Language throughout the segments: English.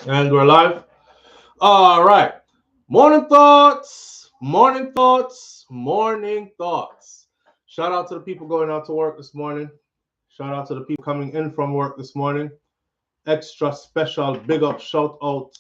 And we're live. All right. Morning thoughts. Morning thoughts. Morning thoughts. Shout out to the people going out to work this morning. Shout out to the people coming in from work this morning. Extra special big up shout out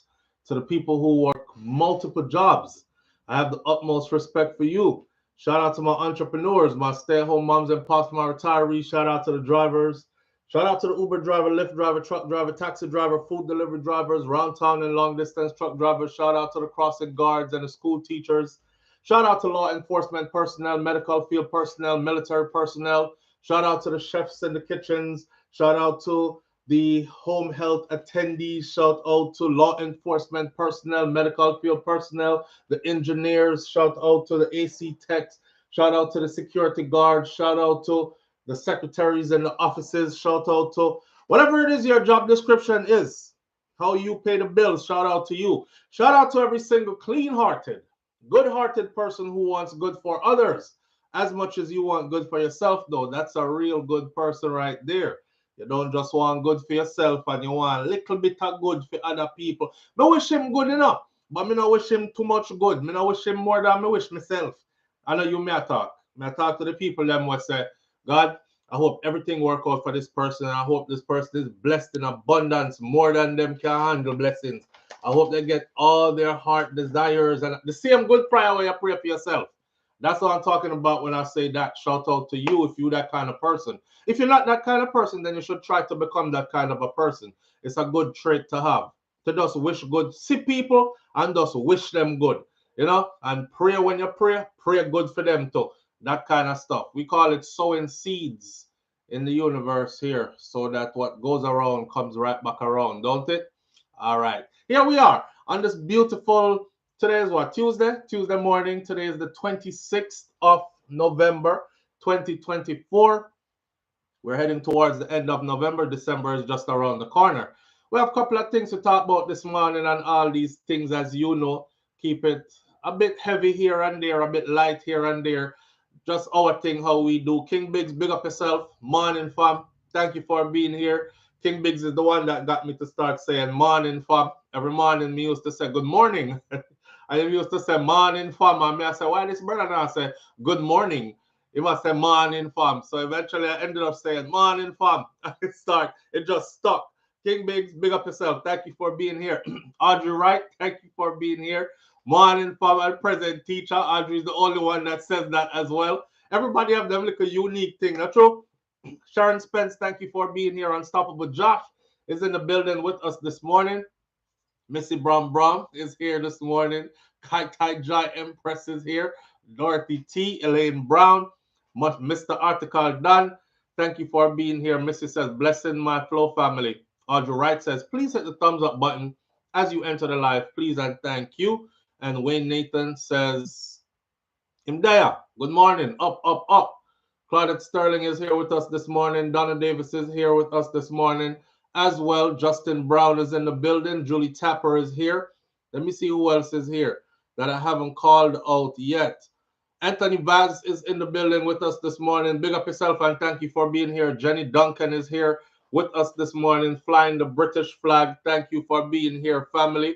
to the people who work multiple jobs. I have the utmost respect for you. Shout out to my entrepreneurs, my stay at home moms and pops, my retirees. Shout out to the drivers. Shout out to the Uber driver, Lyft driver, truck driver, taxi driver, food delivery drivers, round town and long distance truck drivers. Shout out to the crossing guards and the school teachers. Shout out to law enforcement personnel, medical field personnel, military personnel. Shout out to the chefs in the kitchens. Shout out to the home health attendees. Shout out to law enforcement personnel, medical field personnel, the engineers. Shout out to the AC techs. Shout out to the security guards. Shout out to the secretaries in the offices. Shout out to whatever it is your job description is, how you pay the bills. Shout out to you. Shout out to every single clean hearted, good hearted person who wants good for others as much as you want good for yourself, though. That's a real good person right there. You don't just want good for yourself and you want a little bit of good for other people. I wish him good enough, but me not wish him too much good. Me not wish him more than me wish myself. I know you may talk. May I talk to the people them what say, God, I hope everything work out for this person. I hope this person is blessed in abundance more than them can handle blessings. I hope they get all their heart desires and the same good prayer where you pray for yourself. That's what I'm talking about when I say that. Shout out to you if you're that kind of person. If you're not that kind of person, then you should try to become that kind of a person. It's a good trait to have. To just wish good, see people and just wish them good. And pray when you pray good for them too. That kind of stuff. We call it sowing seeds in the universe here so that what goes around comes right back around, don't it? All right. Here we are on this beautiful, today is what, Tuesday morning. Today is the 26th of November, 2024. We're heading towards the end of November. December is just around the corner. We have a couple of things to talk about this morning, and all these things, as you know, keep it a bit heavy here and there, a bit light here and there. Just our thing, how we do. King Biggs, big up yourself. Morning, fam. Thank you for being here. King Biggs is the one that got me to start saying morning, fam. Every morning, me used to say good morning. I used to say morning, fam. And me, I said, why this brother now say good morning? He must say morning, fam. So eventually, I ended up saying morning, fam. It just stuck. King Biggs, big up yourself. Thank you for being here. Audrey Wright, thank you for being here. Morning, fam, and present teacher. Audrey is the only one that says that as well. Everybody have them like a unique thing. That's true. Sharon Spence, thank you for being here. Unstoppable Josh is in the building with us this morning. Missy Brown Brown is here this morning. Kai Tai Jai Empress is here. Dorothy T, Elaine Brown, Mr. Article Dan, thank you for being here. Missy says, blessing my flow family. Audrey Wright says, please hit the thumbs up button as you enter the live, please and thank you. And Wayne Nathan says, Imdaya, good morning, up, up, up. Claudette Sterling is here with us this morning. Donna Davis is here with us this morning as well. Justin Brown is in the building. Julie Tapper is here. Let me see who else is here that I haven't called out yet. Anthony Vaz is in the building with us this morning. Big up yourself and thank you for being here. Jenny Duncan is here with us this morning, flying the British flag. Thank you for being here, family.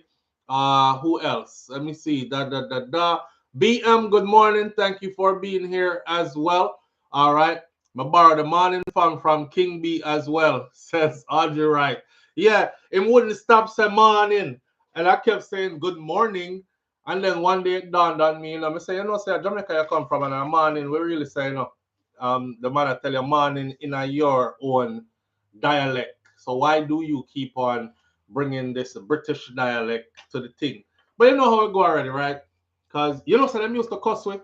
Who else? Let me see. BM, good morning. Thank you for being here as well. All right. I borrowed the morning from King B as well, says Audrey Wright. Yeah, it wouldn't stop saying morning. And I kept saying good morning. And then one day it dawned on me, I say, say Jamaica you come from and a morning, we really say, the man I tell you morning in your own dialect. So why do you keep on bringing this British dialect to the thing? But you know how it go already, right? Because so them used to cuss with.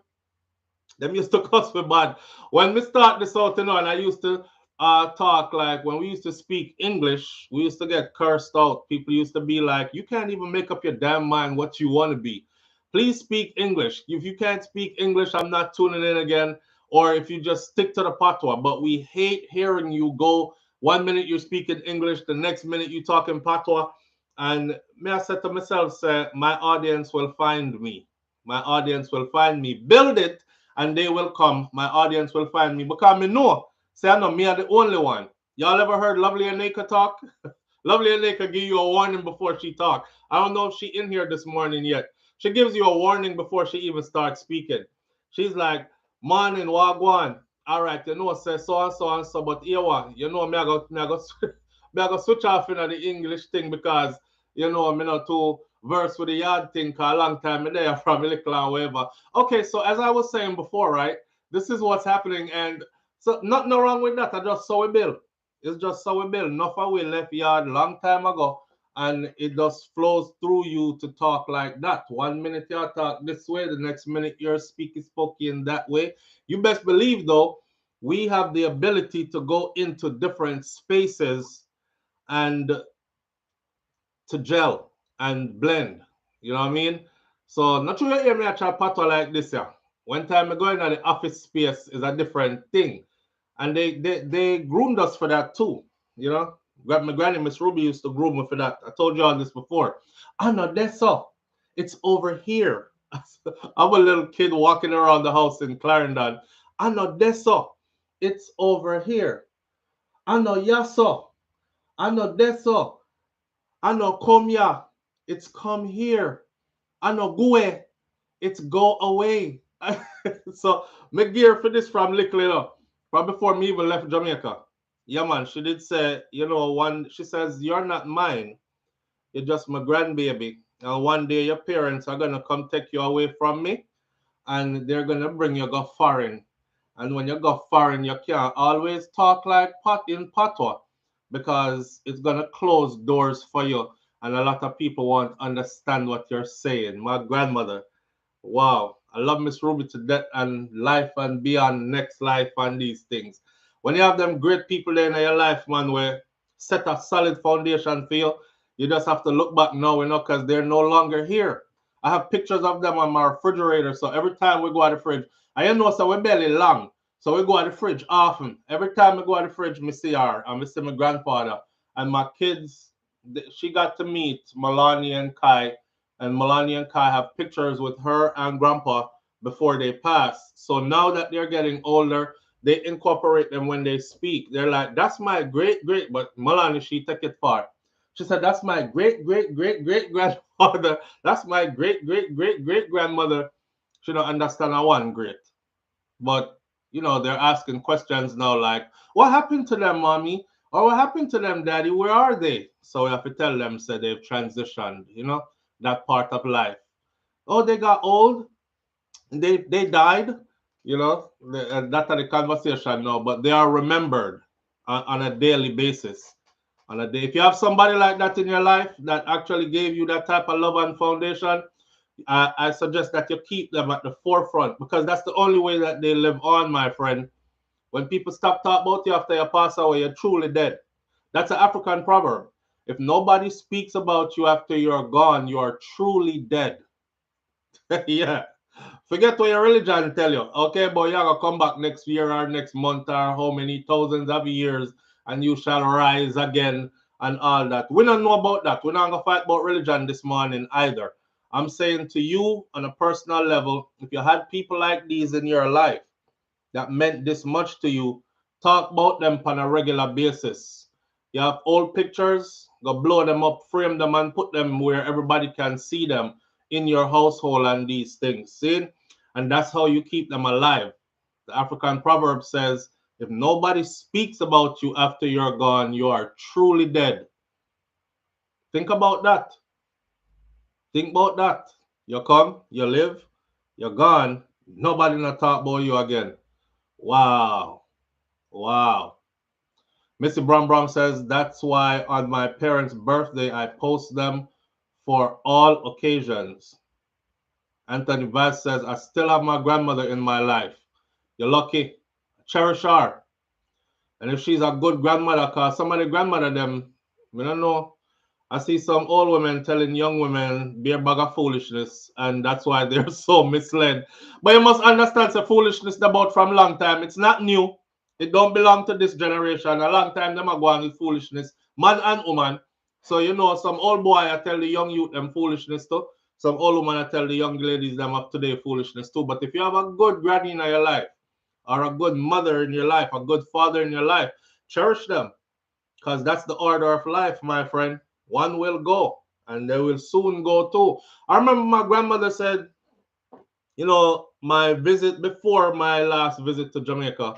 Them used to cuss me bad. When we start this out, and I used to talk like when we used to speak English, we used to get cursed out. People used to be like, you can't even make up your damn mind what you want to be. Please speak English. If you can't speak English, I'm not tuning in again. Or if you just stick to the patois. But we hate hearing you go 1 minute you're speaking English, the next minute you talking patois. And me, I said to myself, say, my audience will find me. My audience will find me. Build it and they will come. My audience will find me because me know. Say I know me are the only one. Y'all ever heard Lovely and Naked talk? Lovely Lake could give you a warning before she talk. I don't know if she in here this morning yet. She gives you a warning before she even starts speaking. She's like, morning, wagwan. All right, you know, say so and so and so, but here one, you know, me I go switch off into the English thing because, you know, me not too verse with the yard thing, cause a long time me there from a little and whatever. Okay, so as I was saying before, right, this is what's happening, and so nothing wrong with that. I just saw a bill. It's just how we build. Enough we left yard long time ago, and it just flows through you to talk like that. 1 minute you talk this way, the next minute you're speaking spoken that way. You best believe though, we have the ability to go into different spaces and to gel and blend. You know what I mean? So not sure you hear me a chat pato like this, yeah. One time I go in the office space is a different thing. And they groomed us for that too. You know? My granny, Miss Ruby, used to groom me for that. I told you all this before. I know that's all. It's over here. I'm a little kid walking around the house in Clarendon. I know that's all. It's over here. I know yes, so. I know that's all. I know come here. It's come here. I know go away. It's go away. So me gear for this from little, you know, from before me even left Jamaica. Yeah, man. She did say, you know, one. She says, "You're not mine. You're just my grandbaby. And one day your parents are gonna come take you away from me, and they're gonna bring you go foreign. And when you go foreign, you can't always talk like pot in patois because it's gonna close doors for you, and a lot of people won't understand what you're saying." My grandmother, wow, I love Miss Ruby to death and life and beyond next life and these things. When you have them great people there in your life, man, where set a solid foundation for you, you just have to look back now, you know, because they're no longer here. I have pictures of them on my refrigerator. So every time we go out the fridge, I know so we belly long. So we go out the fridge often. Every time we go out the fridge, me see her and me see my grandfather. And my kids, she got to meet Melanie and Kai, and Melania and Kai have pictures with her and Grandpa before they pass. So now that they're getting older, they incorporate them when they speak. They're like, "That's my great great," but Melania, she took it far. She said, "That's my great great great great grandfather. That's my great great great great grandmother." She don't understand a one great, but you know they're asking questions now like, "What happened to them, mommy?" Or "What happened to them, daddy? Where are they?" So we have to tell them, say they've transitioned, you know, that part of life. "Oh, they got old. They died." You know, that's the conversation now. But they are remembered on a daily basis. On a day, if you have somebody like that in your life that actually gave you that type of love and foundation, I suggest that you keep them at the forefront because that's the only way that they live on, my friend. When people stop talking about you after you pass away, you're truly dead. That's an African proverb. If nobody speaks about you after you're gone, you are truly dead. Yeah. Forget what your religion tell you. Okay, but you're gonna come back next year or next month or how many thousands of years and you shall rise again and all that. We don't know about that. We're not gonna fight about religion this morning either. I'm saying to you on a personal level, if you had people like these in your life that meant this much to you, talk about them on a regular basis. You have old pictures, go blow them up, frame them, and put them where everybody can see them in your household and these things. See? And that's how you keep them alive. The African proverb says, if nobody speaks about you after you're gone, you are truly dead. Think about that. Think about that. You come, you live, you're gone, nobody not talk about you again. Wow. Wow. Missy Brown Brown says, that's why on my parents' birthday, I post them for all occasions. Anthony Vaz says, I still have my grandmother in my life. You're lucky. Cherish her. And if she's a good grandmother, because some of the grandmother, them, we don't know. I see some old women telling young women be a bag of foolishness, and that's why they're so misled. But you must understand the foolishness about from long time. It's not new. It don't belong to this generation. A long time them are going with foolishness, man and woman. So you know, some old boy I tell the young youth them foolishness too. Some old woman I tell the young ladies them of today foolishness too. But if you have a good granny in your life, or a good mother in your life, a good father in your life, cherish them. because that's the order of life, my friend. One will go, and they will soon go too. I remember my grandmother said, you know, my visit before my last visit to Jamaica,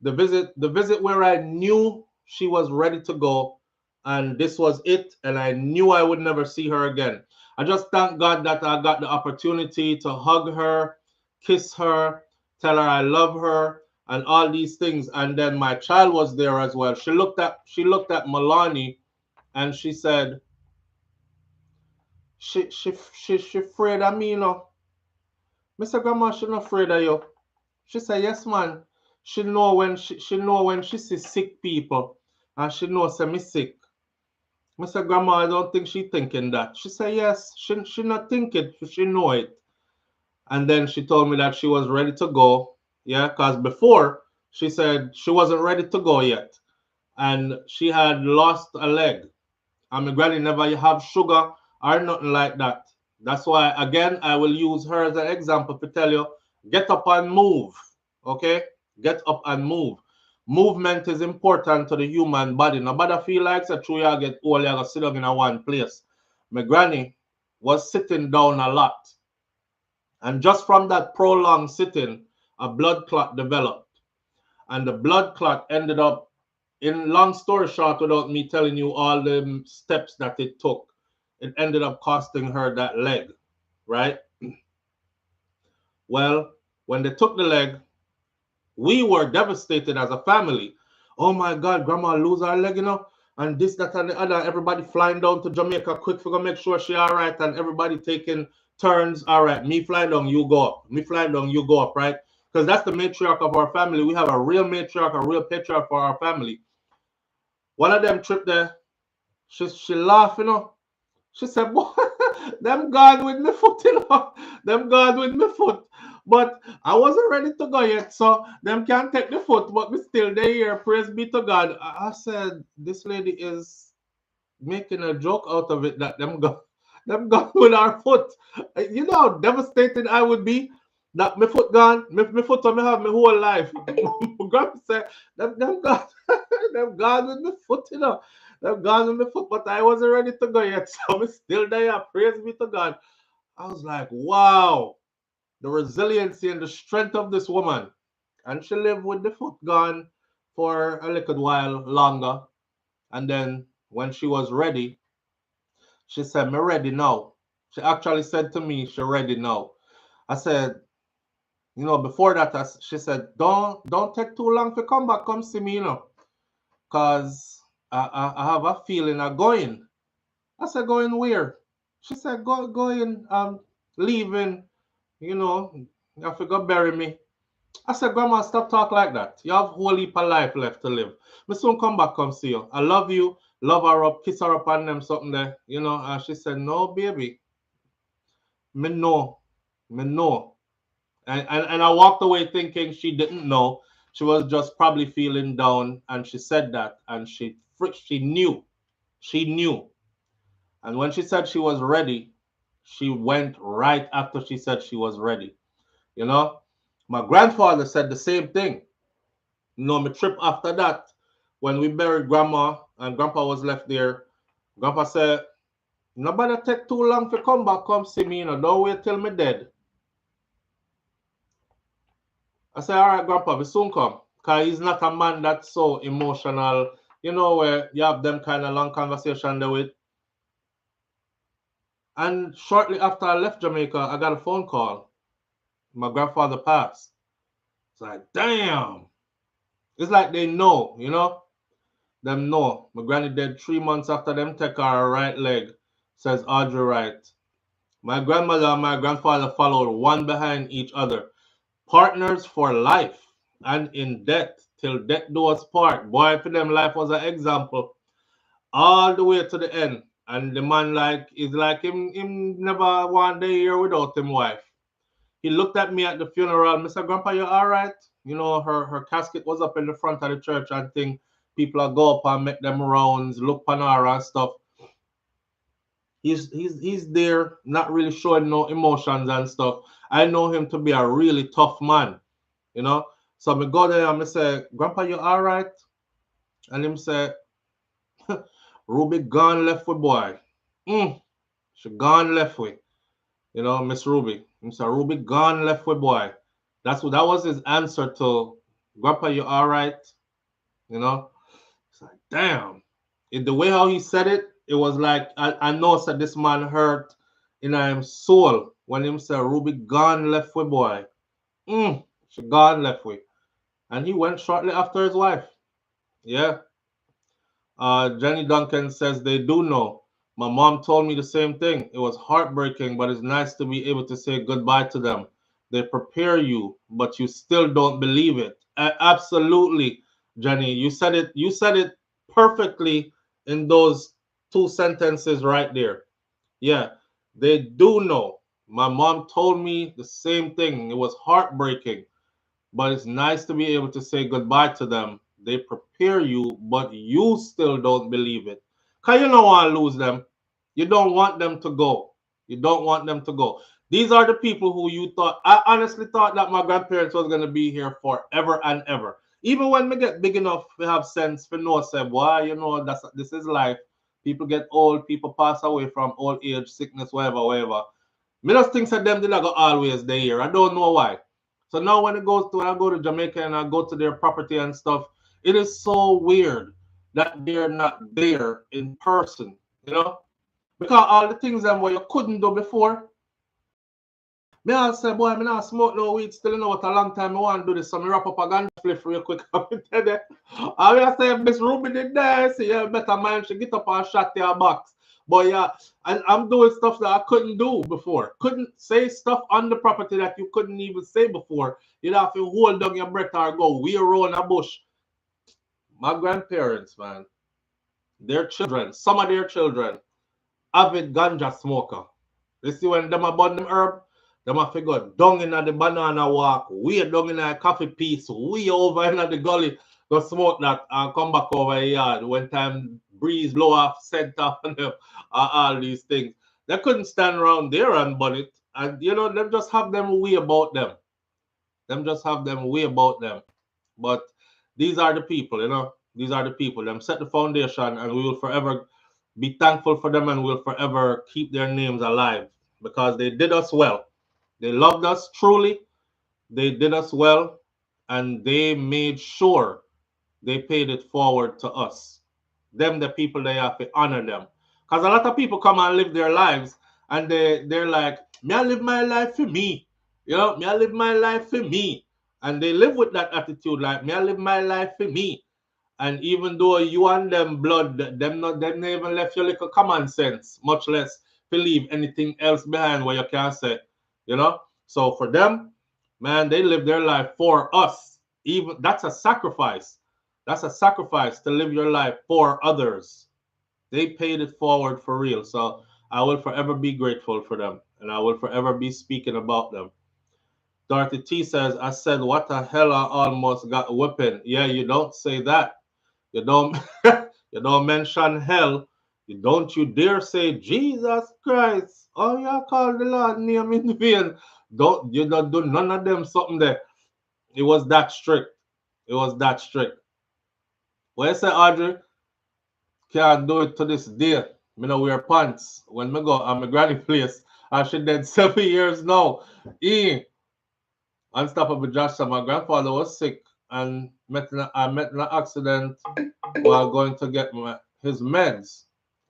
the visit where I knew she was ready to go, and this was it, and I knew I would never see her again. I just thank God that I got the opportunity to hug her, kiss her, tell her I love her, and all these things. And then my child was there as well. She looked at Milani, and she said, she afraid of me, you know. Mr. Grandma, she not afraid of you. She said, yes, man. She know when she see sick people, and she know say me sick. Mr. Grandma, I don't think she thinking that. She said, yes, she not thinking, she know it. And then she told me that she was ready to go. Yeah, because before she said she wasn't ready to go yet. And she had lost a leg. And my granny never have sugar or nothing like that. That's why, again, I will use her as an example to tell you, get up and move. Okay? Get up and move. Movement is important to the human body. Nobody feel like so true you get old, you sit down in a one place. My granny was sitting down a lot. And just from that prolonged sitting, a blood clot developed. And the blood clot ended up, in long story short, without me telling you all the steps that it took, it ended up costing her that leg, right? Well, when they took the leg, we were devastated as a family. Oh my God, grandma lose her leg, you know, and this, that, and the other. Everybody flying down to Jamaica quick for to make sure she all right, and everybody taking turns. All right, me flying down, you go up. Me flying down, you go up, right? Because that's the matriarch of our family. We have a real matriarch, a real patriarch for our family. One of them trip there, she laugh, you know. She said, boy, them gone with me foot, you know. Them gone with me foot. But I wasn't ready to go yet, so them can't take the foot, but we still there here. Praise be to God. I said, this lady is making a joke out of it that them gone with our foot. You know how devastated I would be that my foot gone, my foot on me have my whole life. God said, them gone, them gone with my foot, you know. Them gone with my foot, but I wasn't ready to go yet. So I'm still there. Praise be to God. I was like, wow, the resiliency and the strength of this woman. And she lived with the foot gone for a little while longer. And then when she was ready, she said, me ready now. She actually said to me, she ready now. I said, you know, before that, she said, don't take too long to come back, come see me, you know, because I have a feeling of going. I said, going where? She said, going, leaving, you know, you have to go bury me. I said, Grandma, stop talk like that. You have a whole heap of life left to live. Me soon come back, come see you. I love you, love her up, kiss her up and them something there, you know. And she said, no, baby, me know, me know. And I walked away thinking she didn't know. She was just probably feeling down, and she said that, and she knew, she knew. And when she said she was ready, she went right after she said she was ready. You know, my grandfather said the same thing. You know, my trip after that, when we buried grandma and grandpa was left there, grandpa said, nobody take too long to come back, come see me, you know, don't wait till me dead. I said, all right, grandpa, we soon come. Because he's not a man that's so emotional, you know, where you have them kind of long conversation there with. And shortly after I left Jamaica, I got a phone call. My grandfather passed. It's like, damn. It's like they know, you know? Them know. My granny dead 3 months after them take her right leg, says Audrey Wright. My grandmother and my grandfather followed one behind each other. Partners for life and in death till death do us part. Boy, for them life was an example. All the way to the end. And the man like is like him never one day here without him wife. He looked at me at the funeral. Mr. Grandpa, you all right? You know, her casket was up in the front of the church and thing. People are go up and make them rounds, look on her and stuff. He's there, not really showing no emotions and stuff. I know him to be a really tough man, you know. So I go there and I say, Grandpa, you all right? And him say, Ruby gone left with boy. She gone left with. You know, Miss Ruby. Mr. Ruby gone left with boy. That was his answer to Grandpa, you alright? You know? It's like, damn. The way how he said it, it was like I know that this man hurt in his soul when him said Ruby gone left with boy. She gone left with. And he went shortly after his wife. Yeah. Jenny Duncan says they do know. My mom told me the same thing. It was heartbreaking, but it's nice to be able to say goodbye to them. They prepare you, but you still don't believe it. Absolutely, Jenny. You said it. You said it perfectly in those two sentences right there. Yeah, they do know. My mom told me the same thing. It was heartbreaking, but it's nice to be able to say goodbye to them. They prepare you, but you still don't believe it. Because you don't want to lose them. You don't want them to go. You don't want them to go. These are the people who you thought, I honestly thought that my grandparents was going to be here forever and ever. Even when we get big enough, we have sense for know, say, why, you know, this is life. People get old, people pass away from old age, sickness, whatever, whatever. Me just think that them did not go always there here. I don't know why. So now when I go to Jamaica and I go to their property and stuff, it is so weird that they're not there in person, you know? Because all the things that what you couldn't do before. Me I say, boy, me not smoke no weed still, you know what a long time I want to do this. So me wrap up a ganja spliff real quick. I say, Miss Ruby did that. See, yeah, better man, she get up and shot their box. But yeah, and I'm doing stuff that I couldn't do before. Couldn't say stuff on the property that you couldn't even say before. You'd have to hold down your breath or go way around a bush. My grandparents, man, their children, some of their children, avid ganja smoker. You see when them about them herb, them have to go down in the banana walk, way down in a coffee piece, way over in the gully, go smoke that and come back over the yard when time breeze blow off, scent off and them, all these things. They couldn't stand around there and burn it. And you know, them just have them way about them. Them just have them way about them. But these are the people, you know. These are the people. Them set the foundation and we will forever be thankful for them and we'll forever keep their names alive because they did us well. They loved us truly. They did us well and they made sure they paid it forward to us. Them, the people, they have to honor them. Because a lot of people come and live their lives and they're like, me I live my life for me. You know, me I live my life for me. And they live with that attitude like, me I live my life for me. And even though you and them blood, them never even left you little common sense, much less believe anything else behind what you can say. You know? So for them, man, they live their life for us. Even that's a sacrifice. That's a sacrifice to live your life for others. They paid it forward for real. So I will forever be grateful for them. And I will forever be speaking about them. Dorothy T says, I said, what the hell, I almost got whipping. Yeah, you don't say that. You don't you don't mention hell. You dare say Jesus Christ. Oh, you call the Lord name in vain. You don't do none of them something there. It was that strict. It was that strict. When I say Audrey can't do it to this day. Me no wear pants. When me go at my granny place, and she dead 7 years now. Unstoppable Joshua, my grandfather was sick and I met in an accident while going to get his meds.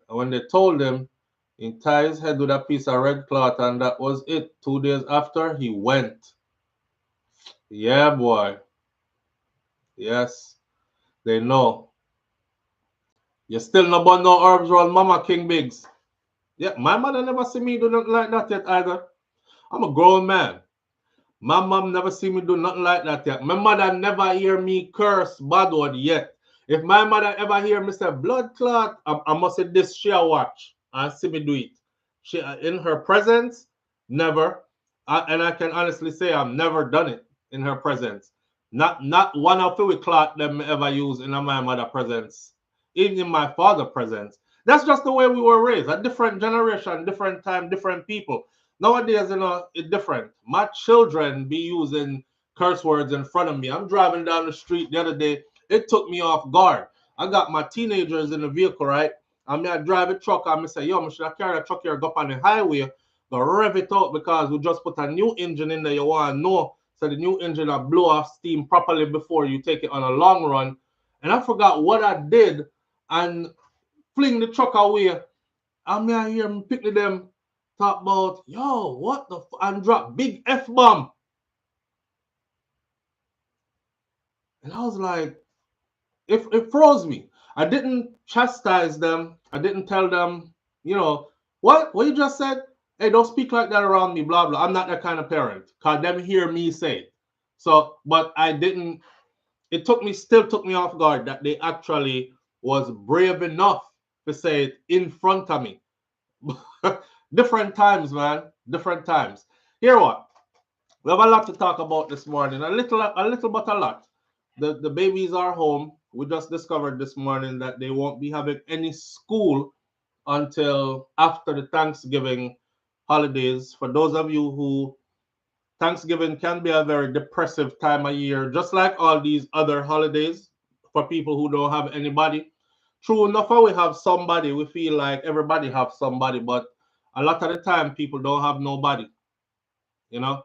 And when they told him, he tied his head with a piece of red cloth, and that was it. 2 days after, he went. Yeah, boy. Yes, they know. You still no burn no herbs around Mama King Biggs. Yeah, my mother never see me do nothing like that yet either. I'm a grown man. My mom never see me do nothing like that yet. My mother never hear me curse bad word yet. If my mother ever hear me say blood clot, I must say this she a watch and see me do it. She in her presence, never. And I can honestly say I've never done it in her presence. Not one of the clot them ever use in my mother presence, even in my father presence. That's just the way we were raised. A different generation, different time, different people. Nowadays, you know, it's different. My children be using curse words in front of me. I'm driving down the street the other day. It took me off guard. I got my teenagers in the vehicle, right? And me I drive a truck and me say, yo, me should I carry a truck here, go up on the highway, go rev it out because we just put a new engine in there. You want to know. So the new engine will blow off steam properly before you take it on a long run. And I forgot what I did and fling the truck away. And me I hear me pick them talk about, yo, what the and drop big F-bomb. And I was like, it froze me. I didn't chastise them. I didn't tell them, you know, what you just said? Hey, don't speak like that around me, blah, blah. I'm not that kind of parent. Because them hear me say it. So, but I didn't, it still took me off guard that they actually was brave enough to say it in front of me. Different times, man. Different times. Here what? We have a lot to talk about this morning. A little, but a lot. The babies are home. We just discovered this morning that they won't be having any school until after the Thanksgiving holidays. For those of you who Thanksgiving can be a very depressive time of year, just like all these other holidays for people who don't have anybody. True enough, we have somebody. We feel like everybody have somebody, but a lot of the time people don't have nobody. You know,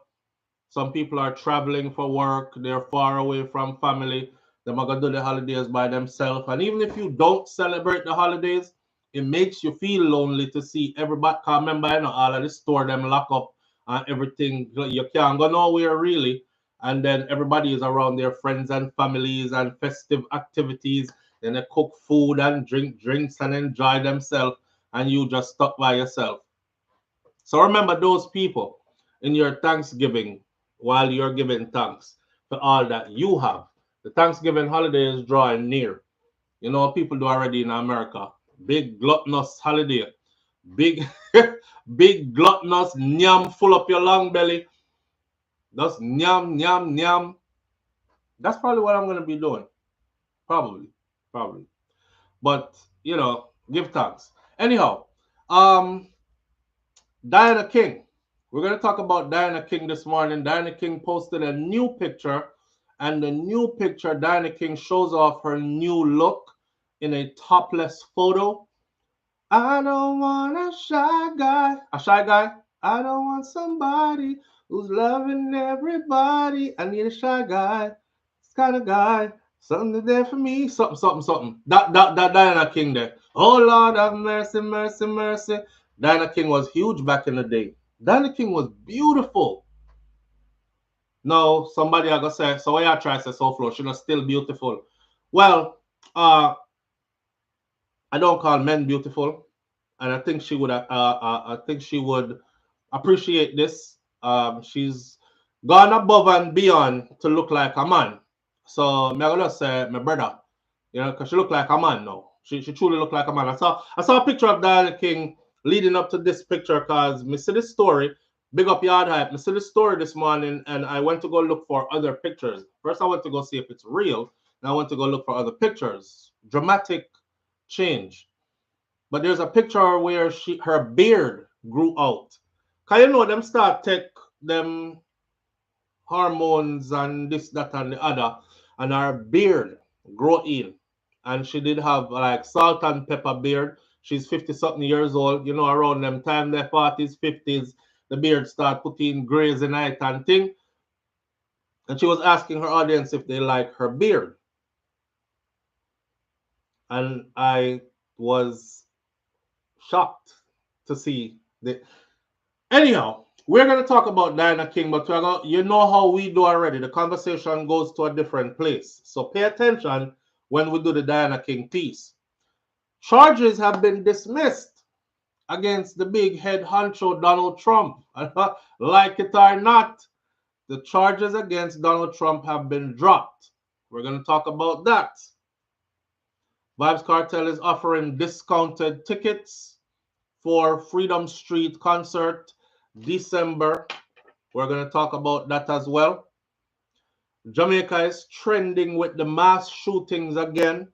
some people are traveling for work. They're far away from family. They're going to do the holidays by themselves. And even if you don't celebrate the holidays, it makes you feel lonely to see everybody. Cause remember, you know, all of the store them lock up and everything. You can't go nowhere really. And then everybody is around their friends and families and festive activities. Then they cook food and drink drinks and enjoy themselves. And you just stuck by yourself. So remember those people in your Thanksgiving while you're giving thanks for all that you have. The Thanksgiving holiday is drawing near. You know what people do already in America? Big gluttonous holiday. Big, big gluttonous nyam full up your long belly. Just nyam, nyam, nyam. That's probably what I'm going to be doing. Probably. But, you know, give thanks. Anyhow, Diana King. We're going to talk about Diana King this morning. Diana King posted a new picture, and the new picture, Diana King shows off her new look in a topless photo. I don't want a shy guy. A shy guy? I don't want somebody who's loving everybody. I need a shy guy. This kind of guy. Something there for me. Something. That Diana King there. Oh, Lord have mercy, mercy, mercy. Diana King was huge back in the day. Diana King was beautiful. No, somebody I gonna say, so why I try to say SouFLo, she's not still beautiful. Well, I don't call men beautiful, and I think she would appreciate this. She's gone above and beyond to look like a man. So I'm gonna say my brother, you know, because she look like a man now. She truly look like a man. I saw a picture of Diana King leading up to this picture because me see this story. Big up Yard Hype. I see the story this morning and I went to go look for other pictures. First, I went to go see if it's real. Then I went to go look for other pictures. Dramatic change. But there's a picture where her beard grew out. Cause you know them start take them hormones and this, that, and the other, and her beard grow in. And she did have like salt and pepper beard. She's 50-something years old. You know, around them time, their 40s, 50s, the beard start putting grays in it and thing. And she was asking her audience if they like her beard. And I was shocked to see the. Anyhow, we're going to talk about Diana King, but you know how we do already. The conversation goes to a different place. So pay attention when we do the Diana King piece. Charges have been dismissed against the big head honcho Donald Trump. Like it or not, the charges against Donald Trump have been dropped. We're going to talk about that. Vybz Kartel is offering discounted tickets for Freedom Street concert December. We're going to talk about that as well. Jamaica is trending with the mass shootings again.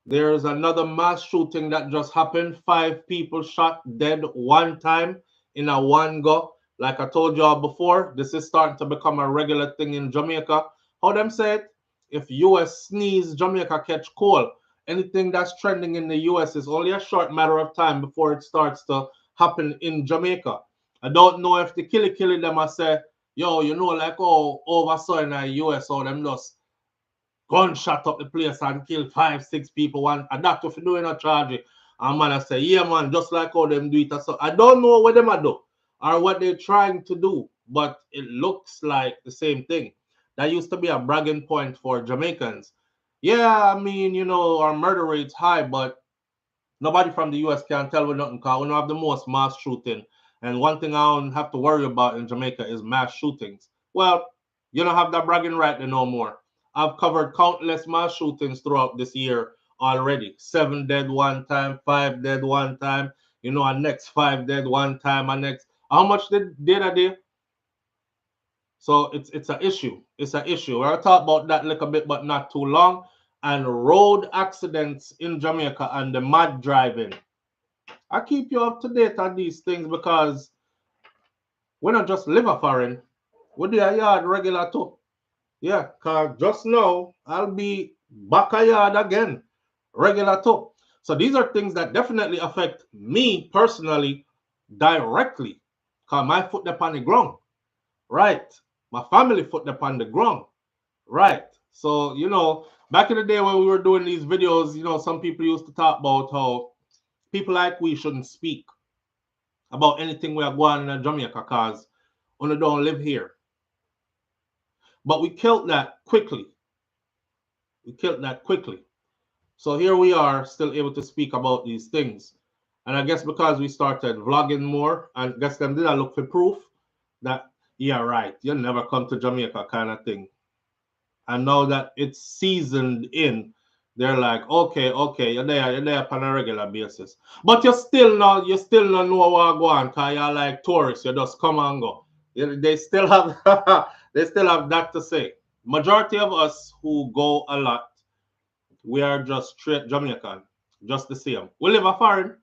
There's another mass shooting that just happened. 5 people shot dead one time in a one go. Like I told y'all before, this is starting to become a regular thing in Jamaica. How them say it? If US sneeze, Jamaica catch cold. anything that's trending in the US is only a short matter of time before it starts to happen in Jamaica. I don't know if the killy them I say, yo, you know, like oh over so in the US or them just gunshot up the place and kill 5, 6 people. One a doctor for doing a charge. And man I say, yeah man, just like how them do it. So I don't know what them I do or what they're trying to do, but it looks like the same thing. That used to be a bragging point for Jamaicans. Yeah, I mean, you know, our murder rate's high, but nobody from the US can tell we nothing because we don't have the most mass shooting. And one thing I don't have to worry about in Jamaica is mass shootings. Well, you don't have that bragging right there no more. I've covered countless mass shootings throughout this year already. 7 dead one time, 5 dead one time, you know, our next 5 dead one time, our next. How much did I do? So it's an issue. It's an issue. We'll talk about that a little bit, but not too long. And road accidents in Jamaica and the mad driving. I keep you up to date on these things because we don't just live a foreign. We do a yard regular too. Yeah, because just now I'll be back a yard again. Regular too. So these are things that definitely affect me personally directly. Because my foot upon the ground. Right. My family foot upon the ground. Right. So, you know, back in the day when we were doing these videos, you know, some people used to talk about how people like we shouldn't speak about anything we are going in Jamaica because we don't live here. But we killed that quickly. We killed that quickly. So here we are still able to speak about these things. And I guess because we started vlogging more, and I guess them did I look for proof that, yeah, right, you never come to Jamaica kind of thing. And now that it's seasoned in, they're like, okay, you're there upon a regular basis. But you still not know what go on because you're like tourists, you just come and go. They still have they still have that to say. Majority of us who go a lot, we are just straight Jamaican, just the same. We live a foreign.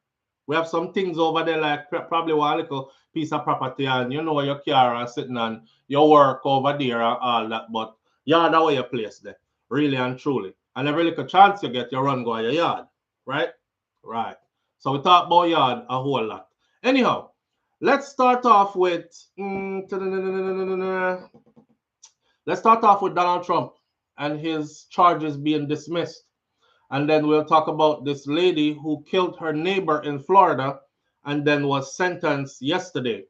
We have some things over there, like probably one little piece of property, and you know your car and sitting on your work over there and all that. But yard away your place there, really and truly. And every little chance you get, you run go to your yard, right? Right. So we talk about yard a whole lot. Anyhow, let's start off with let's start off with Donald Trump and his charges being dismissed. And then we'll talk about this lady who killed her neighbor in Florida and then was sentenced yesterday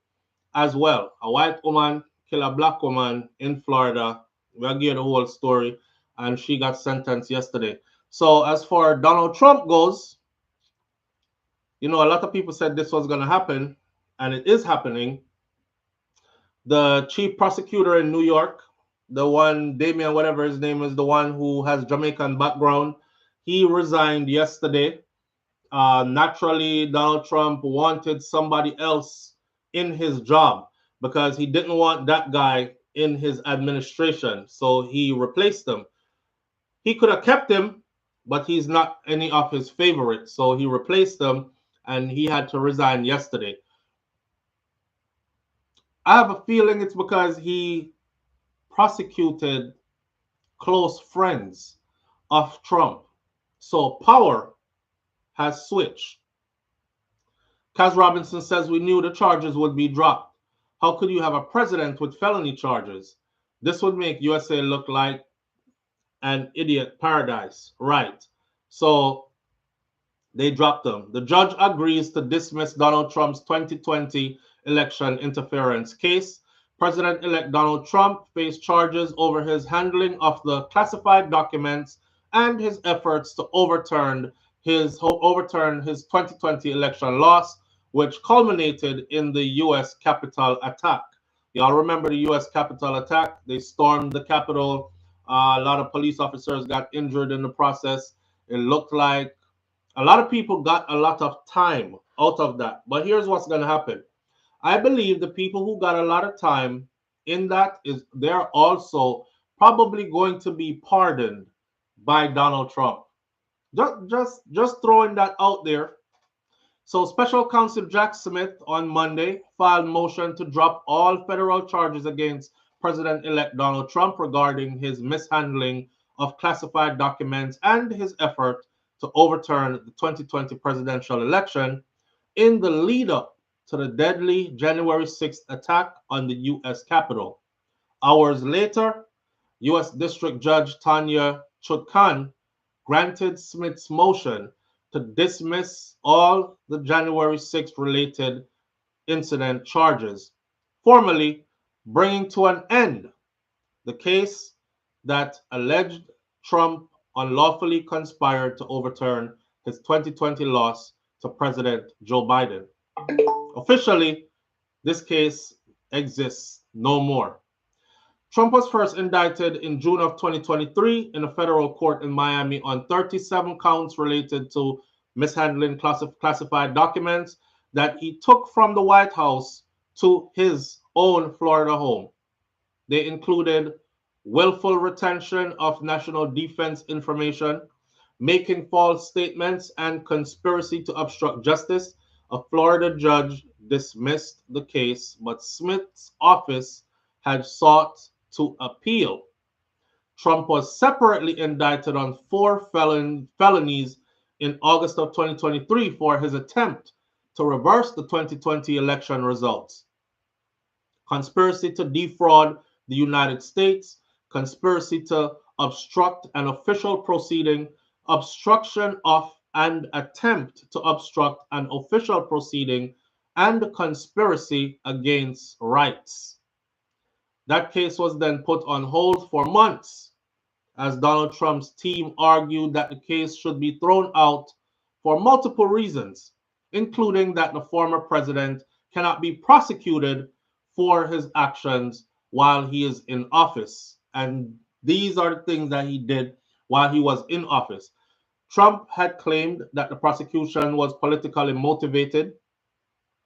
as well. A white woman killed a black woman in Florida. We'll give the whole story. And she got sentenced yesterday. So as far Donald Trump goes, you know, a lot of people said this was going to happen, and it is happening. The chief prosecutor in New York, the one, Damian, whatever his name is, the one who has Jamaican background, he resigned yesterday. Naturally, Donald Trump wanted somebody else in his job because he didn't want that guy in his administration. So he replaced him. He could have kept him, but he's not any of his favorites. So he replaced him and he had to resign yesterday. I have a feeling it's because he prosecuted close friends of Trump. So power has switched. Kaz Robinson says we knew the charges would be dropped. How could you have a president with felony charges? This would make USA look like an idiot paradise. Right. So they dropped them. The judge agrees to dismiss Donald Trump's 2020 election interference case. President-elect Donald Trump faced charges over his handling of the classified documents and his efforts to overturn his 2020 election loss, which culminated in the U.S. Capitol attack. Y'all remember the U.S. Capitol attack? They stormed the Capitol. A lot of police officers got injured in the process. It looked like a lot of people got a lot of time out of that. But here's what's going to happen. I believe the people who got a lot of time in that is they're also probably going to be pardoned by Donald Trump. Just throwing that out there. So Special Counsel Jack Smith on Monday filed motion to drop all federal charges against President-elect Donald Trump regarding his mishandling of classified documents and his effort to overturn the 2020 presidential election in the lead up to the deadly January 6th attack on the U.S. Capitol. Hours later, U.S. District Judge Tanya Chutkan granted Smith's motion to dismiss all the January 6th related incident charges, formally bringing to an end the case that alleged Trump unlawfully conspired to overturn his 2020 loss to President Joe Biden. Officially, this case exists no more. Trump was first indicted in June of 2023 in a federal court in Miami on 37 counts related to mishandling classified documents that he took from the White House to his own Florida home. They included willful retention of national defense information, making false statements, and conspiracy to obstruct justice. A Florida judge dismissed the case, but Smith's office had sought to appeal. Trump was separately indicted on 4 felonies in August of 2023 for his attempt to reverse the 2020 election results: conspiracy to defraud the United States, conspiracy to obstruct an official proceeding, obstruction of and attempt to obstruct an official proceeding, and conspiracy against rights. That case was then put on hold for months as Donald Trump's team argued that the case should be thrown out for multiple reasons, including that the former president cannot be prosecuted for his actions while he is in office. And these are the things that he did while he was in office. Trump had claimed that the prosecution was politically motivated.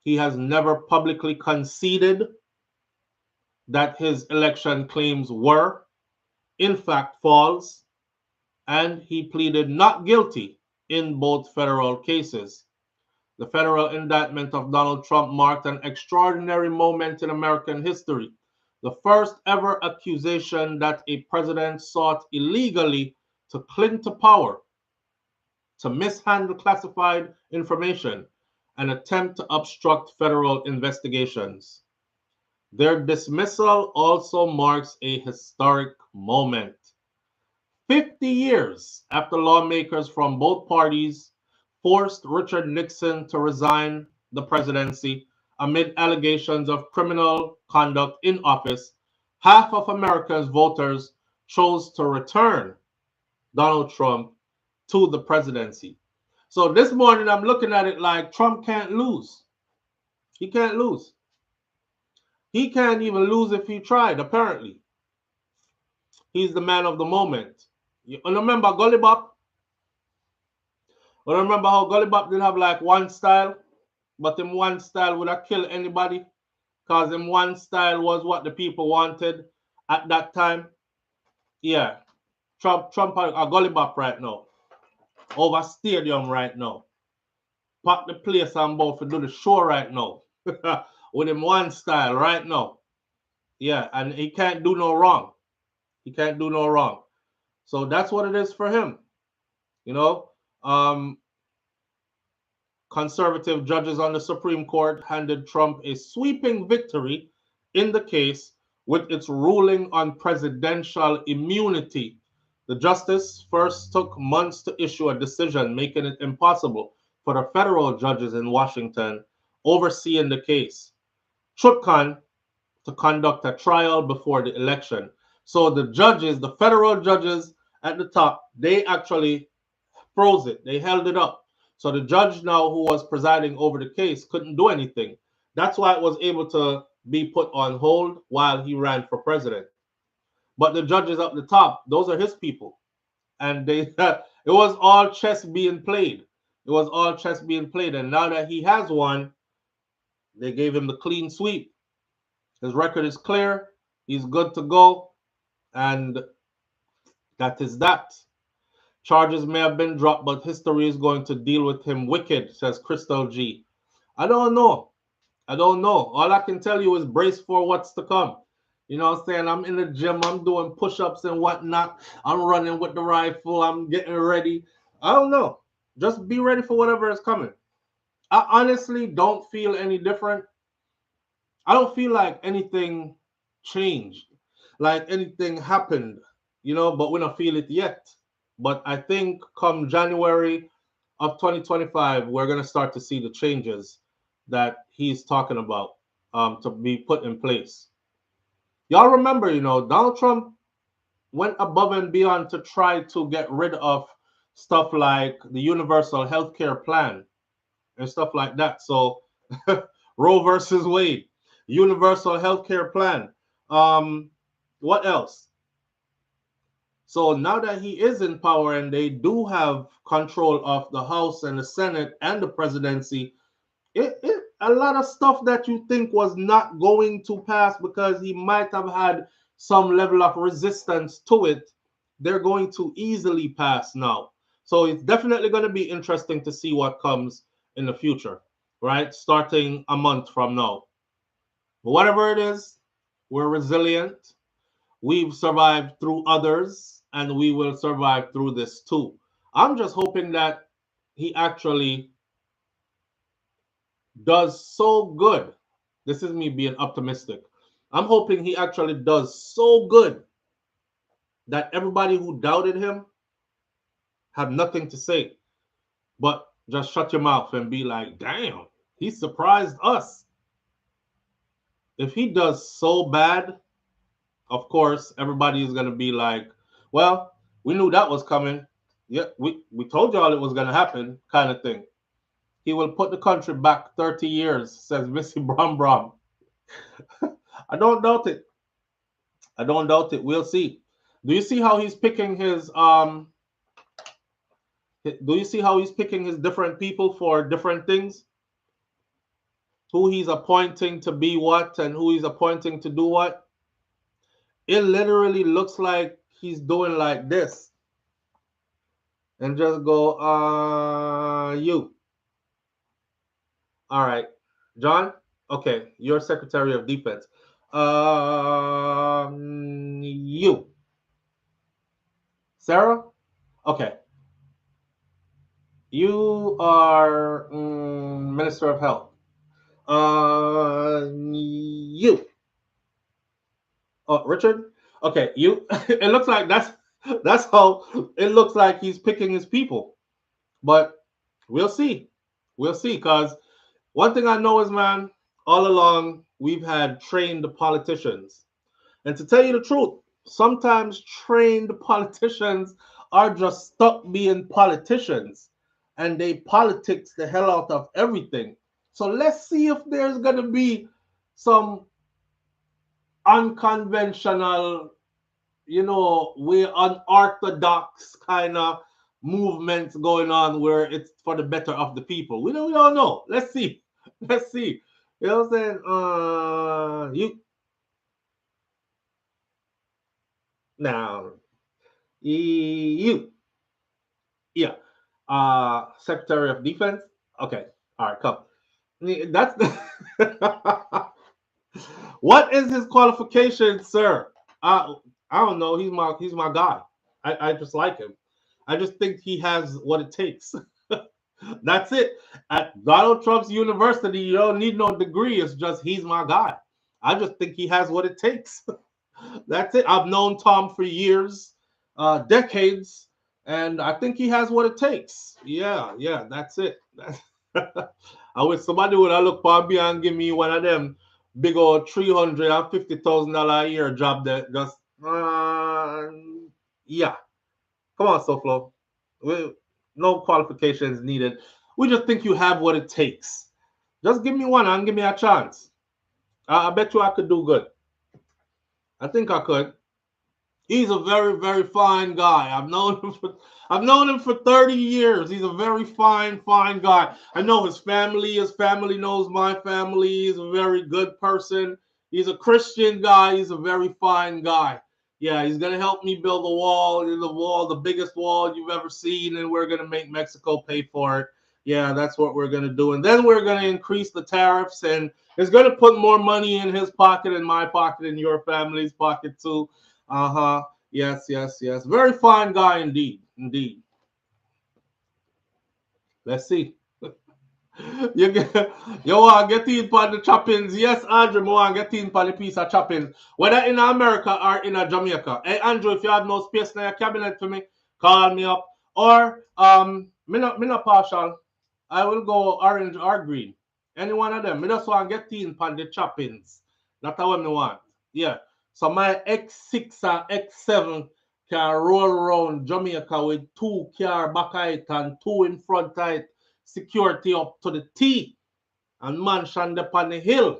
He has never publicly conceded that his election claims were, in fact, false, and he pleaded not guilty in both federal cases. The federal indictment of Donald Trump marked an extraordinary moment in American history, the first ever accusation that a president sought illegally to cling to power, to mishandle classified information, and attempt to obstruct federal investigations. Their dismissal also marks a historic moment. 50 years after lawmakers from both parties forced Richard Nixon to resign the presidency amid allegations of criminal conduct in office, half of America's voters chose to return Donald Trump to the presidency. So this morning I'm looking at it like Trump can't lose. He can't lose. He can't even lose if he tried, apparently. He's the man of the moment. You remember Gully Bop? You remember how Gully Bop did have like one style, but him one style would have killed anybody because him one style was what the people wanted at that time. Yeah, Trump a Gully Bop right now. Over stadium right now. Pack the place I'm about to do the show right now. With him one style right now. Yeah, and he can't do no wrong. He can't do no wrong. So that's what it is for him. You know, conservative judges on the Supreme Court handed Trump a sweeping victory in the case with its ruling on presidential immunity. The justice first took months to issue a decision, making it impossible for the federal judges in Washington overseeing the case, Chutkan, to conduct a trial before the election. So the judges, the federal judges at the top, they actually froze it. They held it up. So the judge now who was presiding over the case couldn't do anything. That's why it was able to be put on hold while he ran for president. But the judges up the top, those are his people. And they it was all chess being played. It was all chess being played. And now that he has one, they gave him the clean sweep. His record is clear. He's good to go. And that is that. Charges may have been dropped, but history is going to deal with him wicked, says Crystal G. I don't know. I don't know. All I can tell you is brace for what's to come. You know what I'm saying? I'm in the gym. I'm doing push-ups and whatnot. I'm running with the rifle. I'm getting ready. I don't know. just be ready for whatever is coming. I honestly don't feel any different. I don't feel like anything changed, like anything happened, but we don't feel it yet. But I think come January of 2025, we're going to start to see the changes that he's talking about to be put in place. Y'all remember, Donald Trump went above and beyond to try to get rid of stuff like the universal health care plan and stuff like that. So Roe versus Wade, universal health care plan. What else? So now that he is in power and they do have control of the House and the Senate and the presidency, a lot of stuff that you think was not going to pass because he might have had some level of resistance to it, they're going to easily pass now. So it's definitely going to be interesting to see what comes in the future, right? Starting a month from now. But whatever it is, we're resilient. We've survived through others, and we will survive through this too. I'm just hoping that he actually does so good. This is me being optimistic. I'm hoping he actually does so good that everybody who doubted him have nothing to say, but just shut your mouth and be like, damn, he surprised us. If he does so bad, of course, everybody is going to be like, well, we knew that was coming. Yeah, we told y'all it was going to happen, kind of thing. He will put the country back 30 years, says Missy Brom Brom. I don't doubt it. I don't doubt it. We'll see. Do you see how he's picking his do you see how he's picking his different people for different things? Who he's appointing to be what and who he's appointing to do what? It literally looks like he's doing like this. And just go, you. All right. John? Okay, you're Secretary of Defense. You. Sarah? Okay. You are Minister of Health. You. Oh, Richard? Okay, you. It looks like that's how it looks like he's picking his people. But we'll see. We'll see. Because one thing I know is, man, all along we've had trained politicians. And to tell you the truth, sometimes trained politicians are just stuck being politicians and they politics the hell out of everything. So let's see if there's going to be some unconventional, way unorthodox kind of movements going on where it's for the better of the people. We don't know. Let's see. Let's see. You know what I'm saying? You now you yeah. Secretary of Defense. Okay. All right, come. That's the what is his qualification, sir? I don't know. He's my guy. I just like him. I just think he has what it takes. That's it. At Donald Trump's university, you don't need no degree. It's just he's my guy. I just think he has what it takes. That's it. I've known Tom for years, decades, and I think he has what it takes. Yeah, that's it. I wish somebody would have looked for me and give me one of them big old $350,000 a year job that just yeah. Come on, SouFLo. No qualifications needed. We just think you have what it takes. Just give me one and give me a chance. I bet you I could do good. I think I could. He's a very, very fine guy. I've known him for 30 years. He's a very fine guy. I know his family. His family knows my family. He's a very good person. He's a Christian guy. He's a very fine guy. Yeah, he's gonna help me build a wall. The biggest wall you've ever seen, and we're gonna make Mexico pay for it. Yeah, that's what we're gonna do. And then we're gonna increase the tariffs, and it's gonna put more money in his pocket, and my pocket, and your family's pocket too. Uh-huh. Yes. Very fine guy indeed. Indeed. Let's see. You get, you want to get in for the choppings? Yes, Andrew, I want to get in for the piece of choppings. Whether in America or in Jamaica. Hey, Andrew, if you have no space in your cabinet for me, call me up. Or me not partial. I will go orange or green. Any one of them. Me just want to get in for the choppings. That's what me want. Yeah. So my X6 or X7 can roll around Jamaica with 2 car back height and 2 in front height, security up to the T, and mansion upon the hill.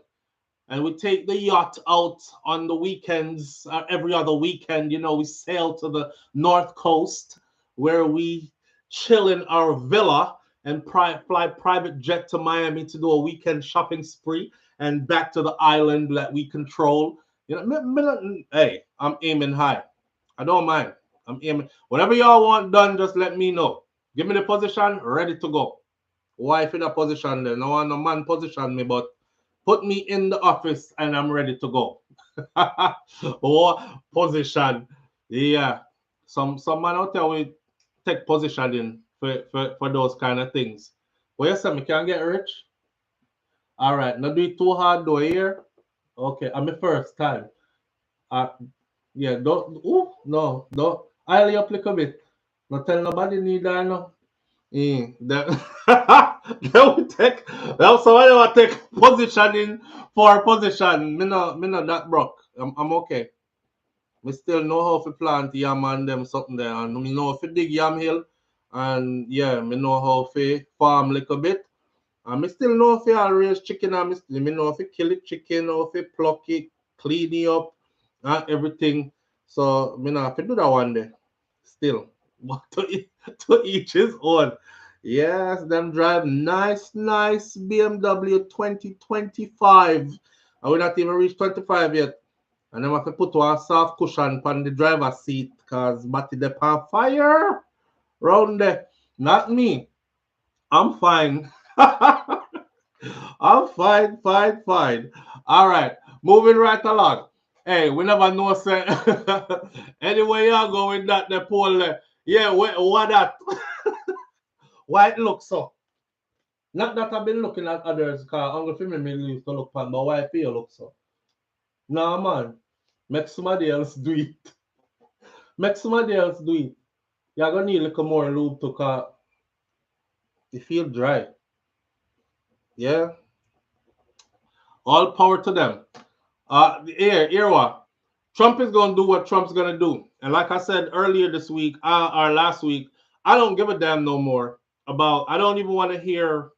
And we take the yacht out on the weekends, every other weekend. You know, we sail to the north coast where we chill in our villa and fly private jet to Miami to do a weekend shopping spree and back to the island that we control. You know, hey, I'm aiming high. I don't mind. I'm aiming. Whatever y'all want done, just let me know. Give me the position, ready to go. Wife in a position there. No one, no man position me, but put me in the office and I'm ready to go. Or position. Yeah. Some man out there will take position in for those kind of things. Well, yes, sir, me can get rich. All right. Not do it too hard though here. Okay. I'm the first time. Uh, yeah, don't no, don't highly up little bit. Not tell nobody neither no. That they will take well somebody will take positioning for position. Me no that broke. I'm okay. Me still know how to plant yam and them something there and me know how to dig yam hill and yeah, me know how to farm little bit. And me still know if I raise chicken and me know if I kill it chicken or if I pluck it, clean it up and everything. So me know if I do that one day. Still. But to each his own. Yes, them drive nice BMW 2025. I will not even reach 25 yet. And then I have to put one soft cushion on the driver's seat because battery the on fire round there. Not me. I'm fine. I'm fine. All right, moving right along. Hey, we never know, say, anyway, y'all go with that, the poll there. Yeah, what that? Why it looks so? Not that I've been looking at others, because Uncle Fimi me used to look pan, but why it feel look so? Nah, man. Make somebody else do it. Make somebody else do it. You're going to need a little more lube to, because it feel dry. Yeah? All power to them. Here what? Trump is going to do what Trump's going to do. And like I said earlier this week, or last week, I don't give a damn no more about, I don't even want to hear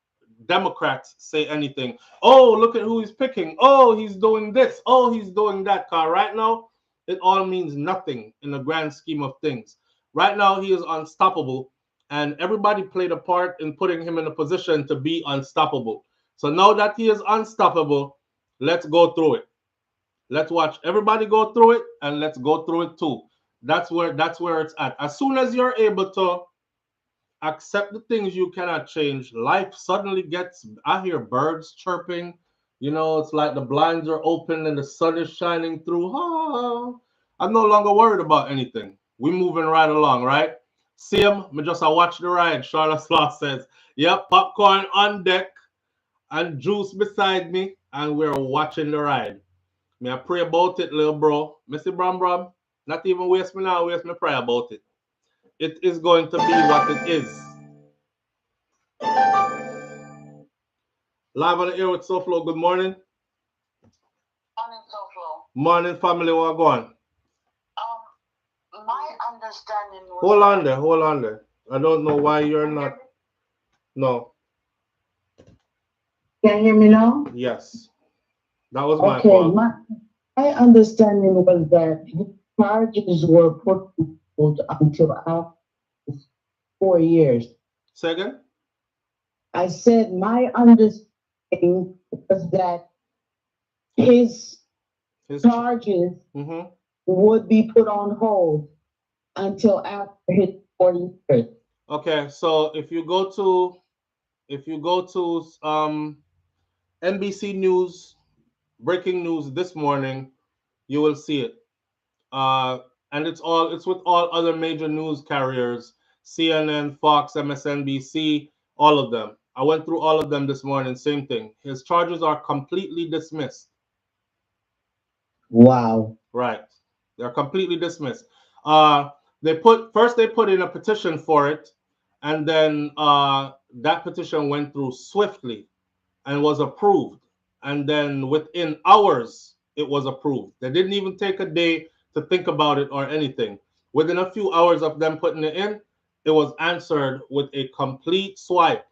Democrats say anything. Oh, look at who he's picking. Oh, he's doing this. Oh, he's doing that. Car right now, it all means nothing in the grand scheme of things. Right now, he is unstoppable. And everybody played a part in putting him in a position to be unstoppable. So now that he is unstoppable, let's go through it. Let's watch everybody go through it and let's go through it too. That's where it's at. As soon as you're able to accept the things you cannot change, life suddenly gets, I hear birds chirping. You know, it's like the blinds are open and the sun is shining through. Ah, I'm no longer worried about anything. We moving right along, right? Same, me just I watch the ride. Charlotte Slaw says, yep, popcorn on deck and juice beside me, and we're watching the ride. Me I pray about it, little bro. Missy Bram Bram. Not even waste me now, waste me pray about it. It is going to be what it is. Live on the air with SouFLo. Good morning. Morning, SouFLo. Morning, family. What going? My understanding was. Hold on there. I don't know why you're not. No. Can you hear me now? Yes. That was my fault. My understanding was that charges were put until after 4 years. Second? I said my understanding was that his charges would be put on hold until after his 4 years. Okay, so if you go to NBC News, breaking news this morning, you will see it. And it's with all other major news carriers, CNN, Fox, MSNBC, All of them. I went through all of them this morning. Same thing. His charges are completely dismissed. Wow. Right. They're completely dismissed. They put in a petition for it, and then that petition went through swiftly and was approved. And then within hours, it was approved. They didn't even take a day to think about it or anything. Within a few hours of them putting it in, it was answered with a complete swipe.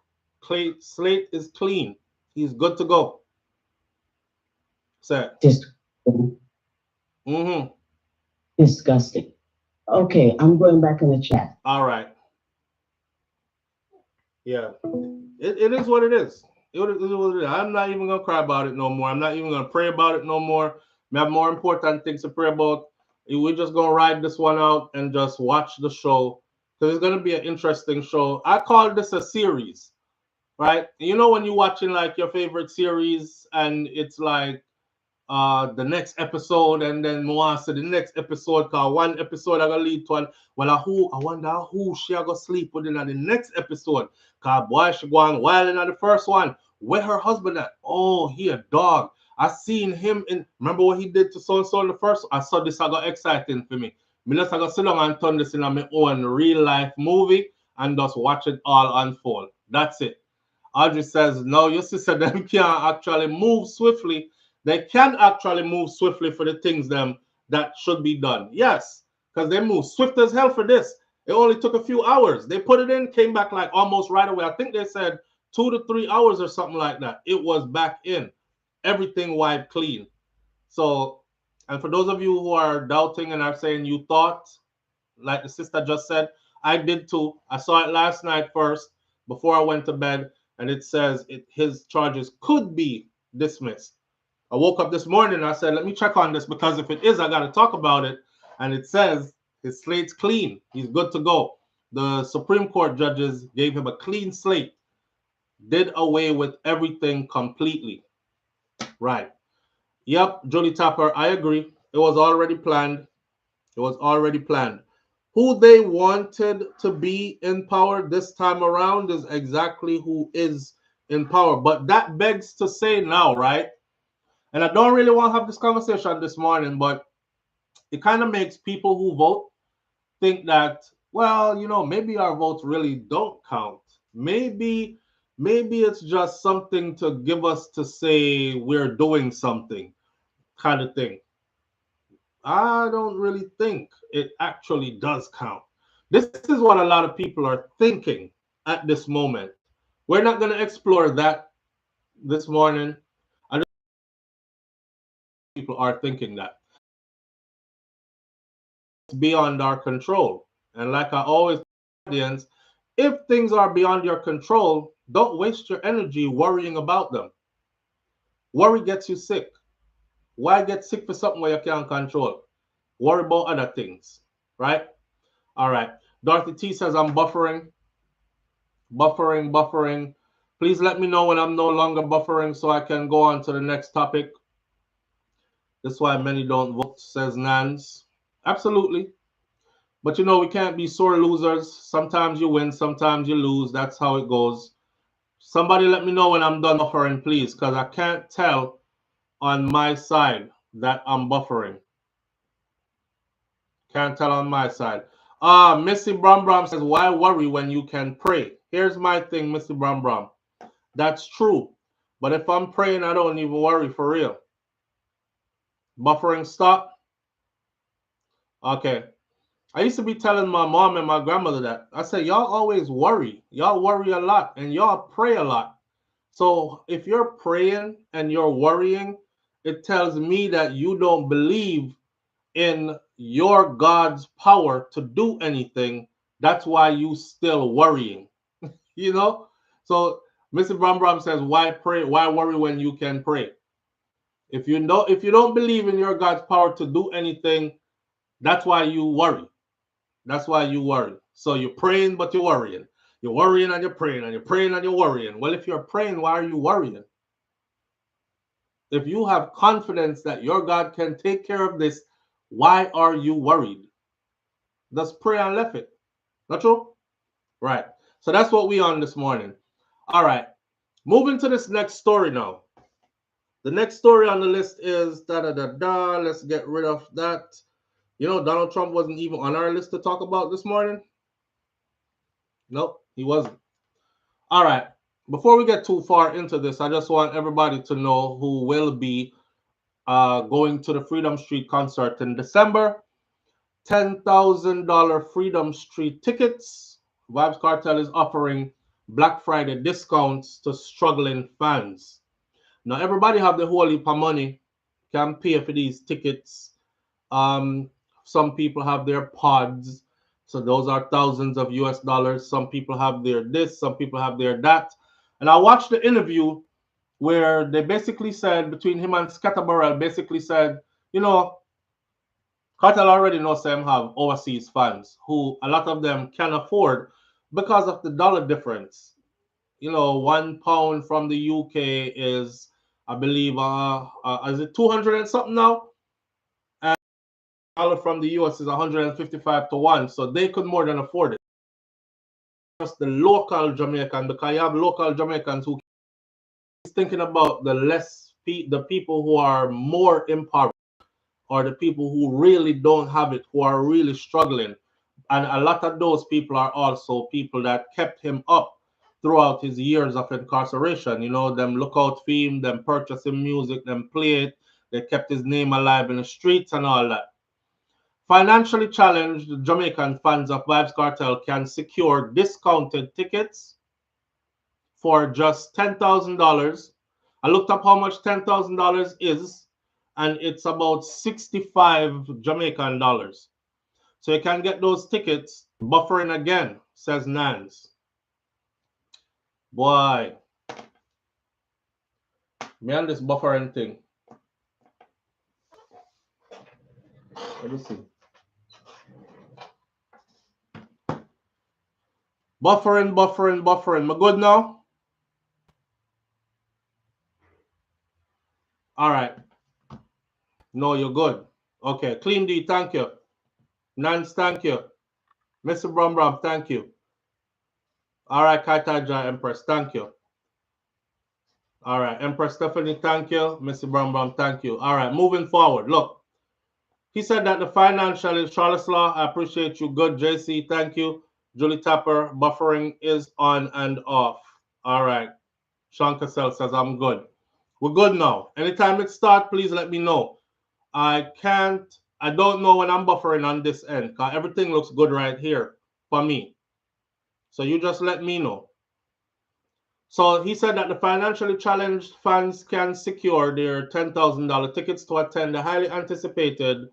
Slate is clean. He's good to go. Set. Mm-hmm. Disgusting. Okay, I'm going back in the chat. All right. Yeah. It is what it is. It is what it is. I'm not even going to cry about it no more. I'm not even going to pray about it no more. We have more important things to pray about. We're just going to ride this one out and just watch the show, because it's going to be an interesting show. I call this a series, right? You know, when you're watching like your favorite series and it's like the next episode, and then more so the next episode, cause one episode I gonna lead to one. Well, I wonder who she gonna sleep with in the next episode. Cause boy, she going wild in the first one. Where her husband at? Oh, he a dog. I seen him in. Remember what he did to so and so in the first? I saw this. I got exciting for me. Me just I got sit down and turn this in my own real life movie and just watch it all unfold. That's it. Audrey says, no, your sister them can't actually move swiftly. They can actually move swiftly for the things them that should be done. Yes, because they move swift as hell for this. It only took a few hours. They put it in, came back like almost right away. I think they said 2 to 3 hours or something like that. It was back in. Everything wiped clean. So, and for those of you who are doubting and are saying you thought, like the sister just said, I did too. I saw it last night first before I went to bed, and it says his charges could be dismissed. I woke up this morning and I said, let me check on this, because if it is, I got to talk about it. And it says his slate's clean. He's good to go. The Supreme Court judges gave him a clean slate, did away with everything completely. Right. Yep, Jody Tapper, I agree. It was already planned. It was already planned. Who they wanted to be in power this time around is exactly who is in power. But that begs to say now, right? And I don't really want to have this conversation this morning, but it kind of makes people who vote think that, well, you know, maybe our votes really don't count. Maybe it's just something to give us to say we're doing something, kind of thing. I don't really think it actually does count. This is what a lot of people are thinking at this moment. We're not going to explore that this morning. I just people are thinking that it's beyond our control. And like I always tell audience, if things are beyond your control, don't waste your energy worrying about them. Worry gets you sick. Why get sick for something where you can't control? Worry about other things, right? All right. Dorothy T says I'm buffering. Buffering. Please let me know when I'm no longer buffering so I can go on to the next topic. That's why many don't vote, says Nans. Absolutely. But you know, we can't be sore losers. Sometimes you win, sometimes you lose. That's how it goes. Somebody let me know when I'm done buffering, please, because I can't tell on my side that I'm buffering. Can't tell on my side. Missy Bram says, why worry when you can pray? Here's my thing, Missy Bram. That's true. But if I'm praying, I don't even worry for real. Buffering stop. Okay. I used to be telling my mom and my grandmother that. I said, y'all always worry. Y'all worry a lot and y'all pray a lot. So if you're praying and you're worrying, it tells me that you don't believe in your God's power to do anything. That's why you still worrying. You know? So Mr. Bram says, why pray? Why worry when you can pray? If you don't believe in your God's power to do anything, that's why you worry. That's why you worry. So you're praying, but you're worrying. You're worrying and you're praying, and you're praying and you're worrying. Well, if you're praying, why are you worrying? If you have confidence that your God can take care of this, why are you worried? Just pray and left it. Not true? Right. So that's what we on this morning. All right. Moving to this next story now. The next story on the list is da da da da. Let's get rid of that. You know, Donald Trump wasn't even on our list to talk about this morning. Nope, he wasn't. All right. Before we get too far into this, I just want everybody to know who will be going to the Freedom Street concert in December. $10,000 Freedom Street tickets. Vibes Cartel is offering Black Friday discounts to struggling fans. Now, everybody have the whole heap of money, can pay for these tickets. Some people have their pods, so those are thousands of US dollars. Some people have their this, some people have their that. And I watched the interview where they basically said, between him and Scatterbarrel, basically said, you know, Cartel already knows them have overseas fans who a lot of them can afford because of the dollar difference. You know, £1 from the UK is, I believe, is it 200 and something now? And dollar from the US is 155 to 1, so they could more than afford it. Just the local Jamaican, because you have local Jamaicans who is thinking about the people who are more impoverished, or the people who really don't have it, who are really struggling. And a lot of those people are also people that kept him up throughout his years of incarceration. You know, them look out for him, them purchasing music, them play it. They kept his name alive in the streets and all that. Financially challenged Jamaican fans of Vibes Cartel can secure discounted tickets for just $10,000. I looked up how much $10,000 is, and it's about 65 Jamaican dollars. So you can get those tickets. Buffering again, says Nance. Boy, me and this buffering thing. Let me see. Buffering. Am I good now? All right. No, you're good. Okay. Clean D, thank you. Nance, thank you. Mr. Brum, thank you. All right, Kaitaja Empress, thank you. All right, Empress Stephanie, thank you. Mr. Brum, thank you. All right, moving forward. Look, he said that the financial is Charles Law. I appreciate you. Good, JC, thank you. Julie Tapper, buffering is on and off. All right. Sean Cassell says, I'm good. We're good now. Anytime it starts, please let me know. I don't know when I'm buffering on this end because everything looks good right here for me. So you just let me know. So he said that the financially challenged fans can secure their $10,000 tickets to attend the highly anticipated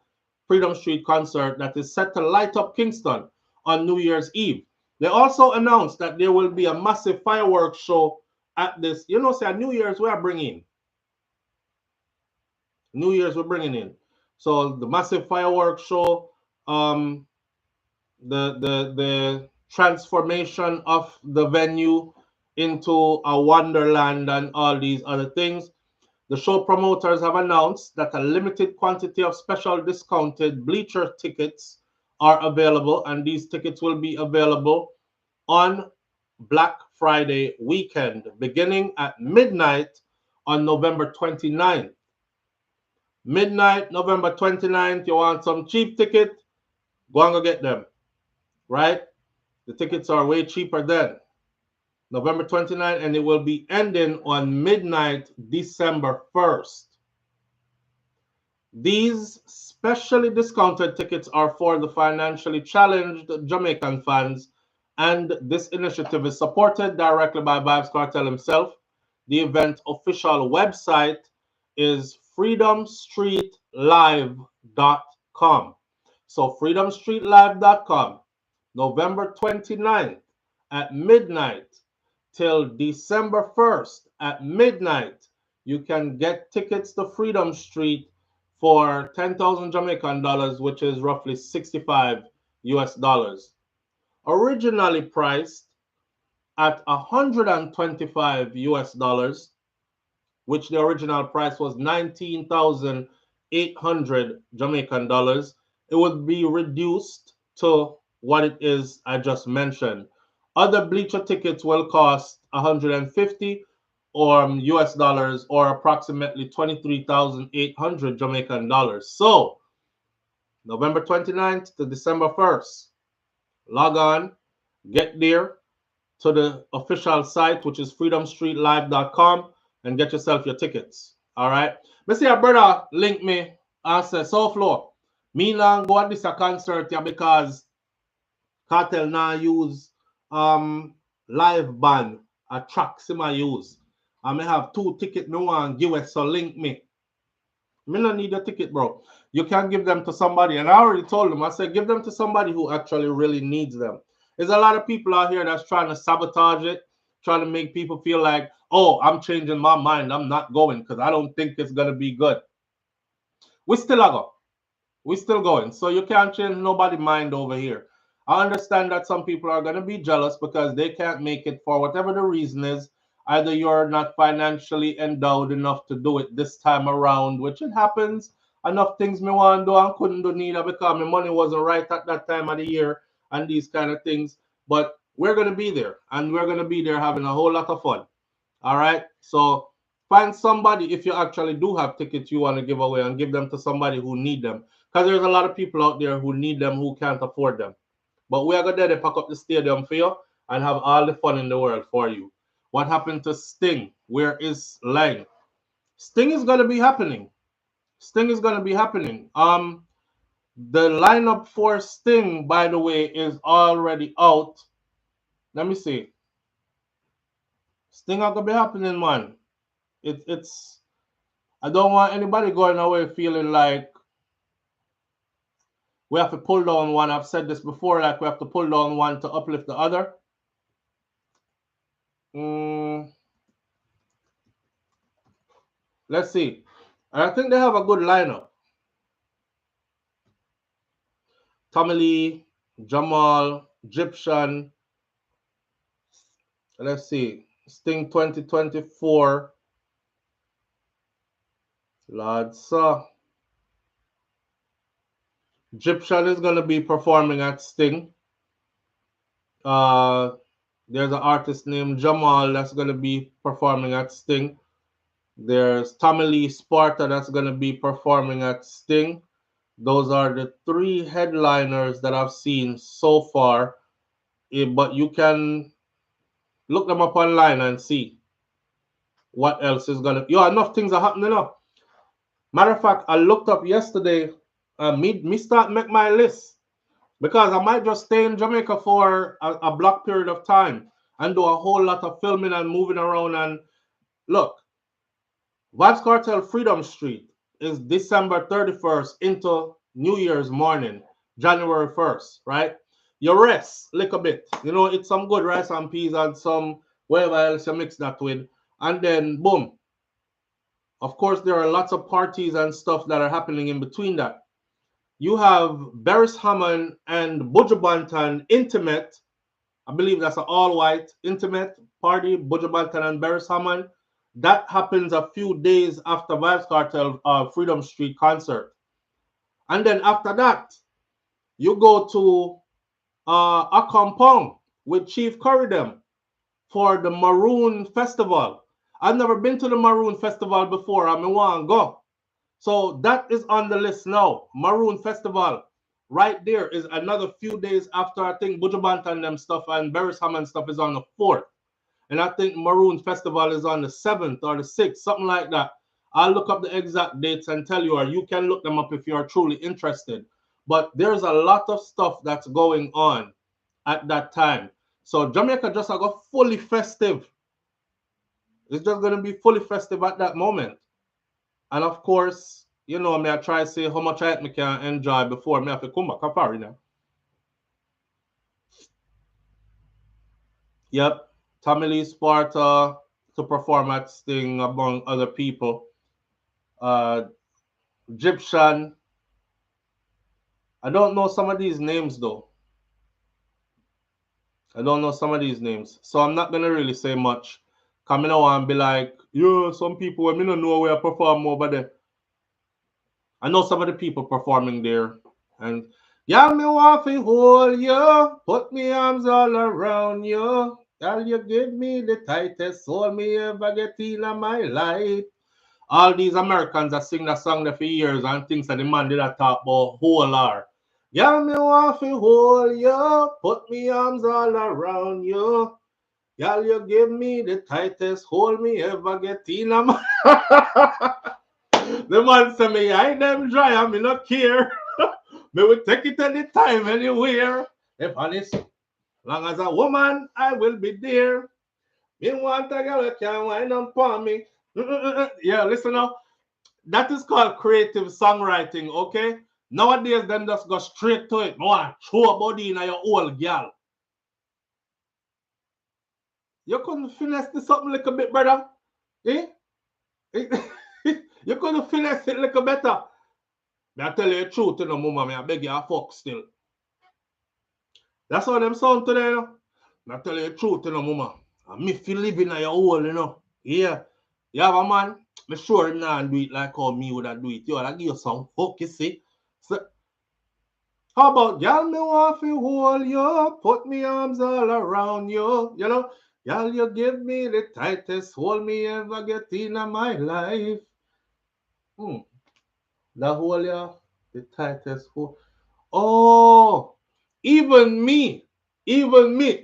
Freedom Street concert that is set to light up Kingston on New Year's Eve. They also announced that there will be a massive fireworks show at this. You know, say New Year's we are bringing. New Year's we're bringing in. So the massive fireworks show, the transformation of the venue into a wonderland and all these other things. The show promoters have announced that a limited quantity of special discounted bleacher tickets are available, and these tickets will be available on Black Friday weekend, beginning at midnight on November 29th. Midnight, November 29th, you want some cheap ticket, go and go get them, right? The tickets are way cheaper then. November 29th, and it will be ending on midnight, December 1st. These specially discounted tickets are for the financially challenged Jamaican fans, and this initiative is supported directly by Vibes Cartel himself. The event official website is freedomstreetlive.com. So freedomstreetlive.com, November 29th at midnight till December 1st at midnight, you can get tickets to Freedom Street for 10,000 Jamaican dollars, which is roughly 65 US dollars. Originally priced at 125 US dollars, which the original price was 19,800 Jamaican dollars, it would be reduced to what it is I just mentioned, Other bleacher tickets will cost 150 or US dollars, or approximately 23,800 Jamaican dollars. So November 29th to December 1st, log on, get there to the official site, which is freedomstreetlive.com, and get yourself your tickets. All right. Me see a brother link me and say, SouFLo, me not go at this a concert here because cartel now use live band a track I use. I may have 2 tickets me want give it, so link me. Me not need a ticket, bro. You can give them to somebody. And I already told them, I said, give them to somebody who actually really needs them. There's a lot of people out here that's trying to sabotage it, trying to make people feel like, oh, I'm changing my mind. I'm not going because I don't think it's going to be good. We still are going. We still going. So you can't change nobody's mind over here. I understand that some people are going to be jealous because they can't make it for whatever the reason is. Either you're not financially endowed enough to do it this time around, which it happens. Enough things me want to do and couldn't do neither because my money wasn't right at that time of the year and these kind of things. But we're going to be there, and we're going to be there having a whole lot of fun. All right. So find somebody, if you actually do have tickets you want to give away, and give them to somebody who need them. Because there's a lot of people out there who need them, who can't afford them. But we are going to pack up the stadium for you and have all the fun in the world for you. What happened to Sting? Where is Lang? Sting is going to be happening. Sting is going to be happening. The lineup for Sting, by the way, is already out. Let me see. Sting are going to be happening, man. It's I don't want anybody going away feeling like we have to pull down one. I've said this before, like we have to pull down one to uplift the other. Let's see. I think they have a good lineup. Tommy Lee, Jamal, Egyptian. Let's see. Sting 2024. Lord, so Egyptian is going to be performing at Sting. There's an artist named Jamal that's going to be performing at Sting. There's Tommy Lee Sparta that's going to be performing at Sting. Those are the 3 headliners that I've seen so far. But you can look them up online and see what else is going to... Yo, enough things are happening up. Matter of fact, I looked up yesterday. Me start make my list. Because I might just stay in Jamaica for a block period of time and do a whole lot of filming and moving around. And look, Vybz Kartel Freedom Street is December 31st into New Year's morning, January 1st, right? You rest a little bit. You know, it's some good rice and peas and some whatever else you mix that with. And then, boom. Of course, there are lots of parties and stuff that are happening in between that. You have Beres Hammond and Buju Banton Intimate. I believe that's an all-white intimate party, Buju Banton and Beres Hammond. That happens a few days after Vybz Kartel Freedom Street concert. And then after that, you go to a compound with Chief Corridem for the Maroon Festival. I've never been to the Maroon Festival before. I want to go. So that is on the list now. Maroon Festival. Right there is another few days after. I think Buju Banton them stuff and Beres Hammond stuff is on the 4th. And I think Maroon Festival is on the 7th or the 6th, something like that. I'll look up the exact dates and tell you, or you can look them up if you are truly interested. But there's a lot of stuff that's going on at that time. So Jamaica just got fully festive. It's just going to be fully festive at that moment. And of course, you know, I try to say how much I can enjoy before I have to come back up now. Yep. Tommy Lee Sparta to perform at Sting among other people. Egyptian. I don't know some of these names though. I don't know some of these names. So I'm not gonna really say much. Coming out and be like, yeah, some people I don't know where I perform over there. I know some of the people performing there. And Girl, me want to hold you, put me arms all around you. Girl, you give me the tightest hold me ever get in my life. All these Americans that sing that song there for years and things that the man did that talk about whole her. Girl, me want to hold you, put me arms all around you. Girl, you give me the tightest hold me ever get in my The man say me, I them dry, I me not care. Me will take it any time, anywhere. If honest, long as a woman, I will be there. Me want a girl that can wind up for me. Yeah, listen now. That is called creative songwriting, okay? Nowadays, them just go straight to it. No, throw a body in your old girl. You couldn't finesse this something a little bit, brother. Eh? You couldn't finesse it a little better. I tell you the truth, you know, mama, me I beg you a fuck still. That's how them sound today, you know. I tell you the truth, you know, mama. And me feel living in your hole, you know. Yeah. You have a man, me sure him not do it like how me would have do it. Yo, I give you some fuck, you see. So, how about y'all me want to hold you, put me arms all around you, you know. Y'all you give me the tightest hold me ever get in my life. The hold you, the tightest hold. Oh, even me, and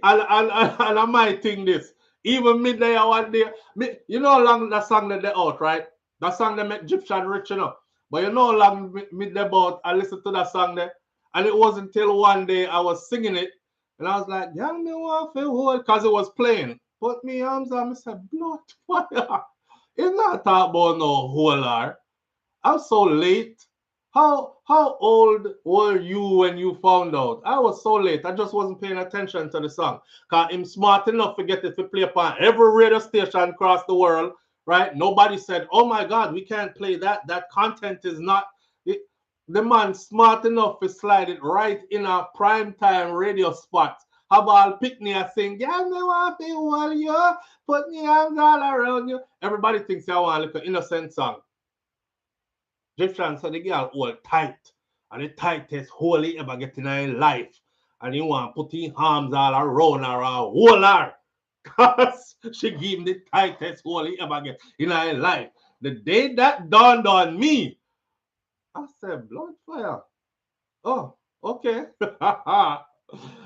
I might think this. Even me there one day, me, you know how long that song that they out, right? That song that make Egyptian rich, you know. But you know how long me they about I listened to that song there. And it wasn't until one day I was singing it, and I was like, yeah, me want to hold, because it was playing. Put me arms on, I said, blood fire. It's not talk about no holder. I'm so late. How old were you when you found out? I was so late. I just wasn't paying attention to the song. Cause I'm smart enough to get it to play upon every radio station across the world, right? Nobody said, "Oh my God, we can't play that. That content is not." The man smart enough to slide it right in a prime time radio spot. How about pick me and sing, "Yeah, me want to hold you, put me arms all around you." Everybody thinks I want like an innocent song. Egyptian so the girl hold tight. And the tightest hole he ever get in her life. And he want to put his arms all around her and hold her. Because she give him the tightest hole he ever get in her life. The day that dawned on me, I said, blood fire. Oh, okay.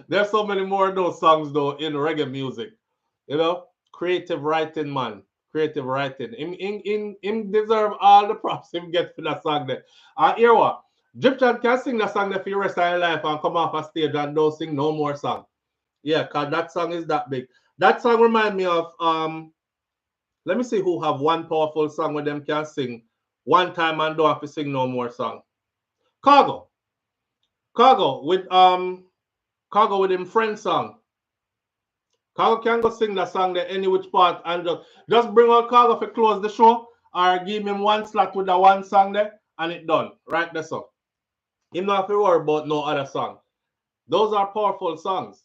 There's so many more of those songs though in reggae music. You know, creative writing, man. Creative writing. Him deserve all the props him get for that song there. And hear what? Egyptian can sing that song there for the rest of your life and come off a stage and don't sing no more song. Yeah, cause that song is that big. That song remind me of let me see who have one powerful song where them can sing one time and don't have to sing no more song. Cargo. Cargo with Cargo with him friend song. Cargo can go sing that song there any which part and just bring out Cargo for close the show or give him one slot with that one song there and it done. Right there so. Him not have to worry about no other song. Those are powerful songs.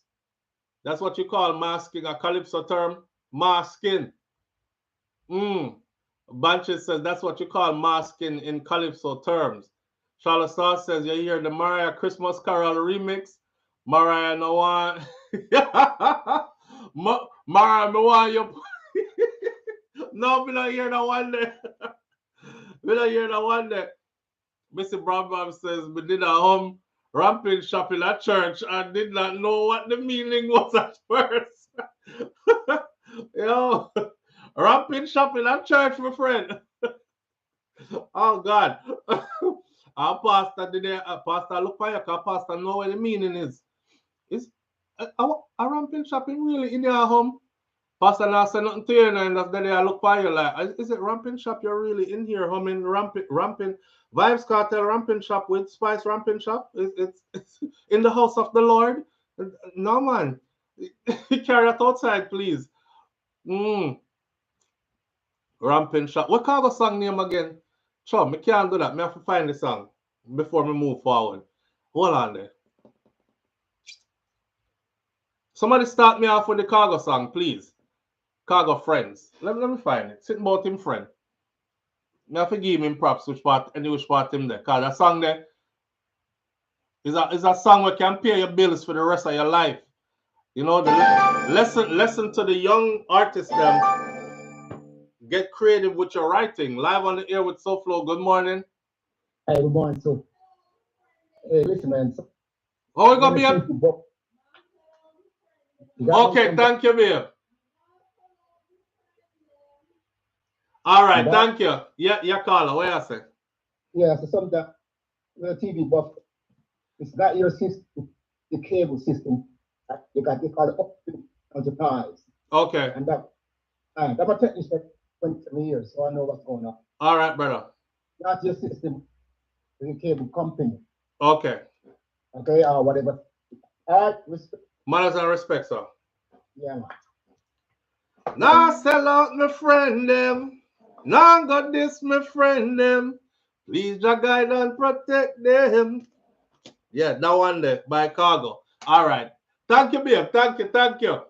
That's what you call masking, a calypso term. Masking. Bunches says that's what you call masking in calypso terms. Charlotte Star says you hear the Mariah Christmas Carol remix. Mariah no one. Mariah no one you. No, we don't hear that one there. We don't hear that one there. Mr. Brown says we did a ramping shopping at church and did not know what the meaning was at first. Yo, ramping shopping at church, my friend. Oh God. Our pastor did pastor look for you, cause pastor know what the meaning is. Is a ramping shopping really in your home? Pastor not say nothing to you and that's the day I look for you like, is it ramping shop you're really in here humming ramping Vibes Cartel ramping shop with Spice ramping shop? It's in the house of the Lord? No man. Carry it outside, please. Ramping shop. What kind of song name again? Sure, me can't do that. Me have to find the song before me move forward. Hold on there. Somebody start me off with the cargo song, please. Cargo friends. Let me find it. Sitting about him friend. Me have to give him props which part him there. Cause that song there. It's a song that can pay your bills for the rest of your life. You know, the lesson to the young artists them. Get creative with your writing. Live on the air with SouFLo. Good morning. Hey, good morning. So, hey, listen, man. So, Oh, we gonna be a... Okay, thank you, babe. All right, thank you. Yeah, caller. What you say? Yeah, so something the TV buff. It's not your system, the cable system. You got they call it up to enterprise. Okay. And that I'm a technician for 20 years, so I know what's going on. All right, brother. Not your system, the cable company. Okay. Okay, or whatever. All right, respect. Manners and respect, sir. Yeah, man. Now sell out my friend them. Now got this my friend them. Please your guide and protect them. Yeah, that one there by Cargo. All right. Thank you, babe. Thank you.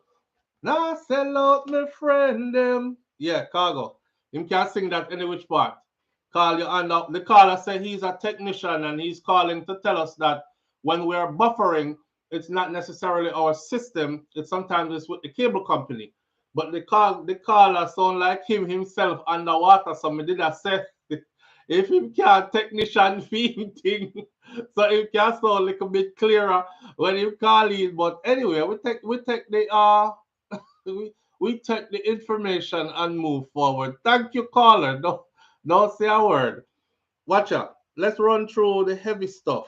Now sell out my friend them. Yeah, Cargo. Him can sing that any which part. Call you and the caller said he's a technician and he's calling to tell us that when we're buffering, it's not necessarily our system. It's sometimes it's with the cable company. But the caller sound like him himself underwater. So me did I say if he can technician thing, so it can sound a little bit clearer when you call in. But anyway, we take the we take the information and move forward. Thank you, caller. Don't say a word. Watch out. Let's run through the heavy stuff.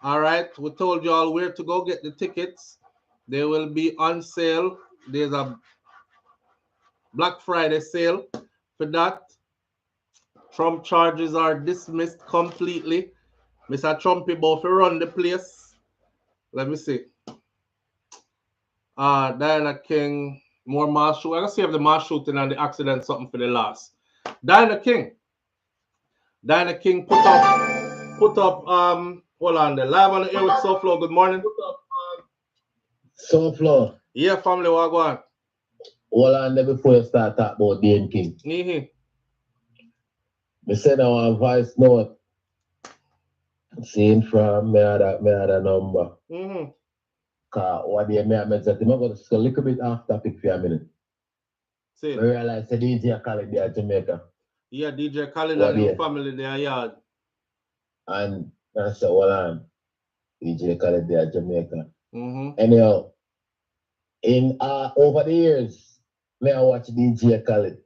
All right. We told you all where to go get the tickets. They will be on sale. There's a Black Friday sale for that. Trump charges are dismissed completely. Mr. Trump about to run the place. Let me see. Diana King, more mass shooting. I gotta see if the mass shooting and the accident something for the last. Diana King put up hold on there. Live on the air with SouFLo. Good morning. SouFLo. Yeah, family, what go on? Hold on there before you start talking about Dane King. Mm-hmm. Me send out a voice note saying from me other number. Mm-hmm. Cause what day me said I'm going to go a little bit off topic for a minute. See. I realize the DJ Khaled there at Jamaica. Yeah, DJ Khaled and his family there yard. And I said, hold on. DJ Khaled there at Jamaica. Mm-hmm. Anyhow, in over the years, me I watch DJ Khaled.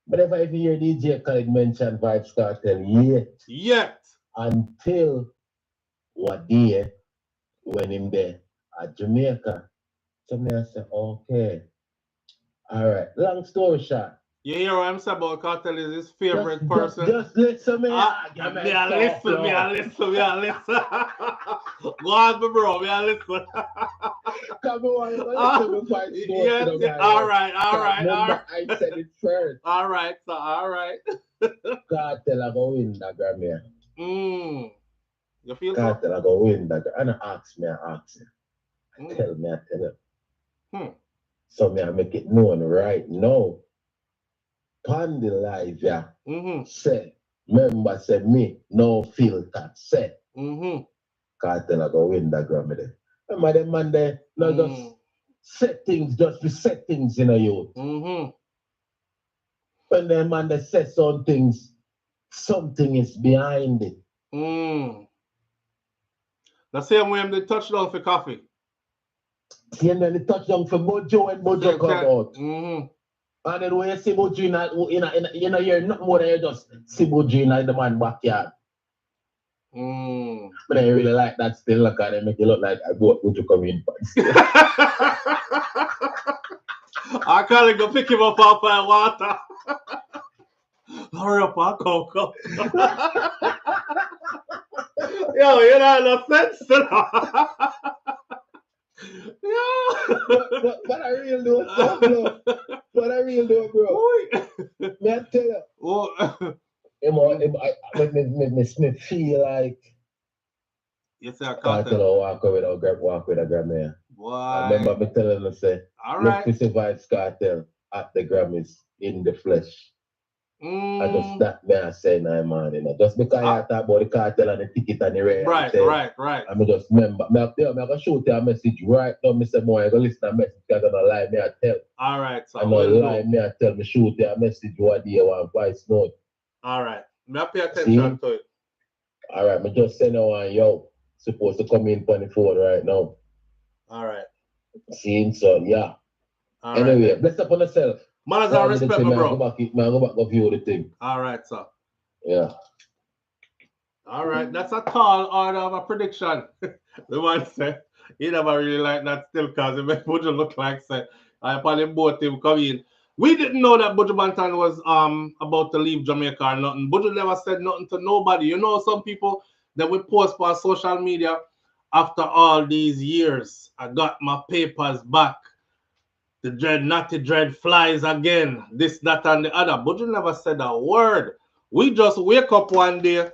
But if I ever hear DJ Khaled mention Vybz Kartel yet until what day when him there at Jamaica. So me I say, okay. All right. Long story short. You hear what I'm saying about Kartel is his favorite person? Just listen me. Me I listen. Go on, bro. Me I listen. Come on, yes, all right. I said it first. All right. Kartel I go win that Grammy. You feel Kartel I go win that. And I ask you. Tell you. So me I make it known right now. Pandy live, yeah. Say, member say me, no filter, say. Kartel I go win that Grammy there. Remember them man there, no just set things, just to set things in a youth. When them man they say some things, something is behind it. The same way they touchdown for coffee. See, and then the touchdown for Buju and Buju come out. And then when you see Buju in a year, not more than you just see Buju in the man backyard. But I really like that still, look at it, make it look like I bought Buju come in. I can't go pick him up off my water. Hurry up, I'll come. Yo, you know, no sense. But I really do it, SouFLo. But I really do it, bro. May I tell you? Me feel like yes, sir, Kartel walk with a Grammy. I remember me telling him, say, all right. Look to see Vybz Kartel at the Grammys in the flesh. I just that me I say now, man, you know. Just because I talk about the cartel and the ticket and the rare. Right. I just remember, I gonna shoot you a message right now. Me say, boy, I gonna listen to a message. I'm gonna lie, me I tell. All right, so I know lie, me I tell me shoot you a message. What do you want voice note? All right, me pay attention to it. All right, me just send one yo. Supposed to come in on the phone right now. All right. See, so yeah. All anyway, right, bless up on yourself. Manners and respect, my bro. Go back of you the thing. All right, sir. Yeah. All right, that's a tall order of a prediction. The man said he never really like that still because it made Buju look like said I probably both him come in. We didn't know that Buju Banton was about to leave Jamaica or nothing. Buju never said nothing to nobody. You know, some people that we post on social media after all these years. I got my papers back. The dread, not the dread flies again. This, that, and the other. Buju never said a word. We just wake up one day.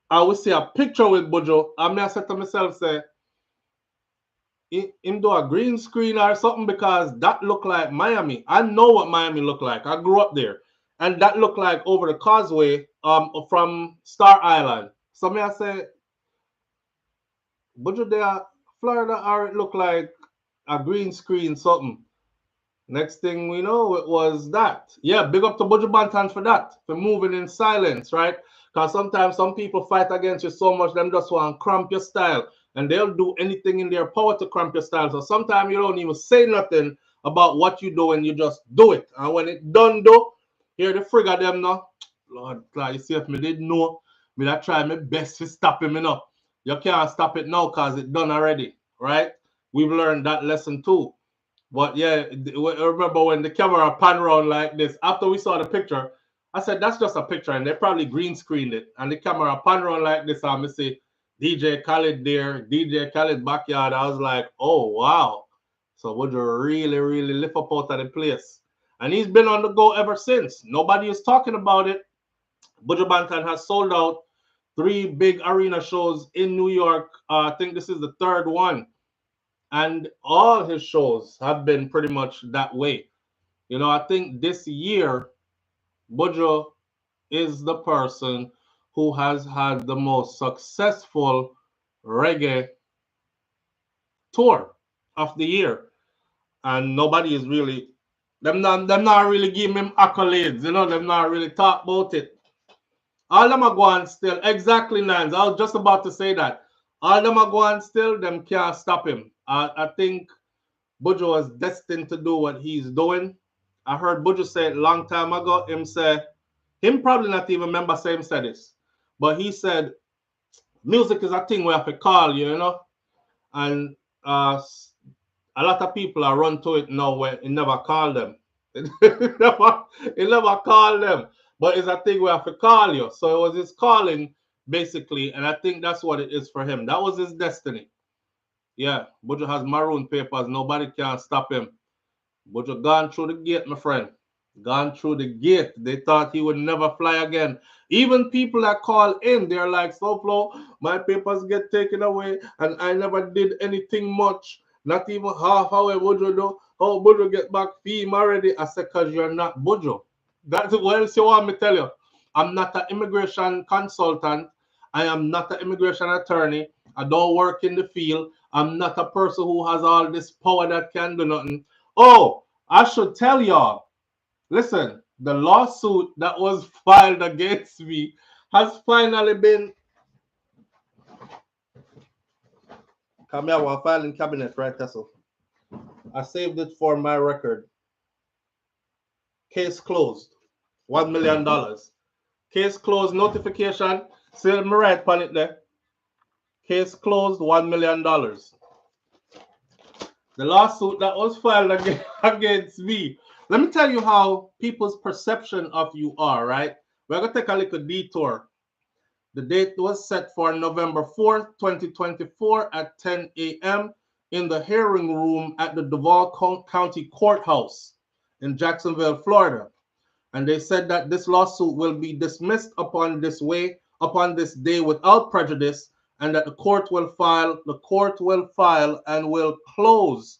I will see a picture with Buju. And I said to myself, say, him do a green screen or something because that look like Miami. I know what Miami look like. I grew up there. And that looked like over the causeway from Star Island. So me I say, Buju there, Florida, or it look like a green screen something. Next thing we know, it was that. Yeah, big up to Buju Banton for that, for moving in silence, right? Because sometimes some people fight against you so much, them just want to cramp your style. And they'll do anything in their power to cramp your style. So sometimes you don't even say nothing about what you do and you just do it. And when it done though, hear the frig of them now. Lord, you see if me did know, me that try my best to stop him enough. You can't stop it now because it done already, right? We've learned that lesson too. But yeah, I remember when the camera pan around like this, after we saw the picture, I said, that's just a picture. And they probably green screened it. And the camera pan around like this, and I see DJ Khaled there, DJ Khaled backyard. I was like, oh, wow. So would you really, really lift up out of the place? And he's been on the go ever since. Nobody is talking about it. Buju Banton has sold out 3 big arena shows in New York. I think this is the 3rd one. And all his shows have been pretty much that way. You know, I think this year, Buju is the person who has had the most successful reggae tour of the year. And nobody is really, them not really giving him accolades, you know, them not really talk about it. All them are going still, exactly, Nines. I was just about to say that. All them are going still, them can't stop him. I think Buju was destined to do what he's doing. I heard Buju say it a long time ago. Him probably not even remember saying said this, but he said, music is a thing we have to call you, you know? And a lot of people are run to it now where it never called them. It never called them, but it's a thing we have to call you. So it was his calling, basically, and I think that's what it is for him. That was his destiny. Yeah, Buju has maroon papers. Nobody can stop him. Buju gone through the gate, my friend. Gone through the gate. They thought he would never fly again. Even people that call in, they're like, SouFlo, my papers get taken away, and I never did anything much. Not even half away, Buju do. How Buju get back fee already? I said, because you're not Buju. That's what else you want me to tell you. I'm not an immigration consultant. I am not an immigration attorney. I don't work in the field. I'm not a person who has all this power that can do nothing. Oh, I should tell y'all. Listen, the lawsuit that was filed against me has finally been. Come here, we're filing cabinet, right, Tessel? I saved it for my record. Case closed. $1 million. Case closed notification. See me right on it there. Case closed, $1 million. The lawsuit that was filed against me. Let me tell you how people's perception of you are, right? We're going to take a little detour. The date was set for November 4th, 2024 at 10 a.m. in the hearing room at the Duval County Courthouse in Jacksonville, Florida. And they said that this lawsuit will be dismissed upon this day without prejudice, and that the court will file and will close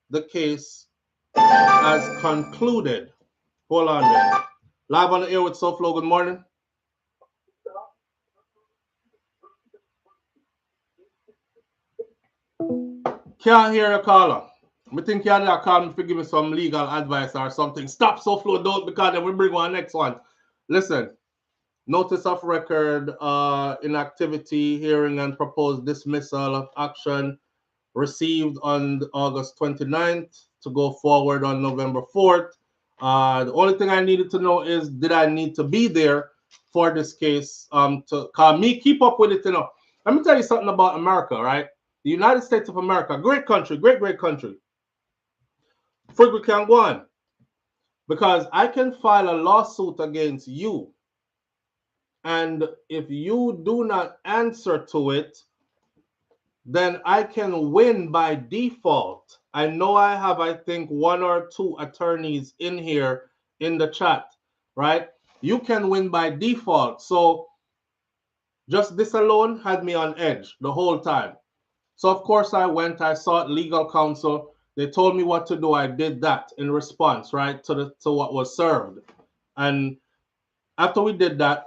the case as concluded. Hold on there. Live on the air with SouFLo. Good morning. Can't hear a caller. I think you're there calling to give me some legal advice or something. Stop SouFLo, don't, because then we bring on next one. Listen, notice of record, inactivity, hearing and proposed dismissal of action received on August 29th to go forward on November 4th. The only thing I needed to know is, did I need to be there for this case to call me keep up with it, you know. Let me tell you something about America, right? The United States of America, great country, great country. Frig, can go on. Because I can file a lawsuit against you. And if you do not answer to it, then I can win by default. I know I have, I think, 1 or 2 attorneys in here in the chat, right? You can win by default. So just this alone had me on edge the whole time. So of course I went, I sought legal counsel. They told me what to do. I did that in response, right, to what was served. And after we did that,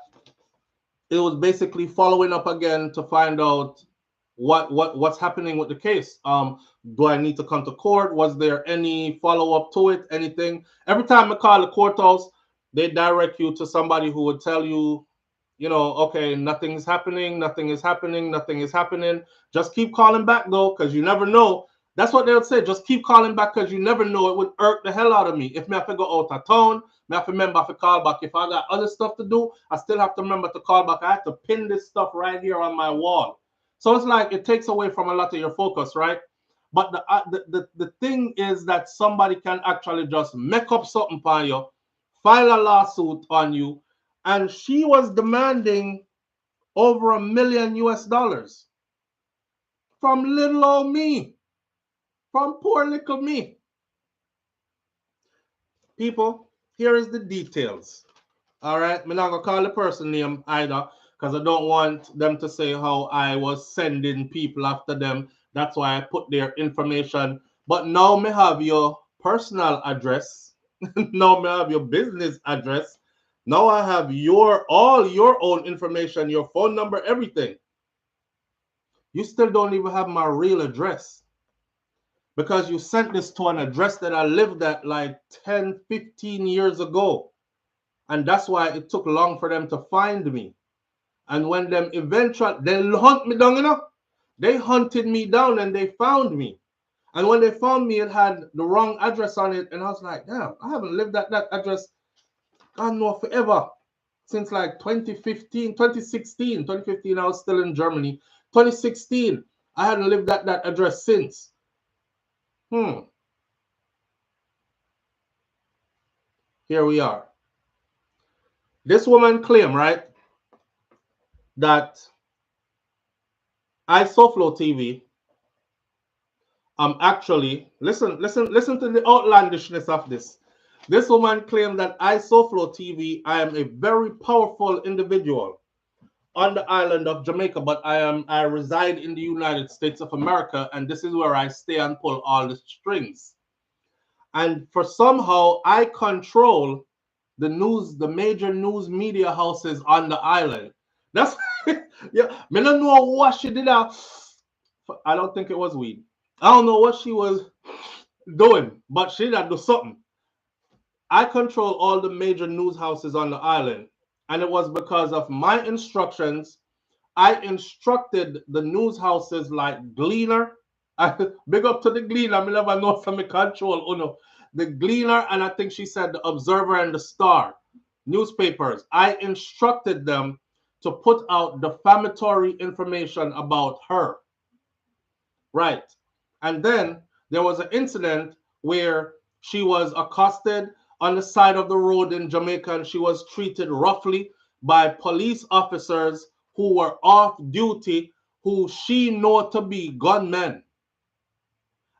it was basically following up again to find out what's happening with the case. Do I need to come to court? Was there any follow-up to it? Anything? Every time I call the courthouse, they direct you to somebody who would tell you, you know, okay, nothing's happening, nothing is happening, nothing is happening. Just keep calling back though, because you never know. That's what they would say. Just keep calling back because you never know. It would irk the hell out of me. If me have to go out of town, me have to remember to call back. If I got other stuff to do, I still have to remember to call back. I have to pin this stuff right here on my wall. So it's like it takes away from a lot of your focus, right? But the thing is that somebody can actually just make up something for you, file a lawsuit on you, and she was demanding over $1 million US from little old me, from poor little me. People, here is the details. All right, I'm not gonna call the person name either, because I don't want them to say how I was sending people after them. That's why I put their information. But now me have your personal address. Now me have your business address. Now I have all your own information, your phone number, everything. You still don't even have my real address, because you sent this to an address that I lived at like 10, 15 years ago. And that's why it took long for them to find me. And when them eventually, they hunt me down, you know? They hunted me down and they found me. And when they found me, it had the wrong address on it. And I was like, damn, I haven't lived at that address, God knows, forever. Since like 2015, 2016, 2015, I was still in Germany. 2016, I hadn't lived at that address since. Here we are. This woman claimed, right, that SouFLoTV actually, listen to the outlandishness of this. This woman claimed that SouFLoTV, I am a very powerful individual on the island of Jamaica, but I reside in the United States of America, and this is where I stay and pull all the strings. And for somehow I control the major news media houses on the island. That's yeah. Me don't know what she did. I don't think it was weed. I don't know what she was doing, but she did do something. I control all the major news houses on the island, and it was because of my instructions. I instructed the news houses like Gleaner. Big up to the Gleaner. I never know from the control. Oh no, the Gleaner, and I think she said the Observer and the Star newspapers. I instructed them to put out defamatory information about her. Right. And then there was an incident where she was accosted on the side of the road in Jamaica, and she was treated roughly by police officers who were off duty, who she knew to be gunmen.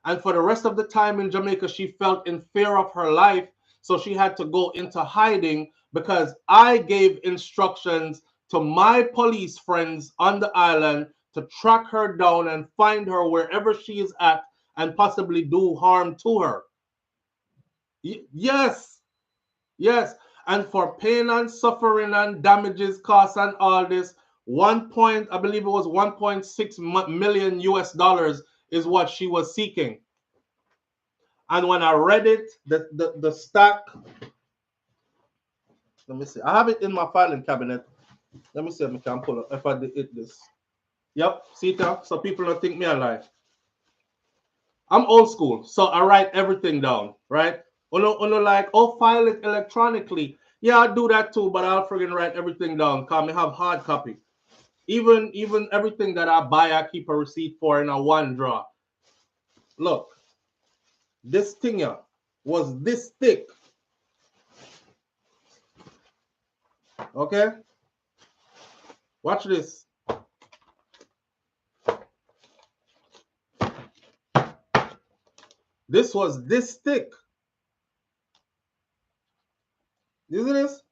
And for the rest of the time in Jamaica, she felt in fear of her life, so she had to go into hiding, because I gave instructions to my police friends on the island to track her down and find her wherever she is at and possibly do harm to her. Yes. And for pain and suffering and damages, costs and all this, I believe it was 1.6 million US dollars is what she was seeking. And when I read it, the stack, let me see. I have it in my filing cabinet. Let me see if I can pull it. If I did this. Yep, see that? So people don't think me alive. I'm old school, so I write everything down, right? Uno like, oh, file it electronically. Yeah, I do that too, but I'll friggin' write everything down because I have hard copy. Even everything that I buy, I keep a receipt for in a one drawer. Look, this thing here was this thick. Okay? Watch this. This was this thick. You see this?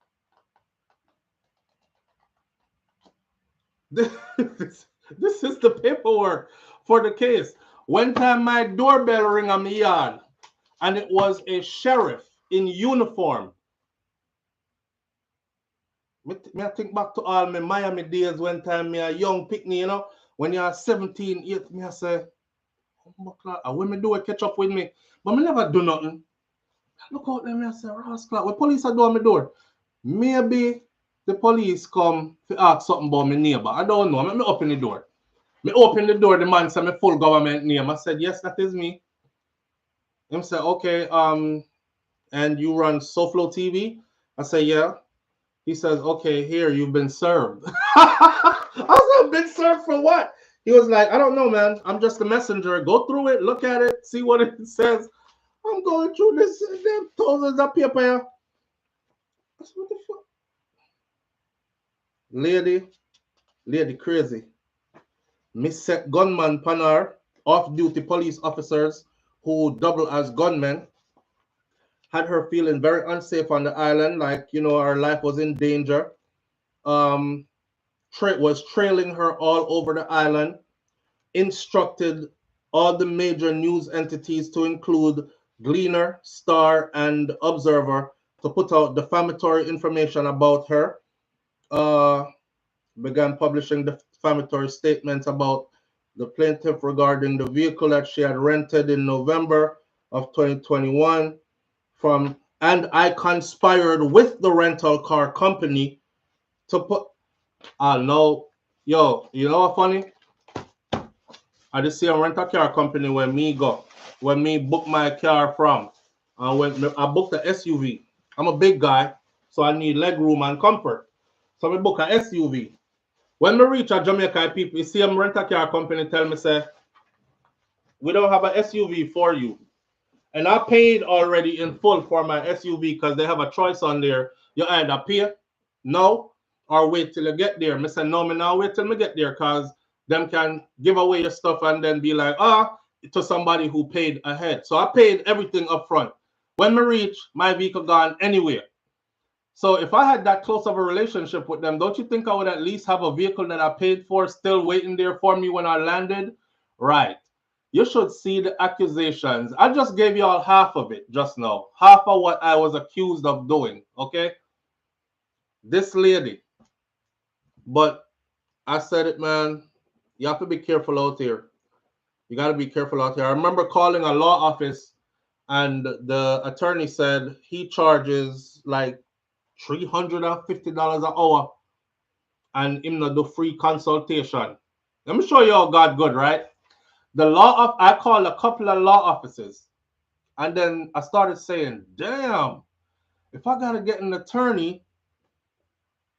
This is the paperwork for the case. One time my doorbell rang on my yard, and it was a sheriff in uniform. Me I think back to all my Miami days one time me a young picnic, you know, when you're 17, 8, me I say, when me do it catch up with me, but me never do nothing. Look out there, me I say, rascal, what police are doing my door? Maybe the police come to ask something about my neighbor. I don't know. Me open the door. Me open the door, the man said my full government name. I said, yes, that is me. Him said, okay, and you run SouFLoTV? I said, yeah. He says, okay, here, you've been served. I said, been served for what? He was like, I don't know, man. I'm just a messenger. Go through it, look at it, see what it says. I'm going through this, them thousands of paper here. I said, what the fuck? Lady crazy. Miss set gunman panar, off-duty police officers who double as gunmen, had her feeling very unsafe on the island, like, you know, her life was in danger. Was trailing her all over the island, instructed all the major news entities to include Gleaner, Star, and Observer to put out defamatory information about her. Began publishing defamatory statements about the plaintiff regarding the vehicle that she had rented in November of 2021 from, and I conspired with the rental car company to put, no, yo, you know what funny? I just see a rental car company where me book my car from. When I booked the SUV. I'm a big guy, so I need leg room and comfort. So I book a SUV. When we reach a Jamaica, people, you see a rental car company tell me, say, we don't have an SUV for you. And I paid already in full for my SUV because they have a choice on there. You either pay, no, or wait till you get there. I said, no, me now wait till me get there because them can give away your stuff and then be like, to somebody who paid ahead. So I paid everything up front. When we reach, my vehicle gone anywhere. So if I had that close of a relationship with them, don't you think I would at least have a vehicle that I paid for still waiting there for me when I landed? Right. You should see the accusations. I just gave you all half of it just now. Half of what I was accused of doing, okay? This lady. But I said it, man. You have to be careful out here. You got to be careful out here. I remember calling a law office and the attorney said he charges like $350 an hour and him not do free consultation. Let me show you how God good, right? I called a couple of law offices and then I started saying, damn, if I gotta get an attorney,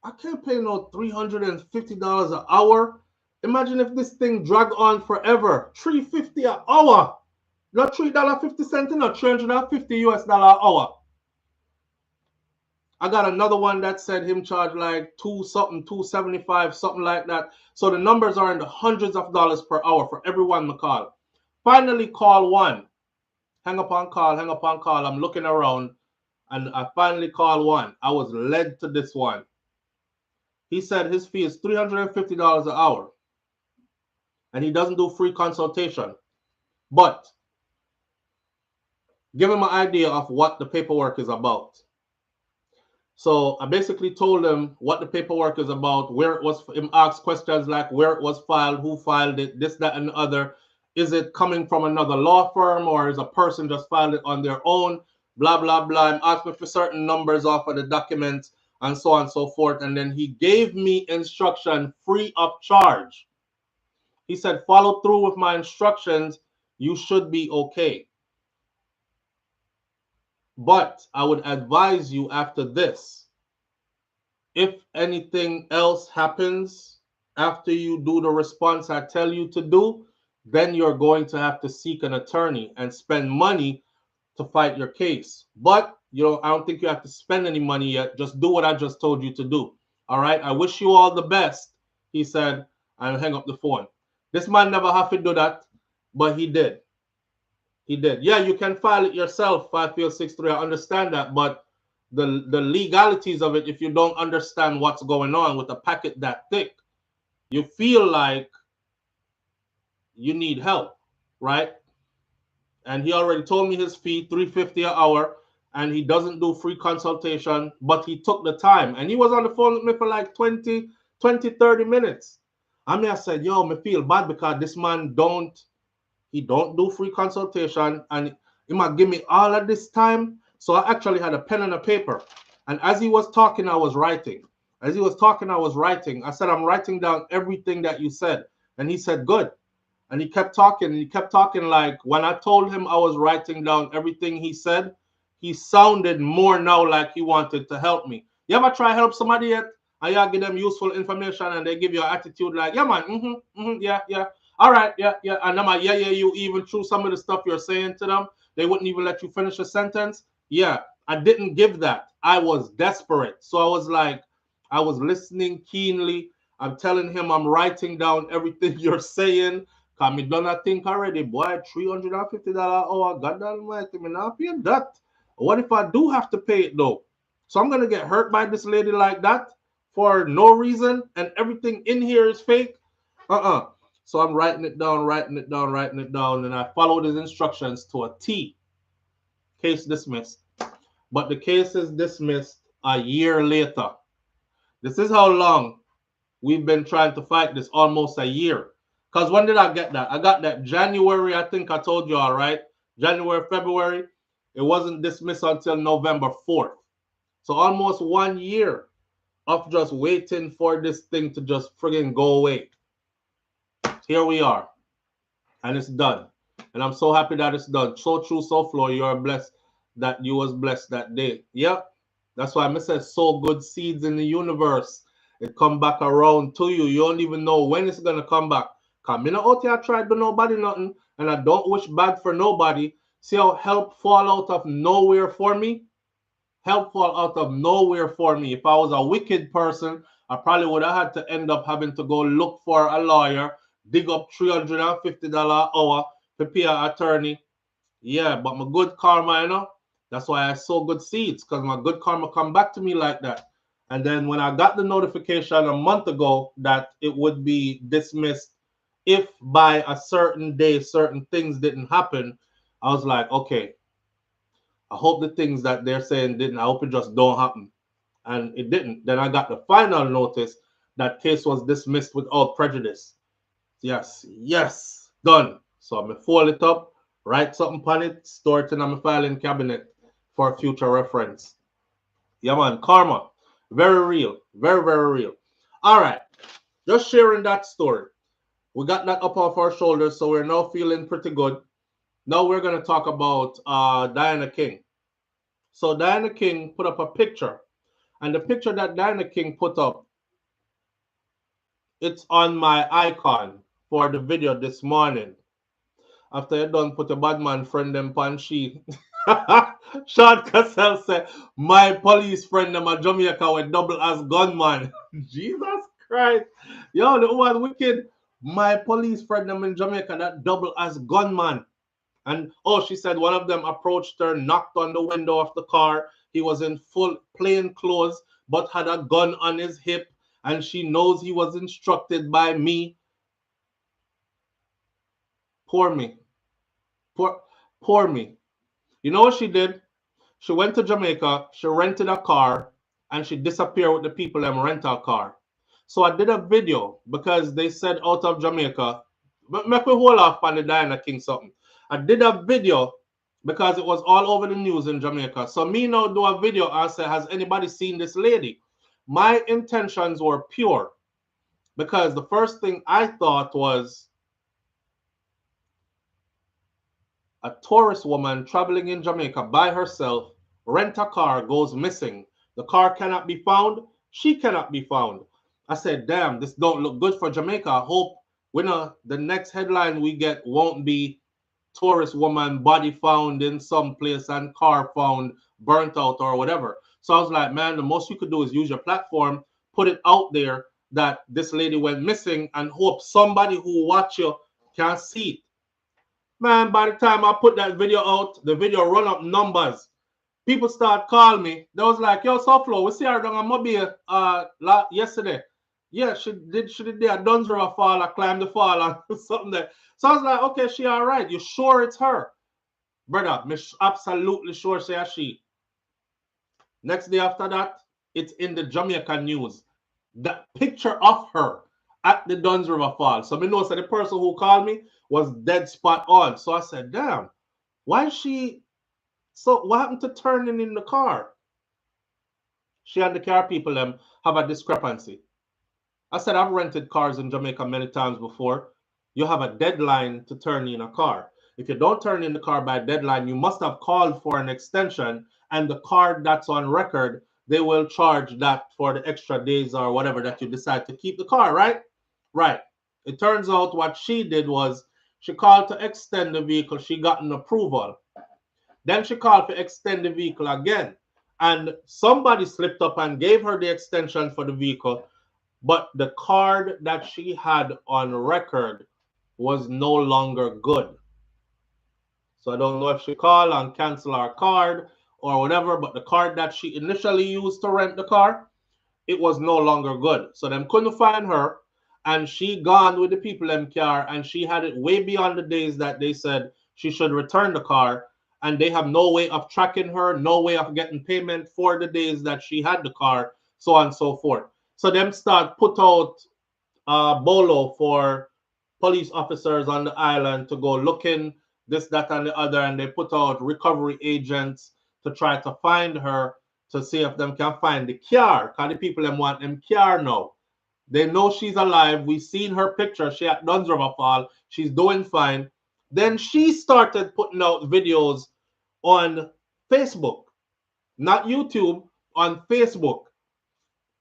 I can't pay no $350 an hour. Imagine if this thing drag on forever. $350 an hour. Not $3.50, no, $350 US an hour. I got another one that said him charge like $275, something like that. So the numbers are in the hundreds of dollars per hour for everyone I call. Finally call one. Hang up on call, hang up on call. I'm looking around and I finally call one. I was led to this one. He said his fee is $350 an hour. And he doesn't do free consultation. But give him an idea of what the paperwork is about. So I basically told him what the paperwork is about, where it was. Him asked questions like where it was filed, who filed it, this, that, and the other. Is it coming from another law firm or is a person just filed it on their own? Blah, blah, blah. And asked me for certain numbers off of the documents and so on and so forth. And then he gave me instruction free of charge. He said, follow through with my instructions. You should be okay. But I would advise you after this, if anything else happens after you do the response I tell you to do, then you're going to have to seek an attorney and spend money to fight your case. But I don't think you have to spend any money yet. Just do what I just told you to do. All right. I wish you all the best, he said, and hang up the phone. This man never have to do that, but he did. He did. Yeah, you can file it yourself, 5-63. I understand that, but the legalities of it, if you don't understand what's going on with a packet that thick, you feel like you need help, right? And he already told me his fee, $3.50 an hour, and he doesn't do free consultation, but he took the time. And he was on the phone with me for like 20, 30 minutes. I said, yo, me feel bad because this man don't do free consultation, and he might give me all of this time. So I actually had a pen and a paper. And as he was talking, I was writing. I said, I'm writing down everything that you said. And he said, good. And he kept talking. Like when I told him I was writing down everything he said, he sounded more now like he wanted to help me. You ever try to help somebody yet? And you give them useful information and they give you an attitude like, yeah, man, yeah. All right, yeah. And I'm like, yeah, you even through some of the stuff you're saying to them, they wouldn't even let you finish a sentence. Yeah, I didn't give that. I was desperate. So I was like, I was listening keenly. I'm telling him I'm writing down everything you're saying. Cause me done a think already, boy, $350 an hour. God almighty, me not pay that. What if I do have to pay it though? So I'm gonna get hurt by this lady like that for no reason, and everything in here is fake. So I'm writing it down, and I followed his instructions to a T. Case dismissed. But the case is dismissed a year later. This is how long we've been trying to fight this, almost a year. Because when did I get that? I got that January, I think I told you all right. January, February. It wasn't dismissed until November 4th. So almost 1 year of just waiting for this thing to just friggin' go away. Here we are. And it's done. And I'm so happy that it's done. So true, so flow. You are blessed that you was blessed that day. Yep. That's why I said sow good seeds in the universe. It come back around to you. You don't even know when it's gonna come back. Come in out here, I tried to nobody nothing, and I don't wish bad for nobody. See how help fall out of nowhere for me? Help fall out of nowhere for me. If I was a wicked person, I probably would have had to end up having to go look for a lawyer, dig up $350 an hour to pay an attorney. Yeah, but my good karma, that's why I sow good seeds, because my good karma come back to me like that. And then when I got the notification a month ago that it would be dismissed if by a certain day certain things didn't happen, I was like, okay, I hope the things that they're saying didn't. I hope it just don't happen. And it didn't. Then I got the final notice that case was dismissed without prejudice. Yes, done. So I'm going to fold it up, write something on it, store it in my filing cabinet for future reference. Yeah, man, karma. Very real. Very, very real. All right. Just sharing that story. We got that up off our shoulders, so we're now feeling pretty good. Now we're going to talk about Diana King. So Diana King put up a picture. And the picture that Diana King put up, it's on my icon for the video this morning. After you done put a bad man friend them pan she. Sean Cassell said, my police friend them a Jamaica with double as gunman. Jesus Christ. Yo, the one wicked. My police friend them in Jamaica that double as gunman. And she said one of them approached her, knocked on the window of the car. He was in full plain clothes, but had a gun on his hip. And she knows he was instructed by me. Poor me. Poor me. You know what she did? She went to Jamaica. She rented a car. and she disappeared with the people in rental car. So I did a video because they said out of Jamaica, but make me hold off on the Diana King something. I did a video because it was all over the news in Jamaica. So me now do a video and say, has anybody seen this lady? My intentions were pure because the first thing I thought was a tourist woman traveling in Jamaica by herself, rent a car, goes missing. The car cannot be found. She cannot be found. I said, damn, this don't look good for Jamaica. I hope the next headline we get won't be tourist woman body found in some place and car found burnt out or whatever. So I was like, man, the most you could do is use your platform, put it out there that this lady went missing and hope somebody who watch you can see it. Man, by the time I put that video out, the video run up numbers. People start calling me. They was like, yo, SouFlo, we see her down on Mobile yesterday. Yeah, she did there. Duns River Fall, I climbed the fall or something there. So I was like, okay, she all right. You sure it's her? Brother, I'm absolutely sure she. Next day after that, it's in the Jamaica news. The picture of her at the Duns River Fall. So I know so the person who called me was dead spot on. So I said, damn, why is she? So what happened to turning in the car? She and the car people have a discrepancy. I said, I've rented cars in Jamaica many times before. You have a deadline to turn in a car. If you don't turn in the car by deadline, you must have called for an extension, and the card that's on record, they will charge that for the extra days or whatever that you decide to keep the car, right? Right. It turns out what she did was she called to extend the vehicle. She got an approval. Then she called to extend the vehicle again. And somebody slipped up and gave her the extension for the vehicle. But the card that she had on record was no longer good. So I don't know if she called and canceled her card or whatever, but the card that she initially used to rent the car, it was no longer good. So them couldn't find her, and she gone with the people in car, and she had it way beyond the days that they said she should return the car, and they have no way of tracking her, no way of getting payment for the days that she had the car, so on and so forth. So them start put out bolo for police officers on the island to go looking this, that, and the other, and they put out recovery agents to try to find her to see if them can find the car, because the people them want them car now. They know she's alive. We seen her picture. She at Duns River Fall. She's doing fine. Then she started putting out videos on Facebook, not YouTube, on Facebook.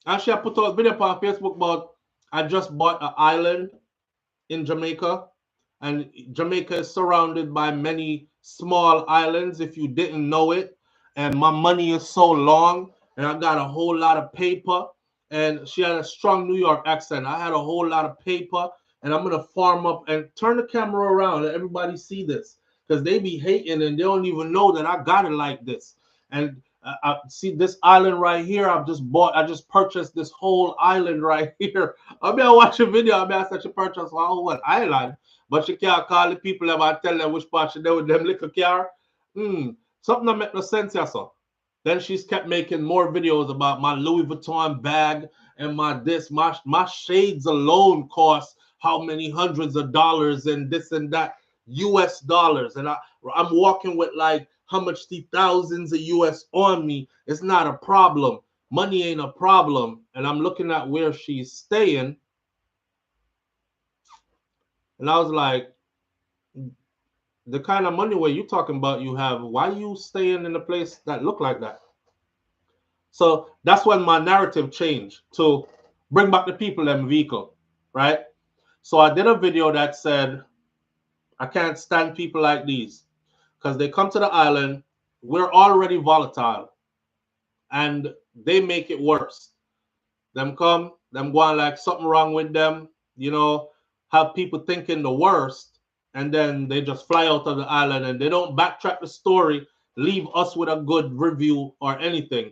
And she put out a video on Facebook about, I just bought an island in Jamaica, and Jamaica is surrounded by many small islands if you didn't know it, and my money is so long, and I got a whole lot of paper. And she had a strong New York accent. I had a whole lot of paper, and I'm gonna farm up and turn the camera around, let everybody see this, because they be hating and they don't even know that I got it like this. And I see this island right here. I just purchased this whole island right here. I mean, I watch a video. I mean, I said she purchased a whole island, but she can't call the people and tell them which part she did with them little car. Something that make no sense, yeah, so. Then she's kept making more videos about my Louis Vuitton bag and my shades alone cost how many hundreds of dollars and this and that US dollars. And I'm walking with like how much the thousands of US on me. It's not a problem. Money ain't a problem. And I'm looking at where she's staying. And I was like, the kind of money where you talking about you have, why you staying in a place that look like that? So that's when my narrative changed to bring back the people in the vehicle, right? So I did a video that said, I can't stand people like these because they come to the island. We're already volatile and they make it worse. Them come, them going like something wrong with them, have people thinking the worst, and then they just fly out of the island and they don't backtrack the story, leave us with a good review or anything.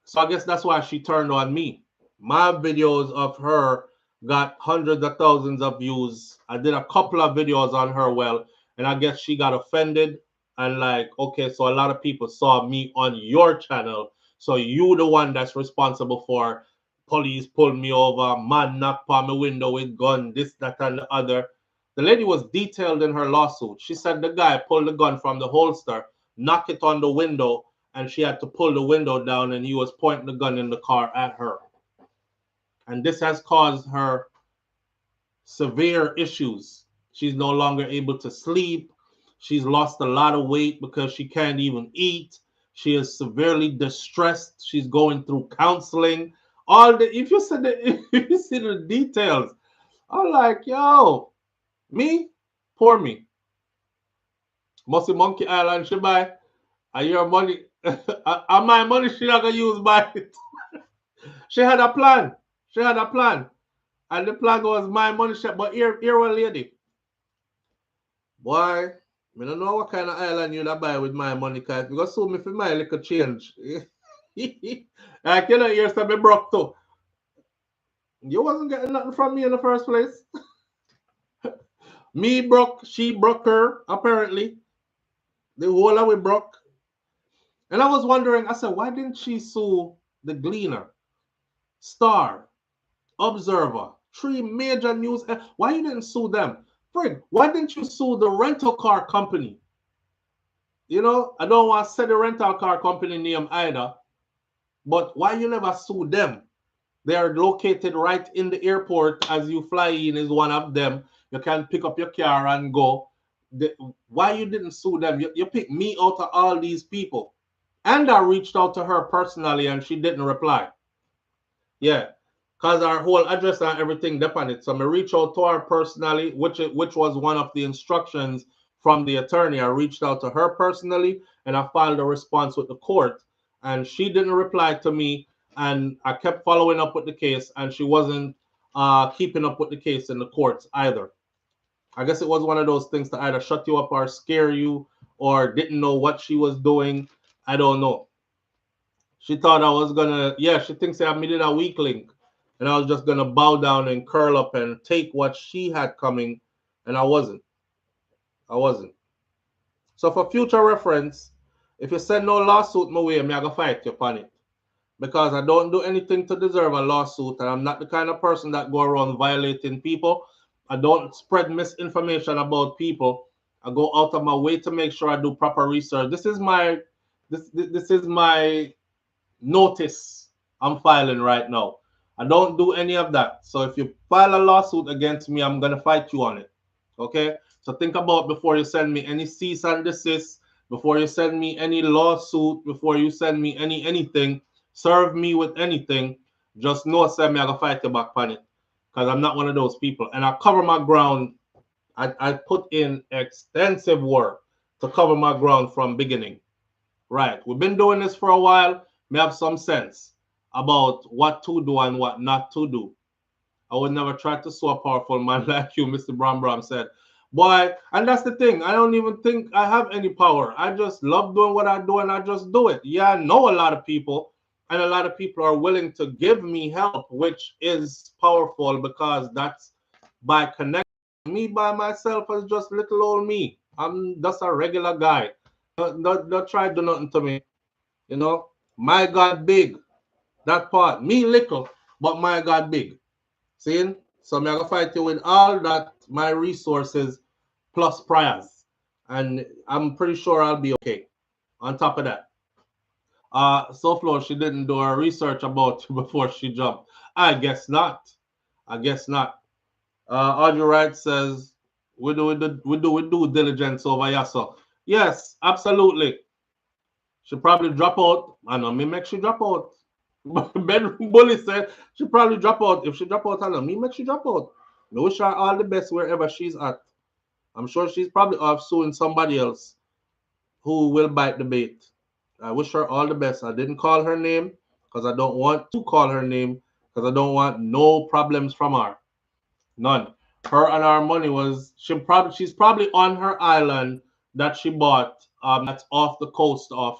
So I guess that's why she turned on me. My videos of her got hundreds of thousands of views. I did a couple of videos on her, and I guess she got offended and like, okay, so a lot of people saw me on your channel, So you the one that's responsible for police pull me over, man knock on my window with gun, this, that, and the other. The lady was detailed in her lawsuit. She said the guy pulled the gun from the holster, knocked it on the window, and she had to pull the window down, and he was pointing the gun in the car at her. And this has caused her severe issues. She's no longer able to sleep. She's lost a lot of weight because she can't even eat. She is severely distressed. She's going through counseling. All the if you see the details, I'm like, yo, me, poor me. Musty Monkey Island, she buy. And your money, and my money she not gonna use by it. She had a plan. She had a plan. And the plan was my money shot. But here one lady. Boy, I don't know what kind of island you buy with my money, cause you go sue me for my little change. I cannot hear some me broke too. You wasn't getting nothing from me in the first place. Me broke, she broke her, apparently. The whole of we broke. And I was wondering, I said, why didn't she sue the Gleaner, Star, Observer, 3 major news? Why you didn't sue them? Frig, why didn't you sue the rental car company? You know, I don't want to say the rental car company name either, but why you never sue them? They are located right in the airport. As you fly in is one of them. You can pick up your car and go. Why you didn't sue them? You picked me out of all these people. And I reached out to her personally and she didn't reply. Yeah, because our whole address and everything depended on it. So I reached out to her personally, which was one of the instructions from the attorney. I reached out to her personally and I filed a response with the court. And she didn't reply to me. And I kept following up with the case and she wasn't keeping up with the case in the courts either. I guess it was one of those things to either shut you up or scare you or didn't know what she was doing. I don't know. She thought I was gonna, yeah, she thinks I made it a weak link. And I was just gonna bow down and curl up and take what she had coming. And I wasn't. I wasn't. So for future reference, if you send no lawsuit my way, I'm gonna fight you upon it. Because I don't do anything to deserve a lawsuit, and I'm not the kind of person that go around violating people. I don't spread misinformation about people. I go out of my way to make sure I do proper research. This is my notice I'm filing right now. I don't do any of that. So if you file a lawsuit against me, I'm gonna fight you on it. Okay? So think about before you send me any cease and desist, before you send me any lawsuit, before you send me anything. Serve me with anything, just know send me I gonna fight you back on it. Because I'm not one of those people. And I cover my ground. I put in extensive work to cover my ground from beginning. Right. We've been doing this for a while. We have some sense about what to do and what not to do. I would never try to sue a powerful man like you, Mr. Bram said. Boy, and that's the thing. I don't even think I have any power. I just love doing what I do and I just do it. Yeah, I know a lot of people. And a lot of people are willing to give me help, which is powerful because that's by connecting me by myself as just little old me. I'm just a regular guy. Don't try to do nothing to me. You know, my God big. That part. Me little, but my God big. See? So I'm going to fight you with all that, my resources plus prayers. And I'm pretty sure I'll be okay. On top of that. SouFLo, she didn't do her research about you before she jumped. I guess not. I guess not. Audrey Wright says we do due diligence over here. So yes, absolutely. She probably drop out. I know me make she drop out. Ben Bully said she probably drop out. If she drop out, I know me make she drop out. I wish her all the best wherever she's at. I'm sure she's probably off suing somebody else who will bite the bait. I wish her all the best. I didn't call her name because I don't want to call her name because I don't want no problems from her. None. Her and our money was she's probably on her island that she bought that's off the coast of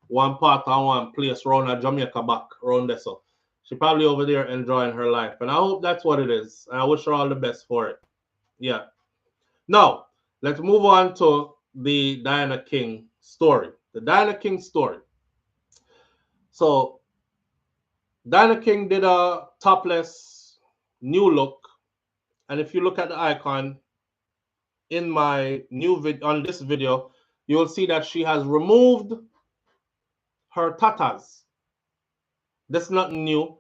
one part of one place around Jamaica back around there. So she probably over there enjoying her life. And I hope that's what it is. And I wish her all the best for it. Yeah. Now, let's move on to the Diana King story. The Diana King story. So Diana King did a topless new look, and if you look at the icon in my new video on this video, you will see that she has removed her tatas. That's not new.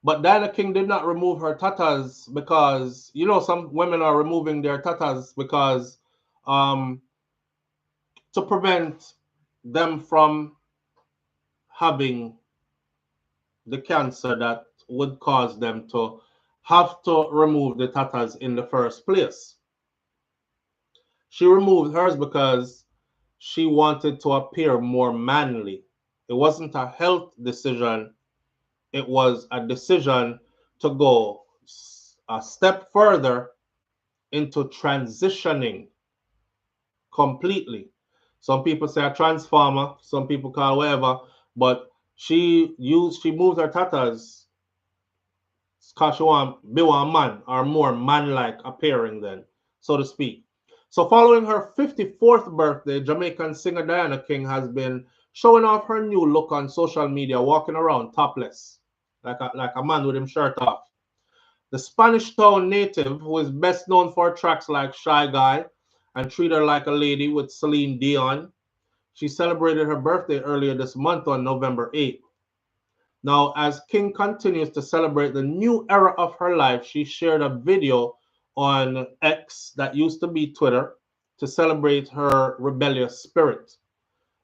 But Diana King did not remove her tatas because, you know, some women are removing their tatas because to prevent them from having the cancer that would cause them to have to remove the tatas in the first place. She removed hers because she wanted to appear more manly. It wasn't a health decision, it was a decision to go a step further into transitioning completely. Some people say a transformer, some people call whatever, but she moved her tatas because she want be one man or more man-like appearing then, so to speak. So following her 54th birthday, Jamaican singer Diana King has been showing off her new look on social media, walking around topless, like a man with his shirt off. The Spanish Town native, who is best known for tracks like Shy Guy and Treat Her Like a Lady with Celine Dion, she celebrated her birthday earlier this month on November 8th. Now, as King continues to celebrate the new era of her life, she shared a video on X, that used to be Twitter, to celebrate her rebellious spirit.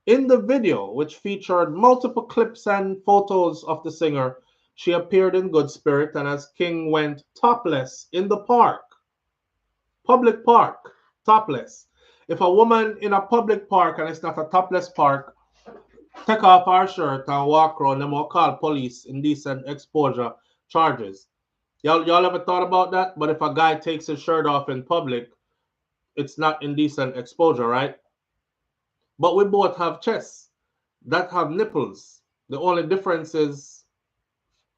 In the video, which featured multiple clips and photos of the singer, she appeared in good spirit, and as King went topless in the park, public park, topless. If a woman in a public park and it's not a topless park, take off her shirt and walk around, them will call police indecent exposure charges. Y'all ever thought about that? But if a guy takes his shirt off in public, it's not indecent exposure, right? But we both have chests that have nipples. The only difference is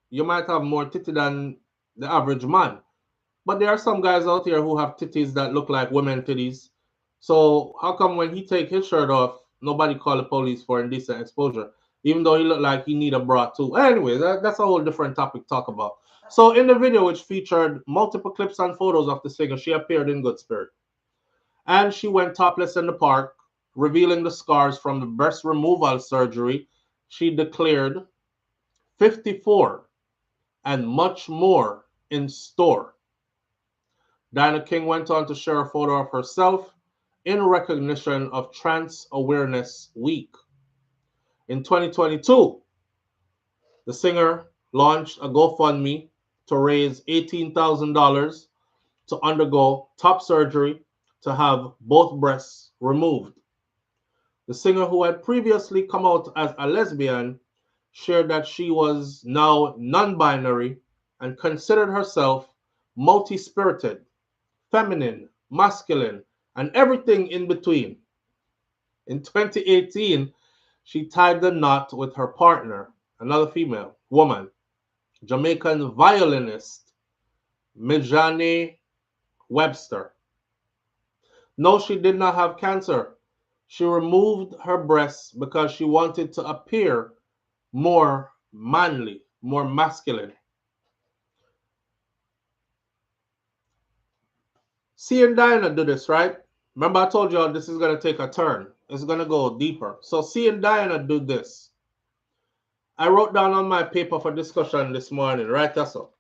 you might have more titty than the average man. But there are some guys out here who have titties that look like women titties. So how come when he take his shirt off, nobody call the police for indecent exposure, even though he look like he need a bra too? Anyway, that's a whole different topic to talk about. So in the video, which featured multiple clips and photos of the singer, she appeared in good spirit. And she went topless in the park, revealing the scars from the breast removal surgery. She declared 54 and much more in store. Diana King went on to share a photo of herself in recognition of Trans Awareness Week. In 2022, the singer launched a GoFundMe to raise $18,000 to undergo top surgery to have both breasts removed. The singer, who had previously come out as a lesbian, shared that she was now non-binary and considered herself multi-spirited, feminine, masculine, and everything in between. In 2018, she tied the knot with her partner, another female woman, Jamaican violinist Mijane Webster. No, she did not have cancer. She removed her breasts because she wanted to appear more manly, more masculine. Seeing Diana do this, right? Remember I told y'all this is going to take a turn. It's going to go deeper. So seeing Diana do this, I wrote down on my paper for discussion this morning, right? That's all.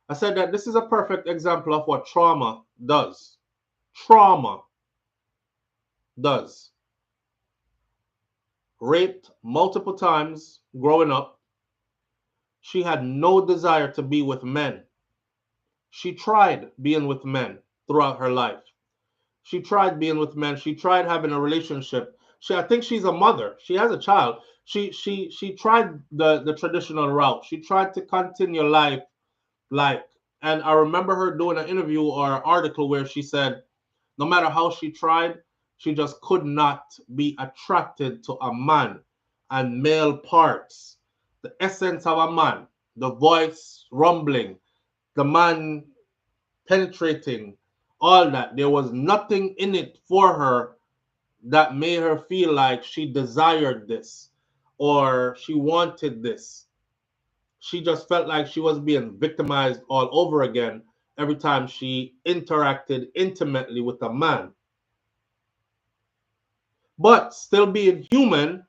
I said that this is a perfect example of what trauma does. Trauma does. Raped multiple times growing up. She had no desire to be with men. She tried being with men throughout her life. She tried being with men. She tried having a relationship. I think she's a mother. She has a child. She tried the traditional route. She tried to continue life like. And I remember her doing an interview or article where she said, no matter how she tried, she just could not be attracted to a man and male parts. The essence of a man, the voice rumbling, the man penetrating, all that. There was nothing in it for her that made her feel like she desired this. or she wanted this. She just felt like she was being victimized all over again every time she interacted intimately with a man. But still being human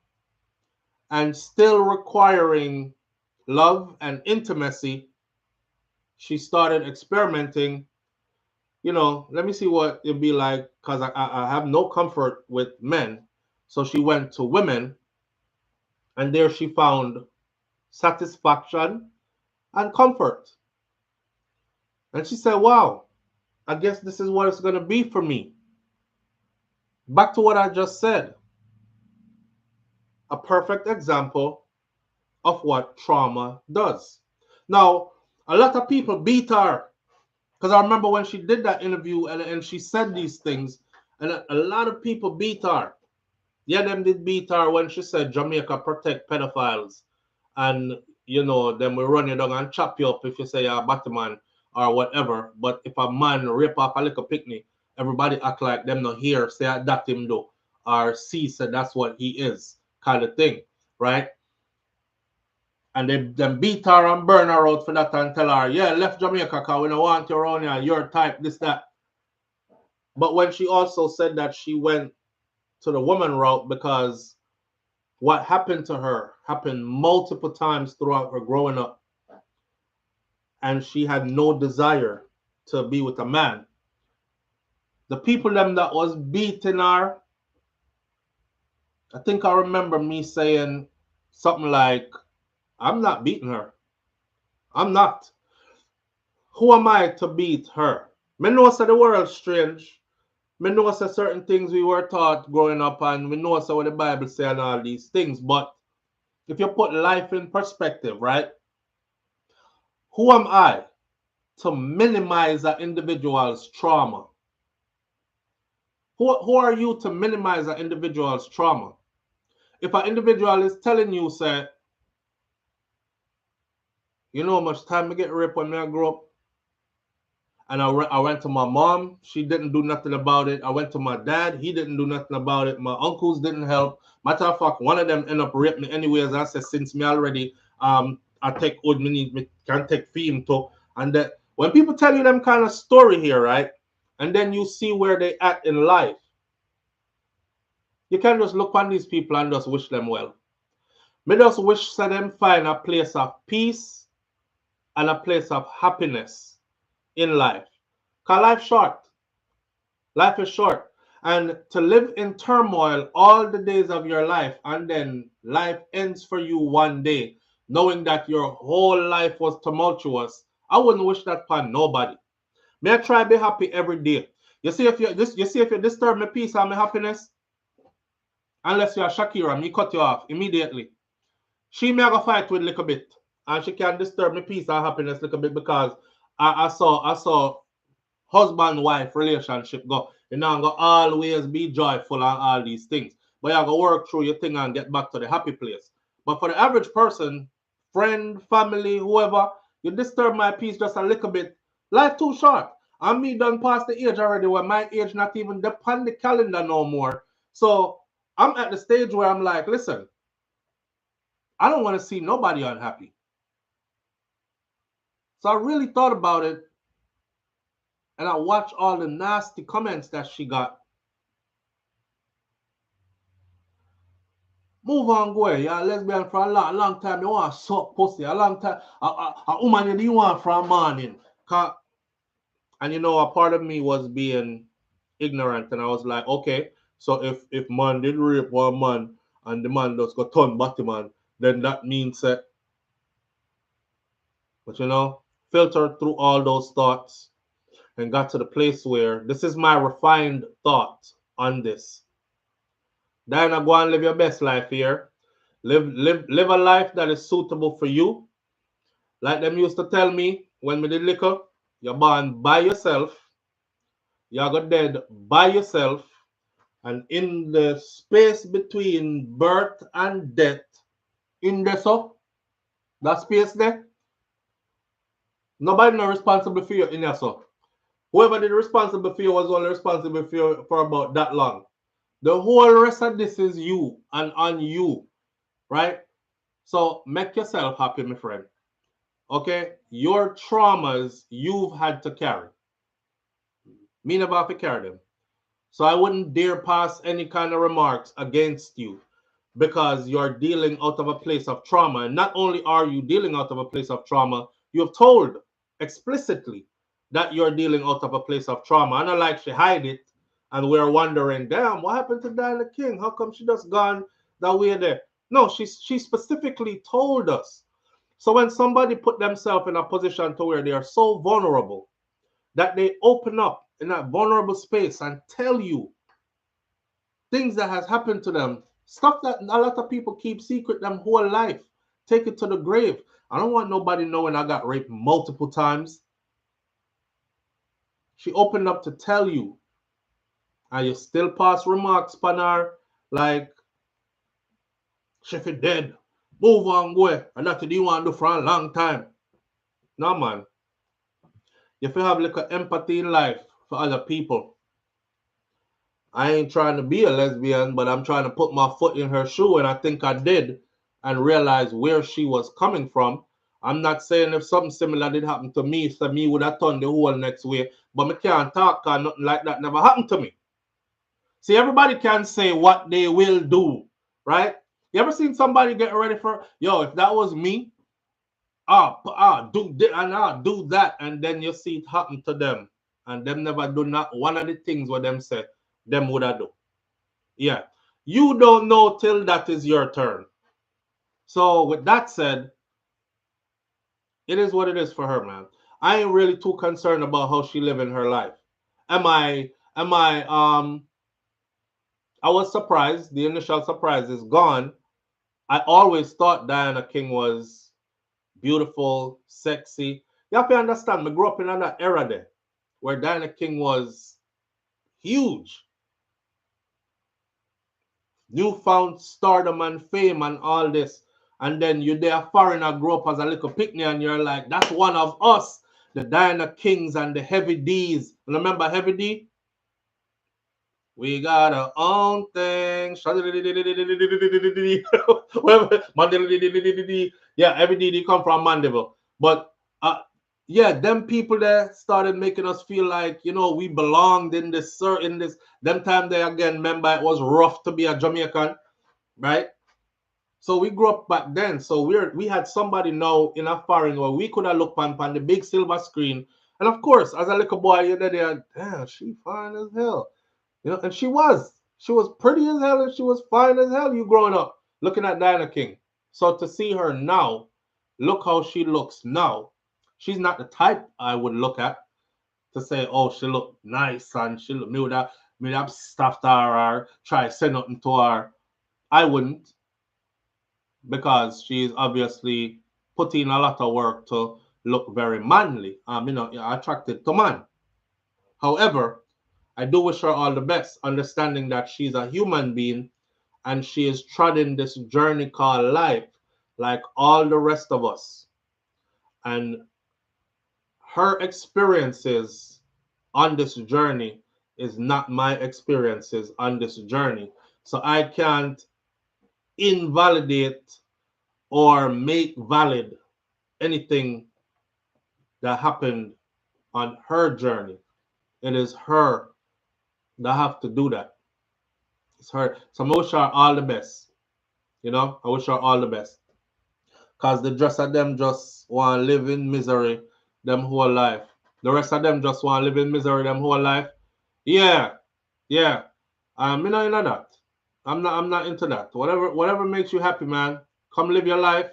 and still requiring love and intimacy, she started experimenting. Let me see what it'd be like, because I have no comfort with men. So she went to women, and there she found satisfaction and comfort. And she said, wow, I guess this is what it's going to be for me. Back to what I just said. A perfect example of what trauma does. Now, a lot of people beat her, because I remember when she did that interview and she said these things, and a lot of people beat her. Yeah, them did beat her when she said Jamaica protect pedophiles, and then we run you down and chop you up if you say you're a Batman or whatever. But if a man rape off a little picnic, everybody act like them not here, say that him do, or see say that's what he is, kind of thing, right? And they them beat her and burn her out for that and tell her, yeah, left Jamaica because we don't want you around here, your type, this, that. But when she also said that she went to the woman route because what happened to her happened multiple times throughout her growing up, and she had no desire to be with a man. The people them that was beating her, I think I remember me saying something like, I'm not beating her. I'm not. Who am I to beat her? Me know say the world's strange. Me know say certain things we were taught growing up, and we know say what the Bible say and all these things. But if you put life in perspective, right? Who am I to minimize an individual's trauma? Who are you to minimize an individual's trauma? If an individual is telling you, say, you know how much time I get raped when I grew up? And I went to my mom, she didn't do nothing about it. I went to my dad, he didn't do nothing about it. My uncles didn't help. Matter of fact, one of them ended up raping me anyways. I said, since me already, I take old me can take fame too. And that when people tell you them kind of story here, right? And then you see where they at in life, you can just look on these people and just wish them well. Me just wish that them find a place of peace and a place of happiness in life. Because life's short. Life is short. And to live in turmoil all the days of your life, and then life ends for you one day, knowing that your whole life was tumultuous, I wouldn't wish that upon nobody. May I try to be happy every day. You see if you disturb my peace and my happiness, unless you're Shakira, me cut you off immediately. She may go fight with a little bit, and she can disturb my peace and happiness a little bit, because I saw husband-wife relationship go. You know, go always be joyful and all these things. But you have to work through your thing and get back to the happy place. But for the average person, friend, family, whoever, you disturb my peace just a little bit. Life too short. And me done past the age already where my age not even depend the calendar no more. So I'm at the stage where I'm like, listen, I don't want to see nobody unhappy. So I really thought about it, and I watched all the nasty comments that she got. Move on, go. You're a lesbian for a long time. You want to suck pussy. A long time. A woman you didn't want from morning. And a part of me was being ignorant. And I was like, okay, so if man did rape one man and the man just got turned back to man, then that means that. But filtered through all those thoughts and got to the place where this is my refined thought on this. Diana, go and live your best life here. Live a life that is suitable for you. Like them used to tell me when we did liquor, you're born by yourself, you're got dead by yourself, and in the space between birth and death, in the so, that space there, nobody not responsible for you in there so. Whoever did responsible for you was only responsible for you for about that long. The whole rest of this is you and on you. right? So make yourself happy, my friend. Okay? Your traumas you've had to carry. Me never have to carry them. So I wouldn't dare pass any kind of remarks against you because you're dealing out of a place of trauma. And not only are you dealing out of a place of trauma, you've told explicitly that you're dealing out of a place of trauma. And I like she hide it. And we're wondering, damn, what happened to Diana King? How come she just gone that way there? No, she specifically told us. So when somebody put themselves in a position to where they are so vulnerable that they open up in that vulnerable space and tell you things that has happened to them, stuff that a lot of people keep secret them whole life, take it to the grave. I don't want nobody knowing I got raped multiple times. She opened up to tell you, and you still pass remarks upon her like, she fi dead, move on, go, and that's what you want to do for a long time. No, man. You have to have like empathy in life for other people. I ain't trying to be a lesbian, but I'm trying to put my foot in her shoe, and I think I did, and realize where she was coming from. I'm not saying if something similar did happen to me, so me would have turned the whole next way, but me can't talk because nothing like that never happened to me. See, everybody can say what they will do, right? You ever seen somebody get ready for, yo, if that was me, do this and do that, and then you see it happen to them, and them never do not one of the things what them say them would have do. Yeah, you don't know till that is your turn. So with that said, it is what it is for her, man. I ain't really too concerned about how she living her life. I was surprised. The initial surprise is gone. I always thought Diana King was beautiful, sexy. You have to understand, I grew up in that era there where Diana King was huge. Newfound stardom and fame and all this. And then you're there foreigner, grow up as a little picnic, and you're like, that's one of us, the Diana Kings and the Heavy D's. Remember Heavy D? We got our own thing. Yeah, Heavy D, they come from Mandeville. But yeah, them people there started making us feel like, you know, we belonged in this, them time they again, remember it was rough to be a Jamaican, right? So we grew up back then. So we had somebody now in a foreign where we could have looked on the big silver screen. And of course, as a little boy, you're there, damn, she fine as hell. You know, and she was pretty as hell and she was fine as hell, you growing up, looking at Diana King. So to see her now, look how she looks now. She's not the type I would look at to say, oh, she look nice and she look me would have stuffed her or try to say nothing to her. I wouldn't, because she's obviously putting a lot of work to look very manly. Attracted to man. However, I do wish her all the best, understanding that she's a human being and she is treading this journey called life like all the rest of us. And her experiences on this journey is not my experiences on this journey. So I can't invalidate or make valid anything that happened on her journey. It is her that have to do that. It's her. So I wish her all the best. You know, I wish her all the best. Because the rest of them just want to live in misery them whole life. The rest of them just want to live in misery them whole life. Yeah. Yeah. Me not into that. I'm not into that. Whatever makes you happy, man. Come live your life.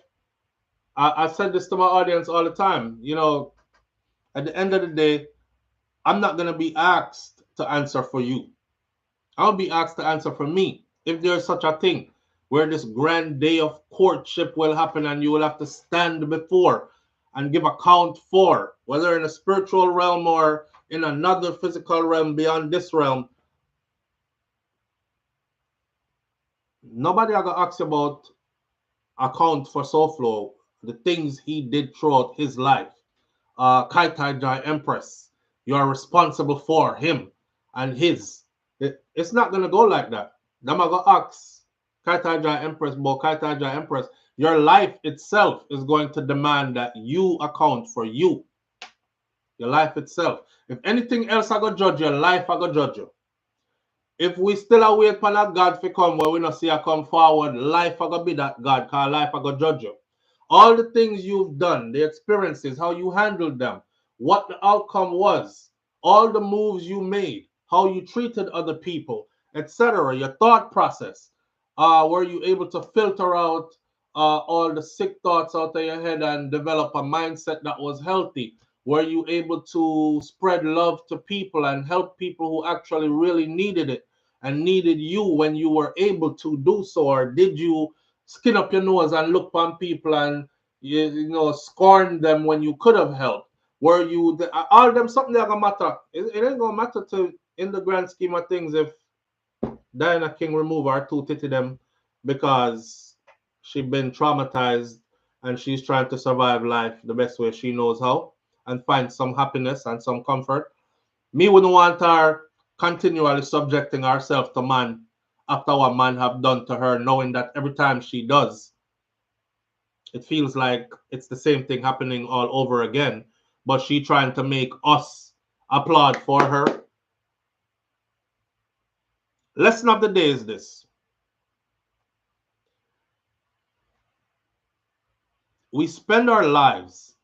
I said this to my audience all the time. You know, at the end of the day, I'm not gonna be asked to answer for you. I'll be asked to answer for me. If there's such a thing where this grand day of courtship will happen and you will have to stand before and give account for, whether in a spiritual realm or in another physical realm beyond this realm, nobody are gonna ask about account for SouFlo, the things he did throughout his life. Kai Tai Jai Empress, you are responsible for him and his. It's not gonna go like that. Them are gonna ask Kaitaja Empress, Bo Kaitaja Empress, your life itself is going to demand that you account for you. Your life itself. If anything else I go judge your life, I go judge you. If we still are wait for that God to come where we not see her come forward, life I go be that God, because life I go judge you. All the things you've done, the experiences, how you handled them, what the outcome was, all the moves you made, how you treated other people, etc. Your thought process. Were you able to filter out all the sick thoughts out of your head and develop a mindset that was healthy? Were you able to spread love to people and help people who actually really needed it and needed you when you were able to do so? Or did you skin up your nose and look on people and scorn them when you could have helped? Were you all them something that gonna matter? It ain't gonna matter to in the grand scheme of things if Diana King remove her two titty them because she been traumatized and she's trying to survive life the best way she knows how and find some happiness and some comfort. Me wouldn't want her continually subjecting herself to man after what man have done to her, knowing that every time she does, it feels like it's the same thing happening all over again. But she trying to make us applaud for her. Lesson of the day is this. We spend our lives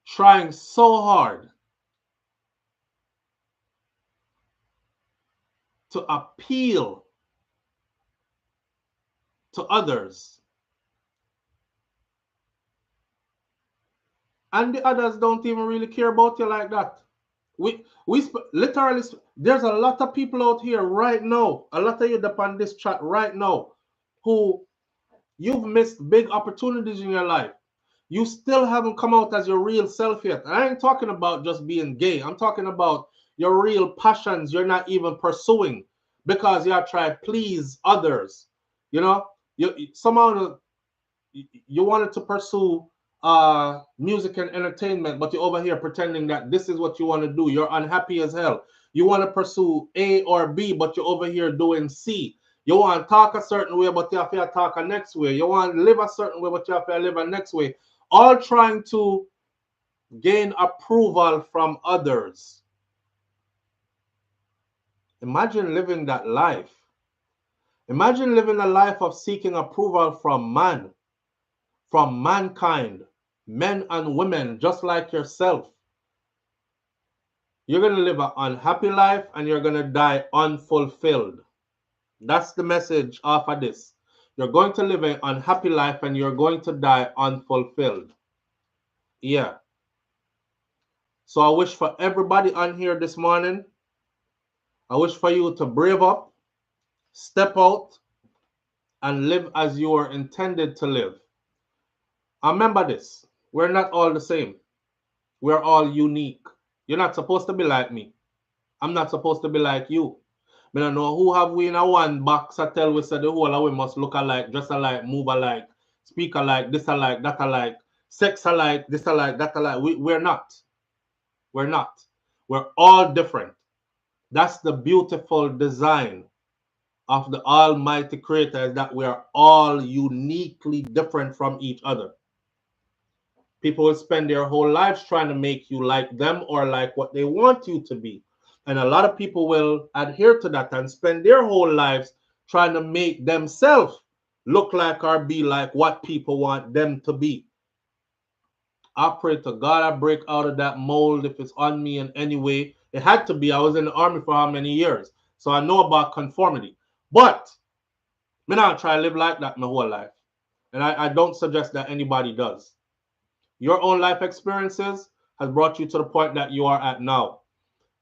trying so hard to appeal to others, and the others don't even really care about you like that. Literally, there's a lot of people out here right now, a lot of you up on this chat right now, who you've missed big opportunities in your life. You still haven't come out as your real self yet. I ain't talking about just being gay. I'm talking about your real passions you're not even pursuing because you're trying to please others. You know, somehow you wanted to pursue music and entertainment, but you're over here pretending that this is what you want to do. You're unhappy as hell. You want to pursue A or B, but you're over here doing C. You want to talk a certain way, but you have to talk a next way. You want to live a certain way, but you have to live a next way. All trying to gain approval from others. Imagine living that life. Imagine living a life of seeking approval from man, from mankind, men and women just like yourself. You're going to live an unhappy life and you're going to die unfulfilled. That's the message of this. You're going to live an unhappy life and you're going to die unfulfilled. Yeah. So I wish for everybody on here this morning, I wish for you to brave up, step out, and live as you are intended to live. Remember this, we're not all the same. We're all unique. You're not supposed to be like me. I'm not supposed to be like you. I don't know who have we in a one box I tell we said the whole of we must look alike, dress alike, move alike, speak alike, this alike, that alike, sex alike, this alike, that alike. We're not. We're not. We're all different. That's the beautiful design of the Almighty Creator, is that we are all uniquely different from each other. People will spend their whole lives trying to make you like them or like what they want you to be. And a lot of people will adhere to that and spend their whole lives trying to make themselves look like or be like what people want them to be. I pray to God I break out of that mold if it's on me in any way. It had to be. I was in the army for how many years? So I know about conformity. But I'm not try to live like that my whole life. And I don't suggest that anybody does. Your own life experiences has brought you to the point that you are at now.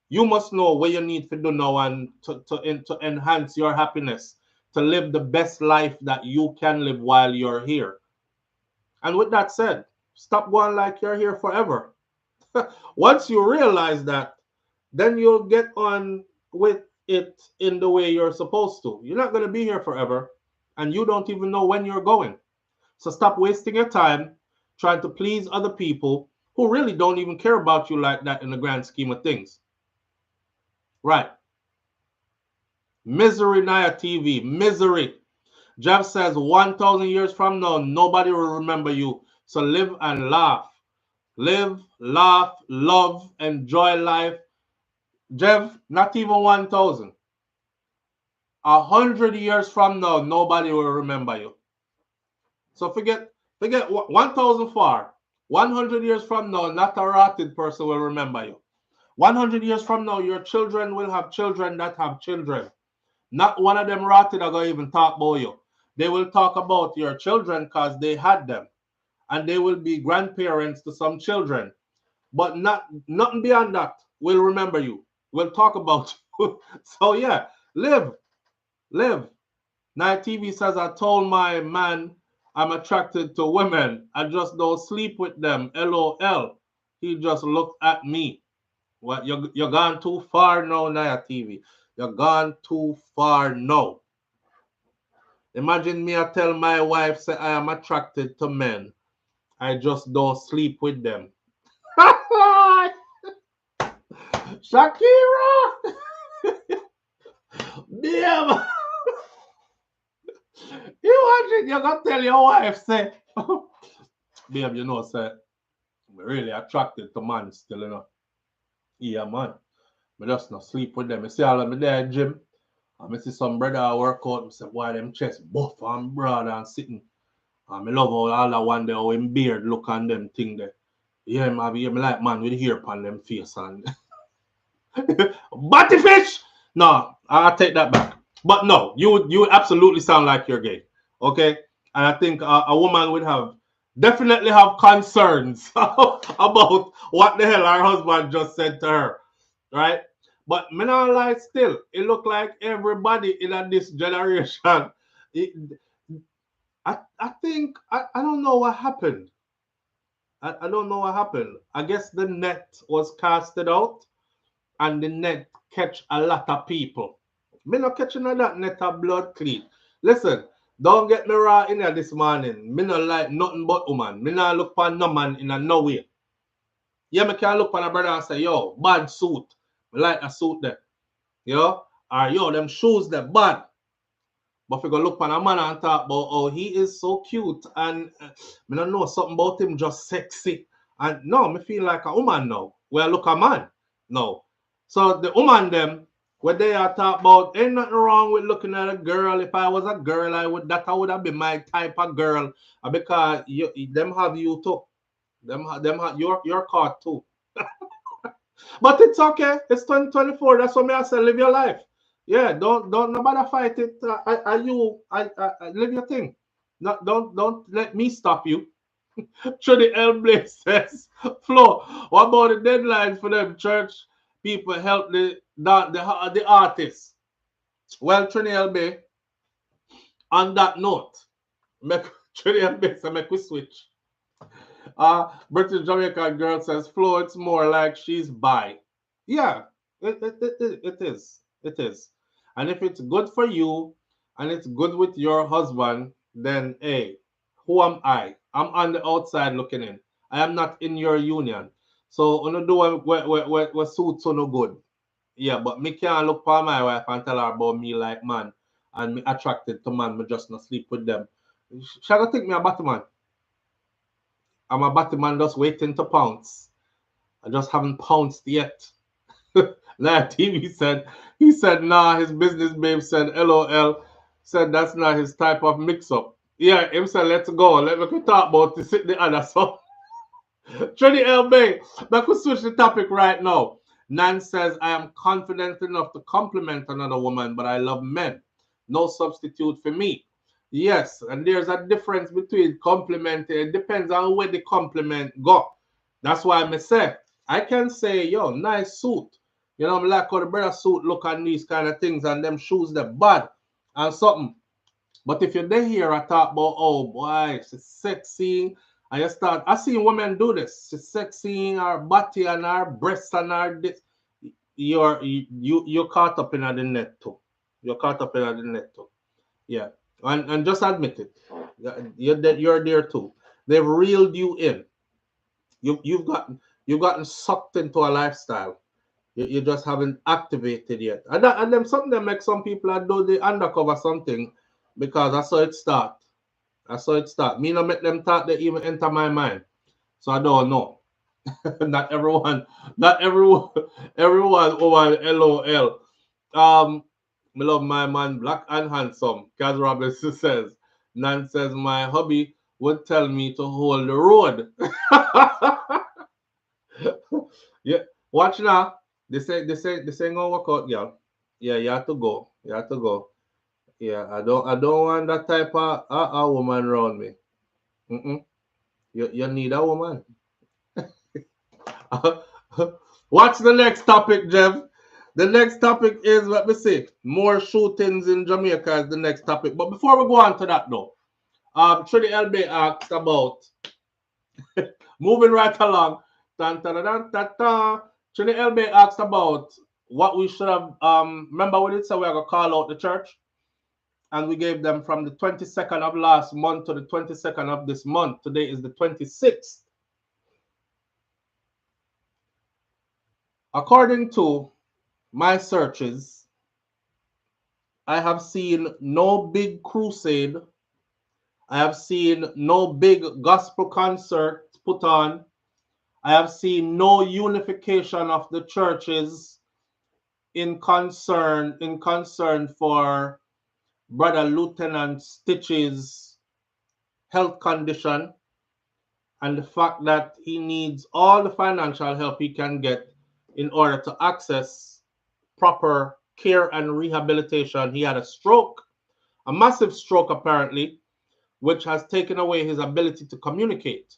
You must know what you need to do now and to enhance your happiness, to live the best life that you can live while you're here. And with that said, stop going like you're here forever. Once you realize that, then you'll get on with it in the way you're supposed to. You're not going to be here forever, and you don't even know when you're going. So stop wasting your time trying to please other people who really don't even care about you like that in the grand scheme of things. Right. Misery Naya TV. Misery. Jeff says 1,000 years from now, nobody will remember you. So live and laugh. Live, laugh, love, enjoy life. Jeff, not even 1,000. 100 years from now, nobody will remember you. So forget 1,000 far. 100 years from now, not a rotted person will remember you. 100 years from now, your children will have children that have children. Not one of them rotted are going to even talk about you. They will talk about your children because they had them. And they will be grandparents to some children. But nothing beyond that will remember you. We'll talk about you. So yeah, live. Night TV says, I told my man I'm attracted to women. I just don't sleep with them. LOL. He just looked at me. What, you're gone too far now, Night TV. You're gone too far now. Imagine me, I tell my wife, say I am attracted to men. I just don't sleep with them. Shakira! Damn! Imagine you're gonna tell your wife, say, babe, you know, say, I'm really attracted to man still, you know. Yeah, man. I just not sleep with them. You see all of me there, gym. I see some brother work out. I say, boy, them chest buff and broad and sitting. I love how all that one day, how him beard look on them thing there. Yeah, me like man with hair upon them face and butty fish. No, I'll take that back. But no, you absolutely sound like you're gay. Okay? And I think a woman would definitely have concerns about what the hell her husband just said to her. Right? But me not lie still. It look like everybody in this generation. I think I don't know what happened. I don't know what happened. I guess the net was casted out and the net catch a lot of people. Me not catching that net of blood clean. Listen, don't get me wrong in here this morning. Me not like nothing but woman. Me not look for no man in a no way. Yeah, me can look for a brother and say, yo, bad suit. Me like a suit there. Yo, or yo, them shoes there bad. But if you go look for a man and talk about, oh, he is so cute and me don't know something about him just sexy. And no, me feel like a woman now. Where I look a man. No. So the woman them, where they are talk about, ain't nothing wrong with looking at a girl. If I was a girl, I would have been my type of girl. Because them have you too. Them have you're caught too. But it's okay. It's 2024. That's what I say. Live your life. Yeah, don't nobody fight it. I live your thing. Don't let me stop you. Trudy L. Blaze says, Flo, what about the deadlines for them church people help the artists? Well, Trudy L. Bay, on that note, Trudy L. Bay, so make we switch. British Jamaican girl says, Flo, it's more like she's bi. Yeah, it is. It is. And if it's good for you and it's good with your husband, then hey, who am I? I'm on the outside looking in. I am not in your union. So you do what suits no good. Yeah, but me can't look for my wife and tell her about me like man and me attracted to man, me just not sleep with them. She gonna think me a Batman. I'm a Batman just waiting to pounce. I just haven't pounced yet. Nah, TV said, he said, nah, his business babe said, LOL, said that's not his type of mix-up. Yeah, him said, let's go. Let me talk about this, the other. So, Trinity L. Bay, I could switch the topic right now. Nan says, I am confident enough to compliment another woman, but I love men. No substitute for me. Yes, and there's a difference between complimenting. It depends on where the compliment go. That's why I say, I can say, yo, nice suit. You know, I'm like how the brother suit look on these kind of things and them shoes, they're bad and something. But if you're there here, I talk about, oh boy, she's sexy. And you start, I see women do this. She's sexy, her body and her breasts and her this. You're caught up in the net too. You're caught up in the net too. Yeah. And just admit it. You're there too. They've reeled you in. You've gotten sucked into a lifestyle. You just haven't activated yet. And then something that makes some people do the undercover something because I saw it start. I saw it start. Me not make them thought they even enter my mind. So I don't know. Not everyone, not everyone, everyone over LOL. I love my man, black and handsome. Kaz Robinson says, Nan says my hubby would tell me to hold the road. Yeah, watch now. This ain't gonna work out, girl. Yeah, you have to go. You have to go. Yeah, I don't want that type of woman around me. Mm-mm. You need a woman. What's the next topic, Jeff? The next topic is, let me see, more shootings in Jamaica is the next topic. But before we go on to that, though, Trinity LB asked about, moving right along, dun, dun, dun, dun, dun, dun. Trinity LB asked about what we should have, remember we did say we are going to call out the church? And we gave them from the 22nd of last month to the 22nd of this month. Today is the 26th. According to my searches, I have seen no big crusade. I have seen no big gospel concert put on. I have seen no unification of the churches in concern for Brother Lieutenant Stitch's health condition and the fact that he needs all the financial help he can get in order to access proper care and rehabilitation. He had a stroke, a massive stroke apparently, which has taken away his ability to communicate.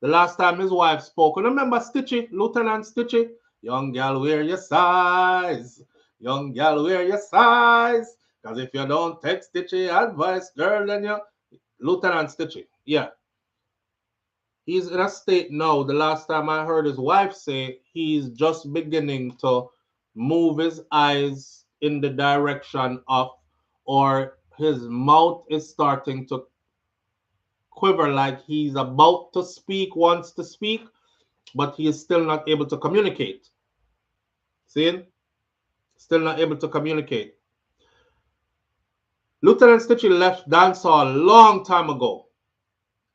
The last time his wife spoke, and remember Stitchy, Lieutenant Stitchy, young gal wear your size, young gal wear your size, because if you don't take Stitchy advice, girl, then you, Lieutenant Stitchy, yeah. He's in a state now, the last time I heard his wife say, he's just beginning to move his eyes in the direction of, or his mouth is starting to quiver like he's about to speak, wants to speak, but he is still not able to communicate. See? Still not able to communicate. Lieutenant Stitchy left dancehall a long time ago.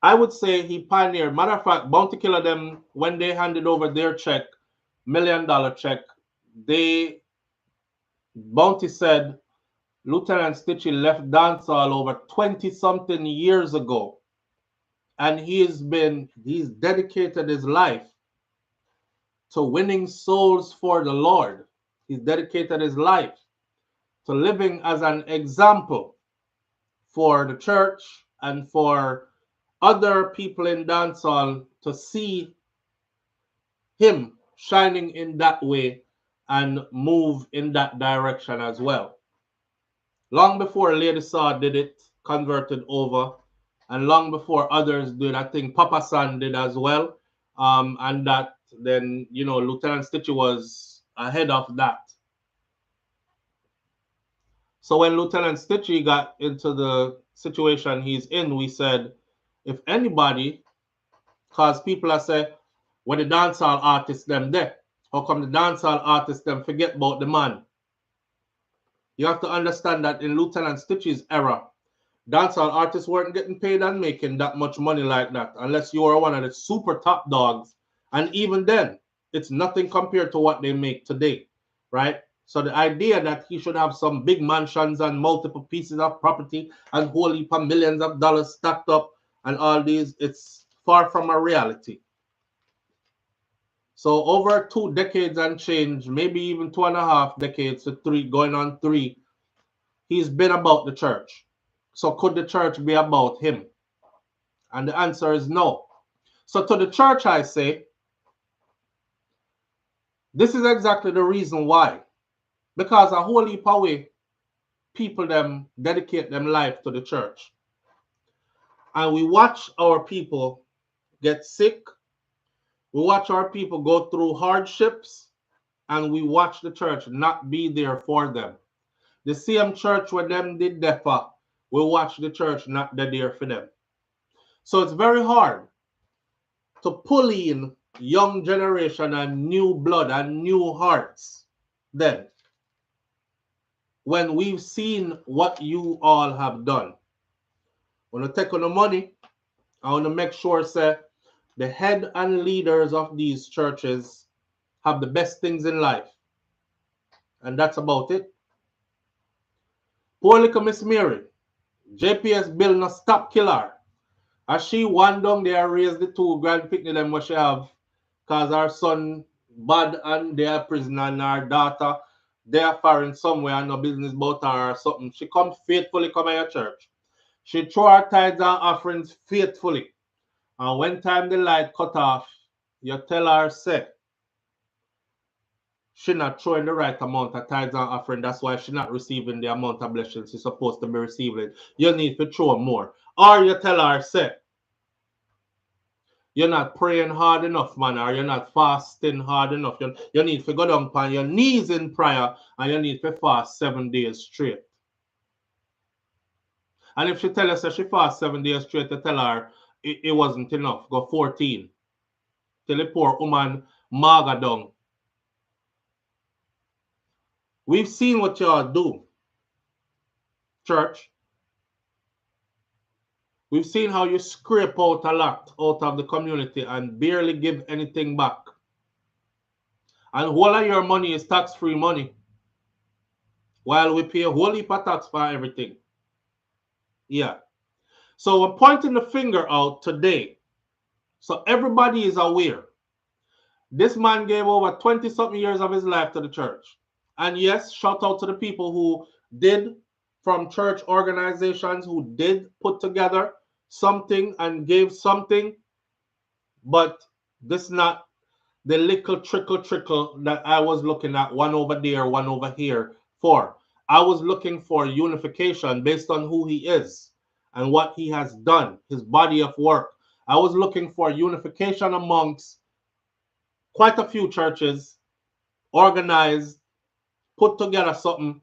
I would say he pioneered. Matter of fact, Bounty Killer them, when they handed over their check, $1 million check, Bounty said Lieutenant Stitchy left dancehall over 20-something years ago. And he's dedicated his life to winning souls for the Lord. He's dedicated his life to living as an example for the church and for other people in dancehall to see him shining in that way and move in that direction as well. Long before Lady Saw did it, converted over, and long before others did, I think Papa San did as well. And that then, Lieutenant Stitchy was ahead of that. So when Lieutenant Stitchy got into the situation he's in, we said, if anybody, because people are saying, when the dancehall artists them there, how come the dancehall artists them forget about the man? You have to understand that in Lieutenant Stitchy's era, dancehall artists weren't getting paid and making that much money like that unless you are one of the super top dogs. And even then, it's nothing compared to what they make today, right? So the idea that he should have some big mansions and multiple pieces of property and whole heap of millions of dollars stacked up and all these, it's far from a reality. So over 2 decades and change, maybe even 2.5 decades to 3, going on 3, he's been about the church. So could the church be about him? And the answer is no. So to the church, I say, this is exactly the reason why. Because a whole heap of way, people them dedicate them life to the church. And we watch our people get sick. We watch our people go through hardships. And we watch the church not be there for them. The same church where them did defer, we watch the church not there for them. So it's very hard to pull in young generation and new blood and new hearts then when we've seen what you all have done. When I take on the money, I want to make sure say the head and leaders of these churches have the best things in life. And that's about it. Poor little Miss Mary, JPS bill no stop killer. As she one down there raise the two grand picnic them what she have, cause her son bad and they are prison and her daughter they are foreign somewhere and no business about her or something. She come faithfully come to your church. She throw her tithes and offerings faithfully. And when time the light cut off, you tell her say she not throwing the right amount of tithes and offering. That's why she not receiving the amount of blessings she's supposed to be receiving. You need to throw more. Or you tell her say you're not praying hard enough, man, or you're not fasting hard enough. You need to go down on your knees in prayer and you need to fast 7 days straight. And if she tell us that she fast 7 days straight, you tell her it wasn't enough. Go 14. Tell the poor woman maga down. We've seen what y'all do, church. We've seen how you scrape out a lot out of the community and barely give anything back. And all of your money is tax-free money, while we pay a whole heap of tax for everything. Yeah. So we're pointing the finger out today, so everybody is aware. This man gave over 20-something years of his life to the church. And yes, shout out to the people who did, from church organizations, who did put together something and gave something. But this is not the little trickle that I was looking at, one over there, one over here for. I was looking for unification based on who he is and what he has done, his body of work. I was looking for unification amongst quite a few churches, organized, put together something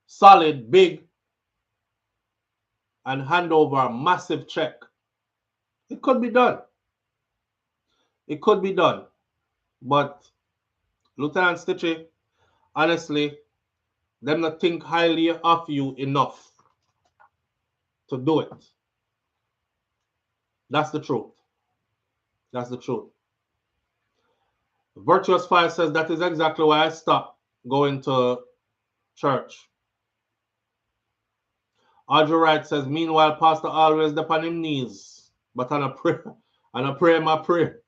solid, big, and hand over a massive check. It could be done. It could be done. But Lieutenant Stitchy, honestly, them not think highly of you enough to do it. That's the truth. That's the truth. Virtuous Fire says that is exactly why I stopped going to church. Audrey Wright says, meanwhile, Pastor always upon his knees, but on a prayer, my prayer.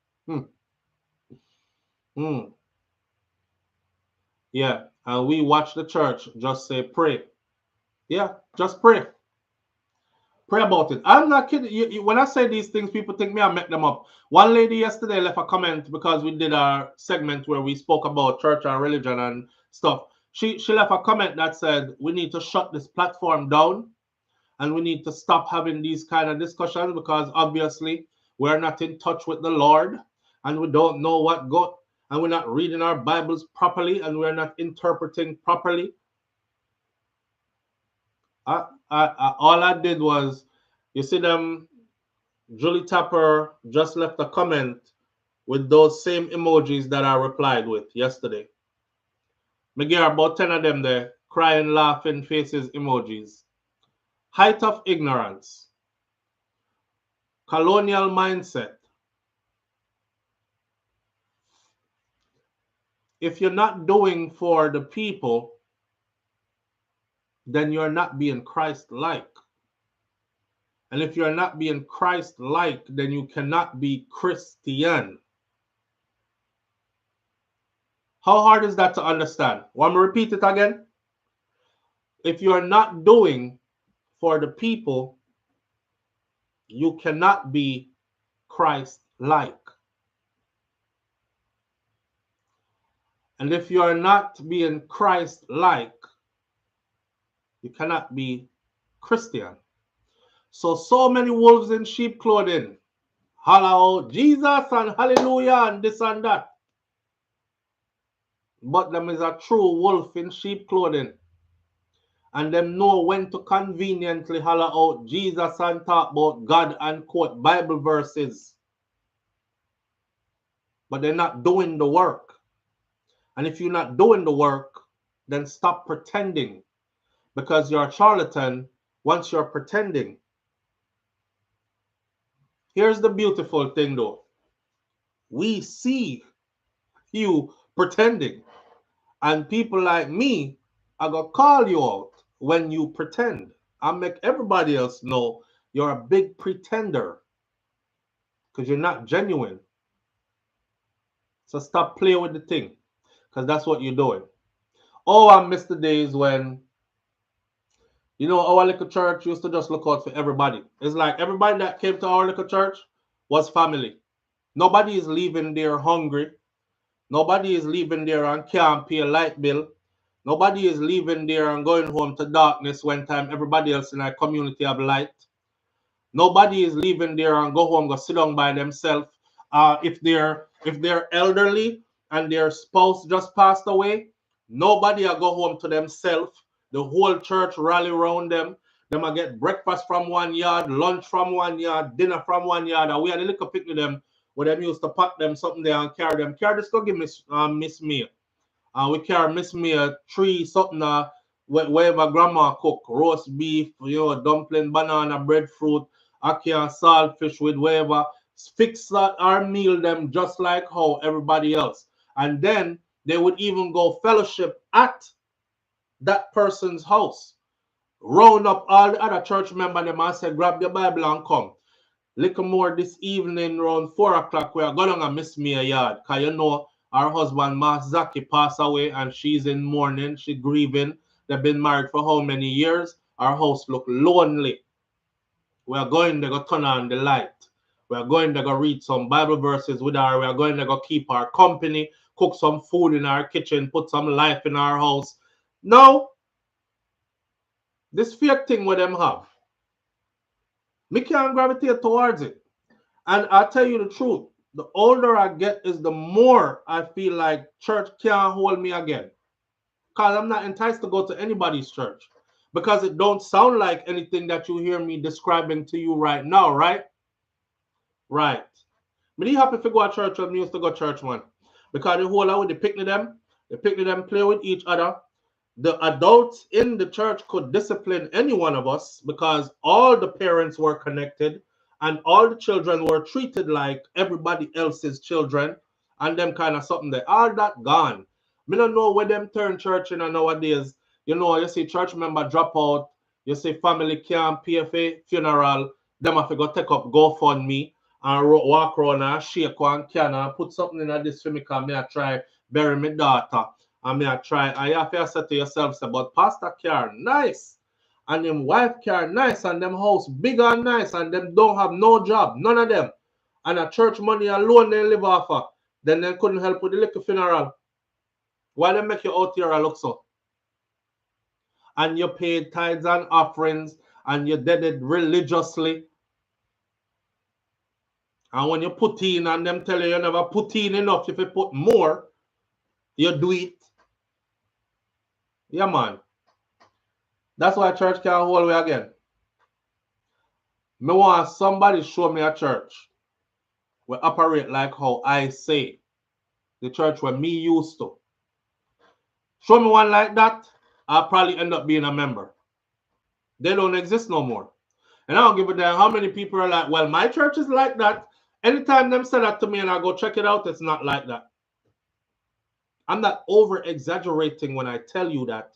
Yeah, and we watch the church just say pray. Yeah, just pray. Pray about it. I'm not kidding. When I say these things, people think me I make them up. One lady yesterday left a comment because we did our segment where we spoke about church and religion and stuff. She left a comment that said we need to shut this platform down and we need to stop having these kind of discussions because obviously we're not in touch with the Lord and we don't know what God, and we're not reading our Bibles properly and we're not interpreting properly. All I did was, you see them, Julie Tapper just left a comment with those same emojis that I replied with yesterday. Me get about 10 of them there, crying, laughing faces emojis. Height of ignorance. Colonial mindset. If you're not doing for the people, then you're not being Christ-like. And if you're not being Christ-like, then you cannot be Christian. How hard is that to understand? Want me to repeat it again? If you're not doing for the people, you cannot be Christ-like. And if you are not being Christ-like, you cannot be Christian. So many wolves in sheep clothing. Holla out Jesus and hallelujah and this and that. But them is a true wolf in sheep clothing. And them know when to conveniently holla out Jesus and talk about God and quote Bible verses. but they're not doing the work. And if you're not doing the work, then stop pretending, because you're a charlatan once you're pretending. Here's the beautiful thing though. We see you pretending, and people like me are gonna call you out when you pretend. I make everybody else know you're a big pretender because you're not genuine. So stop playing with the thing, because that's what you're doing. Oh, I miss the days when, you know, our little church used to just look out for everybody. It's like everybody that came to our little church was family. Nobody is leaving there hungry. Nobody is leaving there and can't pay a light bill. Nobody is leaving there and going home to darkness when time everybody else in our community have light. Nobody is leaving there and go home, go sit down by themselves. If they're elderly and their spouse just passed away, nobody will go home to themselves. The whole church rally around them. Them will get breakfast from one yard, lunch from one yard, dinner from one yard. And we had a little picnic them where them used to pack them something there and carry them. Carry this, go give Miss Mia. We carry Miss Mia 3 something wherever grandma cook, roast beef, you know, dumpling, banana, breadfruit, ackee and saltfish with whatever. Fix that our meal them just like how everybody else. And then they would even go fellowship at that person's house. Round up all the other church members them and say, grab your Bible and come. Little more this evening around 4 o'clock, we are going to miss me a yard. Because you know, our husband, Mas Zaki, passed away and she's in mourning. She's grieving. They've been married for how many years? Our house look lonely. We are going to go turn on the light. We are going to go read some Bible verses with her. We are going to go keep our company, cook some food in our kitchen, put some life in our house. No. This fake thing with them have, me can't gravitate towards it. And I'll tell you the truth. The older I get is the more I feel like church can't hold me again. Because I'm not enticed to go to anybody's church. Because it don't sound like anything that you hear me describing to you right now, right? Right. Me happy to go to church when me used to go to church, man. Because the whole hour they picnic them play with each other. The adults in the church could discipline any one of us because all the parents were connected and all the children were treated like everybody else's children and them kind of something there. All that gone. Me don't know where them turn church in nowadays. You know, you see church member drop out, you see family can't pay for funeral, them have to go take up GoFundMe and walk around and shake one can and put something in this for me because me I try bury my daughter. And me I try, and you have to say to yourself, say, but Pastor car nice, and them wife car nice, and them house big and nice, and them don't have no job, none of them. And a church money alone they live off of. Then they couldn't help with the little funeral. Why they make you out here look so? And you paid tithes and offerings, and you did it religiously. And when you put in, and them tell you never put in enough, if you put more, you do it. Yeah, man. That's why church can't hold me again. Me want somebody show me a church will operate like how I say. The church where me used to. Show me one like that, I'll probably end up being a member. They don't exist no more. And I don't give a damn how many people are like, well, my church is like that. Anytime them say that to me and I go check it out, it's not like that. I'm not over-exaggerating when I tell you that.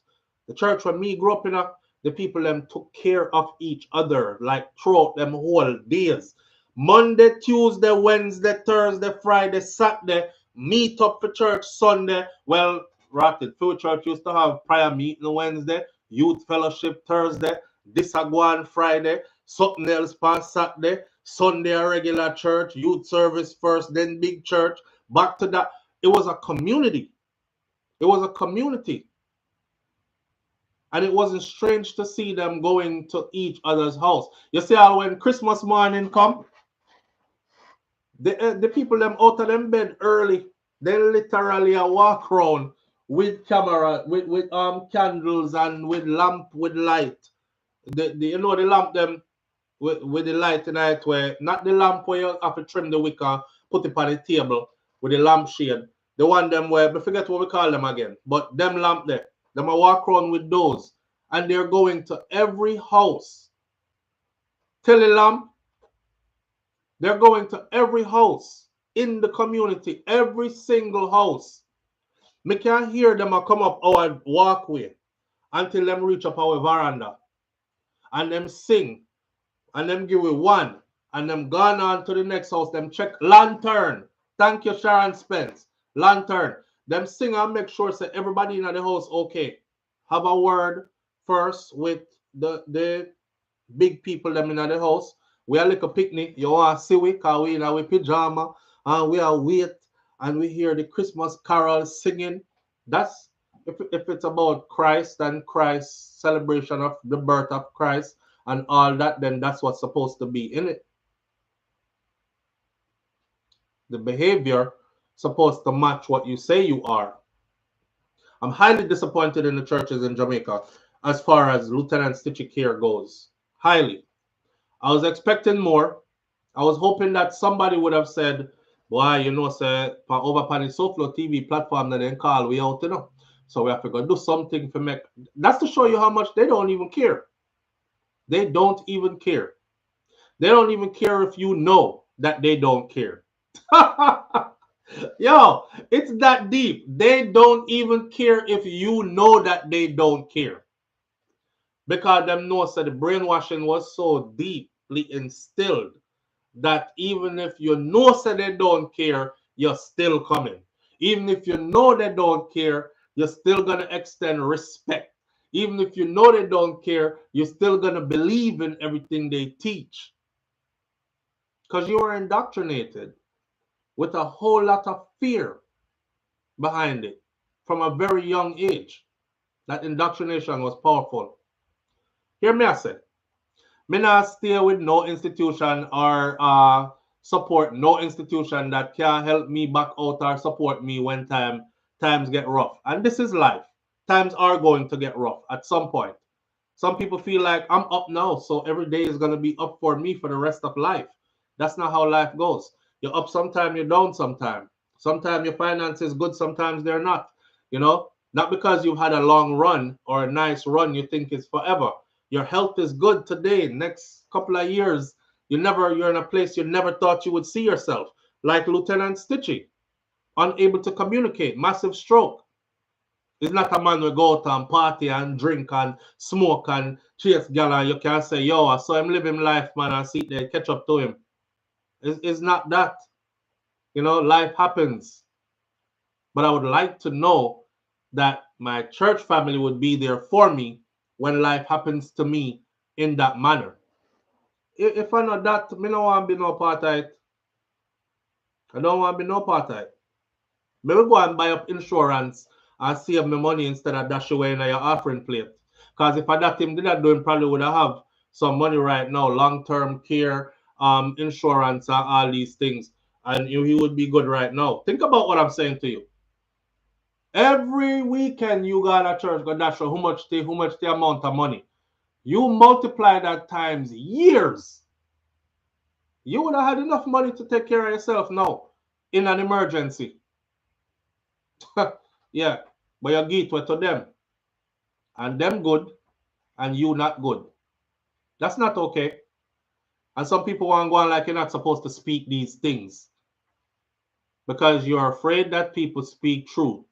The church where me grew up in, the people them took care of each other like throughout them whole days. Monday, Tuesday, Wednesday, Thursday, Friday, Saturday, meet up for church Sunday. Well, Rotted Food Church used to have prayer meeting Wednesday, youth fellowship Thursday, this a go on Friday, something else on Saturday, Sunday a regular church, youth service first, then big church. Back to that. It was a community. It was a community. And it wasn't strange to see them going to each other's house. You see how when Christmas morning come, the people them out of them bed early. They literally walk around with camera, with candles and with lamp with light. You know the lamp them with the light tonight where not the lamp where you have to trim the wick and put it on the table with the lampshade. The one them where, I forget what we call them again, but them lamp there. Them a walk around with those. And they're going to every house. Telelamp. They're going to every house in the community, every single house. Me can't hear them come up our walkway until them reach up our veranda. And them sing. And them give we one. And them gone on to the next house. Them check lantern. Thank you, Sharon Spence. Lantern. Them sing and make sure say everybody in the house okay. Have a word first with the big people them in the house. We are like a picnic. You want to see we because we in our pajama and we are wait and we hear the Christmas carols singing. That's if it's about Christ and Christ's celebration of the birth of Christ and all that, then that's what's supposed to be in it. The behavior supposed to match what you say you are. I'm highly disappointed in the churches in Jamaica as far as Lieutenant Stitchy care goes. Highly. I was expecting more. I was hoping that somebody would have said, boy, you know, say, over on the SouFLoTV platform that they call we out, you know. So we have to go do something for make. That's to show you how much they don't even care. They don't even care. They don't even care if you know that they don't care. Yo, it's that deep. They don't even care if you know that they don't care. Because them know that the brainwashing was so deeply instilled that even if you know that they don't care, you're still coming. Even if you know they don't care, you're still going to extend respect. Even if you know they don't care, you're still going to believe in everything they teach. Because you are indoctrinated with a whole lot of fear behind it from a very young age. That indoctrination was powerful. Hear me I say, me not stay with no institution or support no institution that can help me back out or support me when times get rough. And this is life. Times are going to get rough at some point. Some people feel like I'm up now, so every day is going to be up for me for the rest of life. That's not how life goes. You're up sometime, you're down sometime. Sometimes your finances good, sometimes they're not. You know, not because you've had a long run or a nice run you think it's forever. Your health is good today. Next couple of years, you're in a place you never thought you would see yourself. Like Lieutenant Stitchy, unable to communicate, massive stroke. He's not a man who go out and party and drink and smoke and chase gal and you can say, yo, I saw him live him life, man, and sit there, catch up to him. It's not that. You know, life happens. But I would like to know that my church family would be there for me when life happens to me in that manner. If I know that, I don't want to be no part of it. I don't want to be no part of it. Maybe go and buy up insurance and save my money instead of dash away in your offering plate. Because if I that him did that do, him probably would have some money right now, long-term care, insurance, and all these things. And he would be good right now. Think about what I'm saying to you. Every weekend you go to church, go dash how much the amount of money. You multiply that times years. You would have had enough money to take care of yourself now in an emergency. Yeah, but you give it to them. And them good, and you not good. That's not okay. And some people want to go on like you're not supposed to speak these things. Because you're afraid that people speak truth.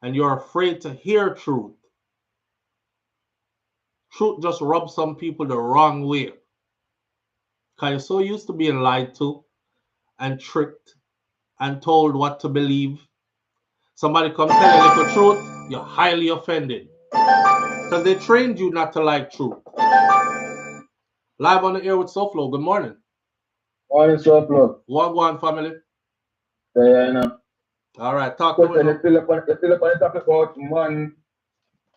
And you're afraid to hear truth. Truth just rubs some people the wrong way. Because you're so used to being lied to and tricked and told what to believe. Somebody comes telling you the truth, you're highly offended. Because they trained you not to like truth. Live on the air with SouFLo. Good morning. Morning, SouFLo. What go on, family? Yeah, you know. All right, talk to me. You feel up on the topic about man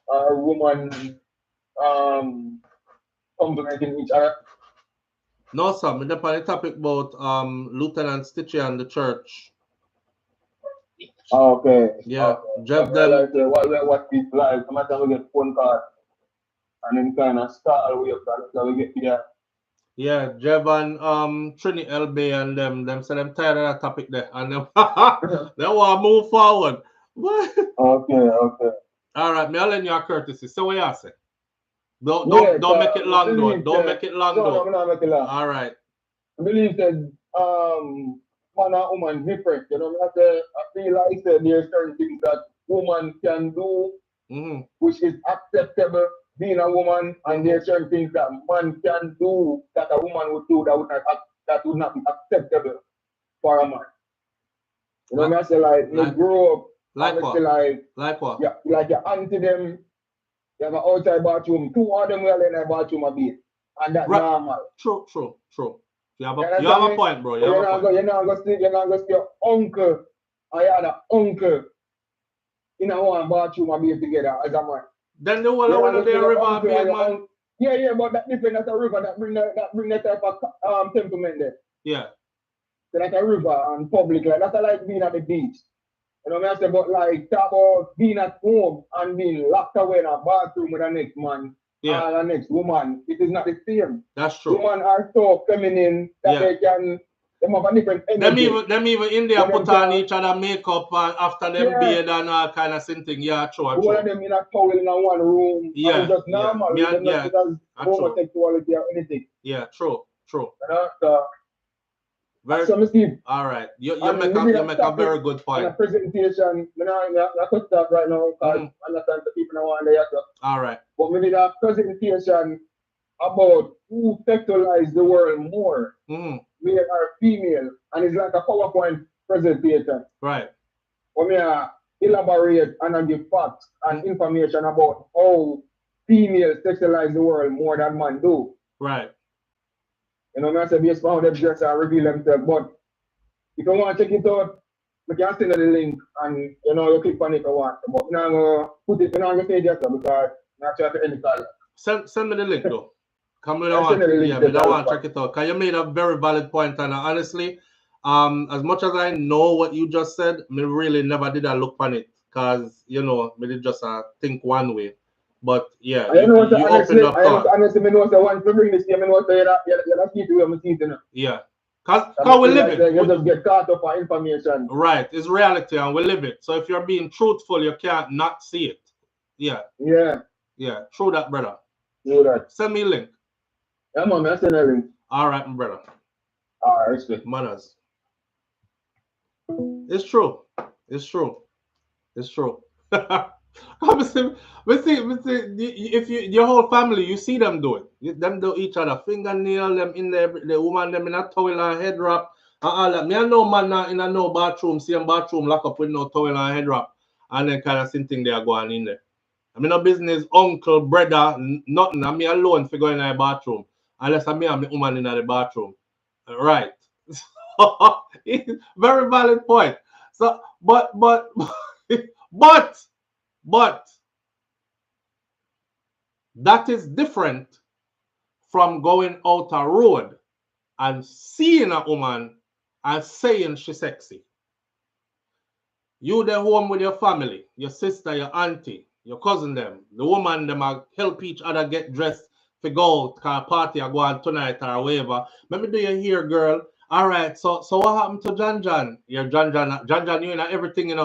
or woman complimenting each other. No, sir. I'm on the topic about Lieutenant Stitchy and the church. Okay. Yeah. Okay. Jeff like, what people like, sometimes we get phone calls and then kind of start all the way up so we get there. Yeah, Jev and Trini LB and them say them tired of that topic there. And them they want to move forward. What? Okay. All right, me I'll lend you a courtesy. So what you say? Yeah, Don't make it long though. believe Don't that, make it long no, though. I'm not making long. All right. I believe that man and woman different. You know, I feel like there are certain things that woman can do which is acceptable being a woman, and there are certain things that man can do that a woman would do that would not be acceptable for a man. You know what I say? Like you grow up, like and what? say Like what? Yeah, like your auntie them, you have an outside bathroom, two of them will in a bathroom a bit. And that's normal. True. You have a point, bro. You're not going to see your uncle or your other uncle in a one bathroom a bit together as a man. Then the one of the river be man. Yeah, but that different. That's a river that bring that type of temperament there. Yeah. So that's a river and public, like that's like being at the beach. You know what I say? But like talk about being at home and being locked away in a bathroom with the next man or the next woman, it is not the same. That's true. Women are so feminine that they have a different energy. Them even India put on each other makeup after them beard and all kind of thing. Yeah, true. One of them in a towel in one room. Yeah. And it's just normal. Yeah. It has homosexuality or anything. Yeah, true. You know, so Steve, all right. You make a very good point. A presentation, I touch that right now because I understand the people want to hear. All right. But maybe that presentation about who sexualize the world more, male or female, and it's like a PowerPoint presentation. Right. For me, elaborate and give facts and information about how females sexualize the world more than men do. Right. You know, I say based on how them dress and reveal themselves. But if you want to check it out, you can send the link and you click on it if you want. But I'm not going to put it, I'm not going to say just because I'm not trying to end it. Send me the link though. Come with I don't want to check it out. Because you made a very valid point, and honestly, as much as I know what you just said, me really never did I look on it. Because me did just think one way. But yeah, you opened up thought. Honestly, I know one to bring this here, I know you're keep doing my teeth, Yeah. Because we live it. You just get caught up on information. Right. It's reality and we live it. So if you're being truthful, you can't not see it. Yeah. Yeah. True that, brother. True that. Send me a link. Yeah, man, I send a link. All right, my brother. All right, respect. Manners. It's true. It's true. If your whole family, you see them do it. Them do each other, fingernail them in the woman them in a towel and head wrap and all that. Me I know man in a no bathroom, same bathroom lock up with no towel and head wrap, and then kind of same thing they are going in there. I mean no business, uncle, brother, nothing. I mean alone for going in the bathroom. Unless I am the woman in the bathroom. Right. Very valid point. So but that is different from going out a road and seeing a woman and saying she's sexy. You there home with your family, your sister, your auntie, your cousin them, the woman them help each other get dressed to go out, car party or go on tonight or whatever. Let me do you here, girl. All right, so what happened to John? Your John, you know everything,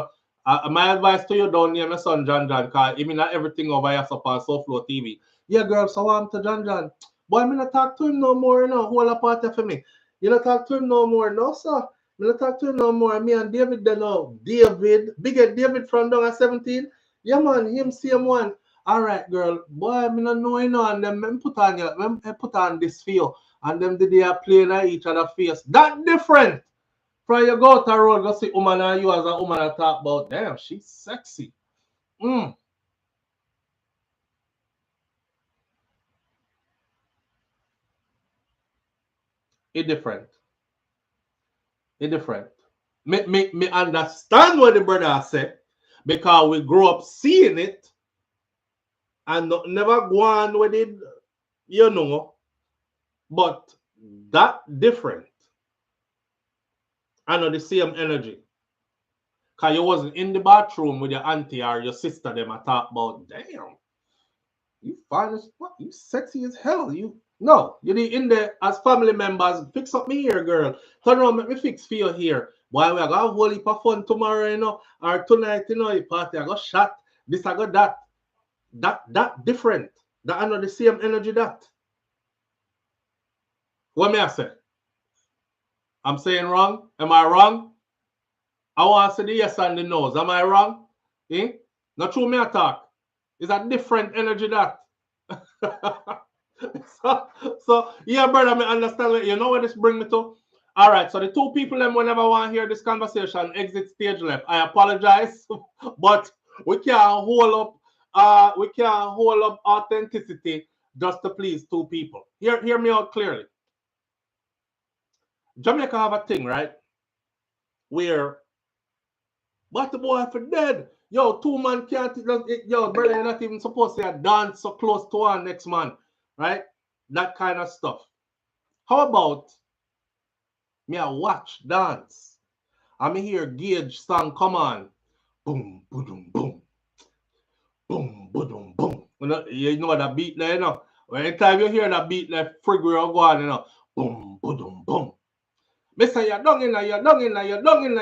my advice to you, don't name my son John, because he mean everything over here up on SouFLoTV. Yeah, girl, so what happened to John? Boy, I'm not talk to him no more, whole party for me. You not talk to him no more, no, sir. Me not talk to him no more. Me and David then now. Bigger David from down at 17. Yeah, man, him same one. All right, girl. Boy, me not know, and them put on this for you. And them did they are playing at each other face. That different. From you go to the road, go see woman and you as a woman and talk about, damn, she's sexy. It's different. Me understand what the brother said because we grew up seeing it and never go on with it, but that different. I know the same energy. Because you wasn't in the bathroom with your auntie or your sister them I talk about, damn, you fine as fuck, you sexy as hell, you No, you need in there as family members. Fix up me here, girl. Turn around, make me fix for you here. Why we are gonna have a whole heap of fun tomorrow, you know, or tonight, you know, a party. I got shot. This I got that. That different. That I know the same energy that. What may I say? I'm saying wrong? Am I wrong? I want to say the yes and the no's. Am I wrong? Eh? Not true me attack. It's a different energy that. so yeah, brother, I understand what you know where this bring me to. All right, so the two people them whenever want to hear this conversation exit stage left. I apologize, but we can't hold up authenticity just to please two people. Hear me out clearly. Jamaica have a thing, right? Where what the boy for dead? Yo, two man can't yo, brother, you're not even supposed to dance so close to one next man, right? That kind of stuff. How about me I watch dance? I me hear Gage song come on. Boom, boom, boom. Boom, boom, boom. You know that beat there, you know. Anytime you hear that beat there, figure go on, you know. Boom, boom, boom. Me say you're down in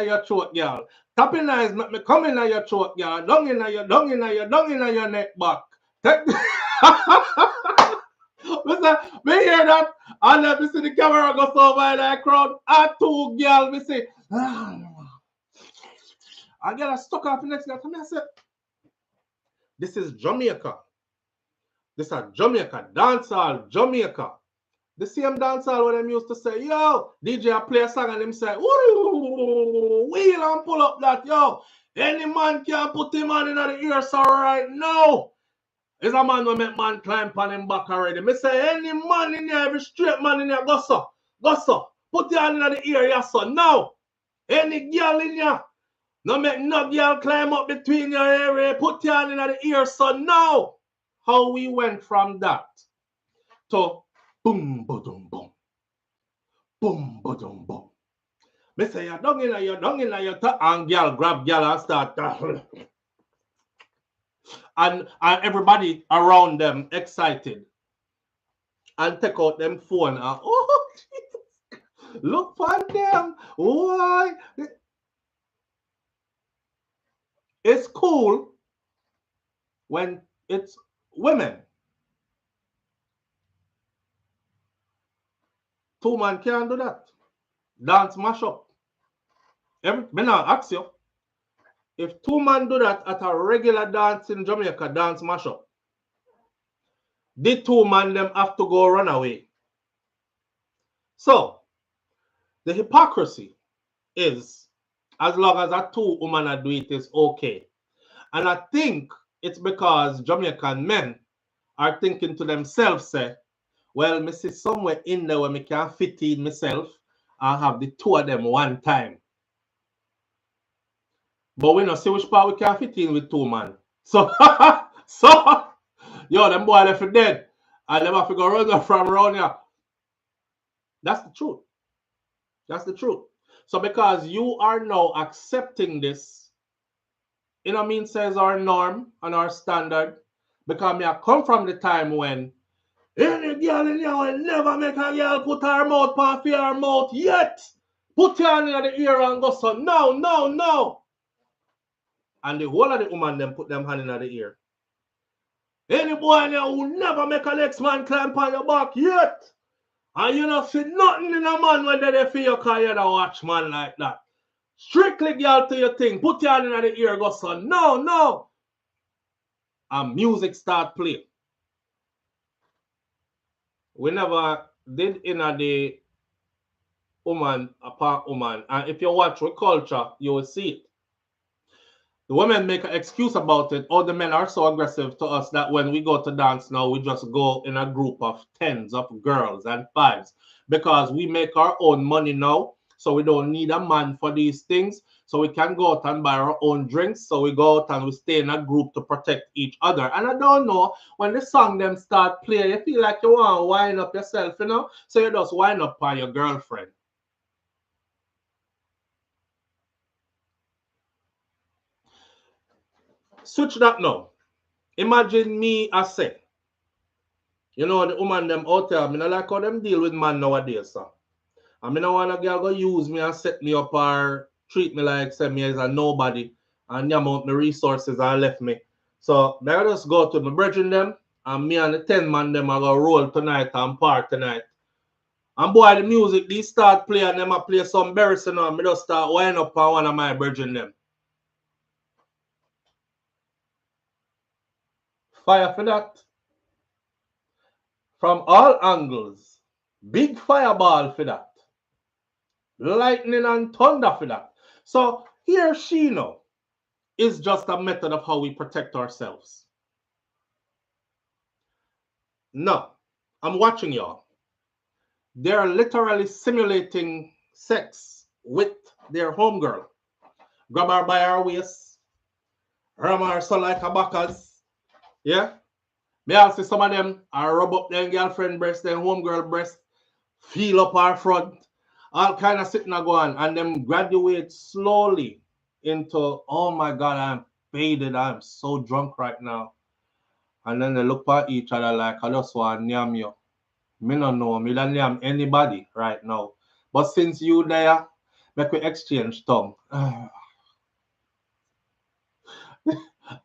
your throat, girl. Tapping eyes make me come in your throat, girl. Down in your neck back. Me hear that, and then me see the camera go so by the crowd. And two girl, me say, I get a stuck off the next guy. Come here, say, this is Jamaica. This is Jamaica, dancehall, Jamaica. The same dancehall when them used to say, yo, DJ play a song and them say, wheel and pull up that, yo. Any man can put him on in the ear, so right now. Is a man who make man climb on him back already. Me say, any man in here, every straight man in here, go so. Put your hand in the ear, yes, so. Now, any girl in here, no make no girl climb up between your area, put your hand in the ear, so. Now, how we went from that to boom, boom, boom. Boom, boom, boom. Me say, you're down in your and girl grab girl and start and everybody around them excited and take out them phone and oh look for them. Why? It's cool when it's women. Two man can't do that. Dance mash up. Me now ask you, if two man do that at a regular dance in Jamaica, dance mash up, the two man them have to go run away. So the hypocrisy is as long as a two woman do it is okay. And I think it's because Jamaican men are thinking to themselves, say, well, me see somewhere in there where me can fit in myself and have the two of them one time. But we don't see which part we can fit in with two man. So, yo, them boy left for dead. And them have to go run from around here. That's the truth. That's the truth. So because you are now accepting this, you know what I mean, says our norm and our standard, because me I come from the time when any girl in here will never make a girl put her mouth on her mouth yet. Put your hand in the ear and go so no. And the whole of the woman them put them hand in the ear. Any boy in here will never make a next man climb on your back yet. And you don't see nothing in a man when they feel you because you're a watch man like that. Strictly girl to your thing. Put your hand in the ear, go son. No. And music start playing. We never did in a day woman apart woman. And if you watch with culture, you will see it. The women make an excuse about it. All the men are so aggressive to us that when we go to dance now, we just go in a group of tens of girls and fives. Because we make our own money now. So we don't need a man for these things. So we can go out and buy our own drinks. So we go out and we stay in a group to protect each other. And I don't know, when the song them start playing, you feel like you want to wind up yourself, you know? So you just wind up on your girlfriend. Switch that now. Imagine me, I say, You know, the woman them out there, I mean, I like how them deal with man nowadays, sir. I mean, I want a girl go use me and set me up or treat me like say me as a nobody and yam out my resources and left me. So I just go to my brethren them and me and the 10 man them I go roll tonight and part tonight. And boy, the music, they start playing and them I play some berries and me just start wind up on one of my brethren them. Fire for that. From all angles. Big fireball for that. Lightning and thunder for that. So here she know is just a method of how we protect ourselves. No, I'm watching y'all. They're literally simulating sex with their homegirl. Grab her by her waist, ram her so like a backers. Yeah? Me also see some of them are rub up their girlfriend breast, their homegirl breast, feel up her front, all kind of sitting and going, and them graduate slowly into, oh my God, I'm faded, I'm so drunk right now. And then they look at each other like, I just want to name you. Me no know, me don't name anybody right now. But since you there, make we exchange tongue.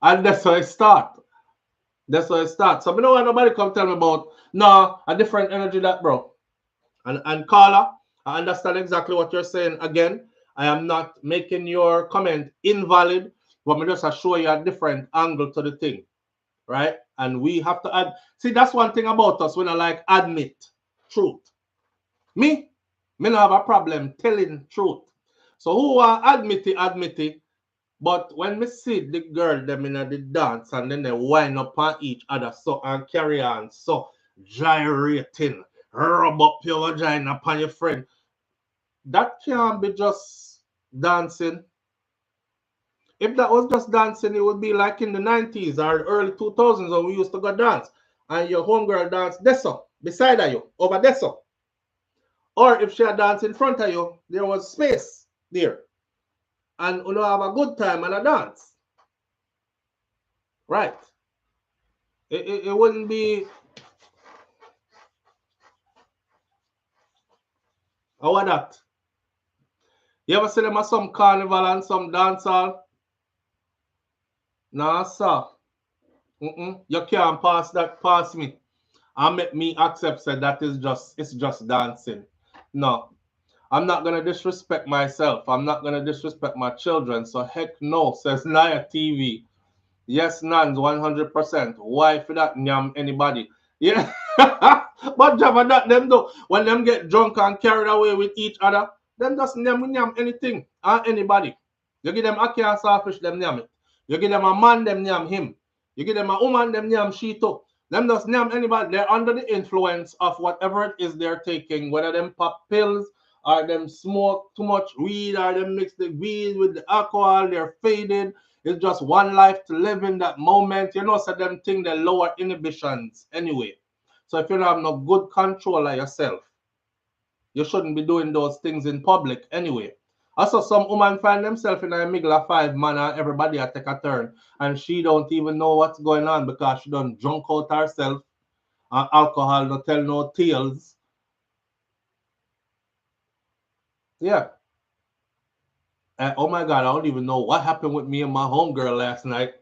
And that's how it start. That's how it starts. So me don't want nobody come tell me about, no, a different energy that, bro. And Carla, I understand exactly what you're saying. Again, I am not making your comment invalid, but me just show you a different angle to the thing. Right? And we have to add. See, that's one thing about us when I like admit truth. Me don't have a problem telling truth. So who are admit it, but when me see the girl them in the dance and then they wind up on each other so and carry on so gyrating, rub up your vagina upon your friend, that can't be just dancing. If that was just dancing, it would be like in the 90s or early 2000s when we used to go dance and your homegirl dance deso beside of you, over deso. Or if she had danced in front of you, there was space there. And you know, have a good time and a dance. Right. It wouldn't be. How about that? You ever see them at some carnival and some dance hall? Nah, sir. You can't pass that past me and make me accept that it's just dancing. No. I'm not gonna disrespect myself. I'm not gonna disrespect my children. So heck no, says Naya TV. Yes, Nans, 100%. Why for that nyam anybody? Yeah. But Java that them do. When them get drunk and carried away with each other, them just nyam anything or anybody. You give them aki and sawfish, them nyam it. You give them a man, them nyam him. You give them a woman, them nyam she too. Them just nyam anybody. They're under the influence of whatever it is they're taking, whether them pop pills or them smoke too much weed or them mix the weed with the alcohol, they're faded. It's just one life to live in that moment. You know, so them think they lower inhibitions anyway. So if you don't have no good control of yourself, you shouldn't be doing those things in public anyway. Also, some woman find themselves in a middle of 5 man and everybody take a turn. And she don't even know what's going on because she done drunk out herself. And alcohol don't tell no tales. Yeah. Oh my God, I don't even know what happened with me and my homegirl last night.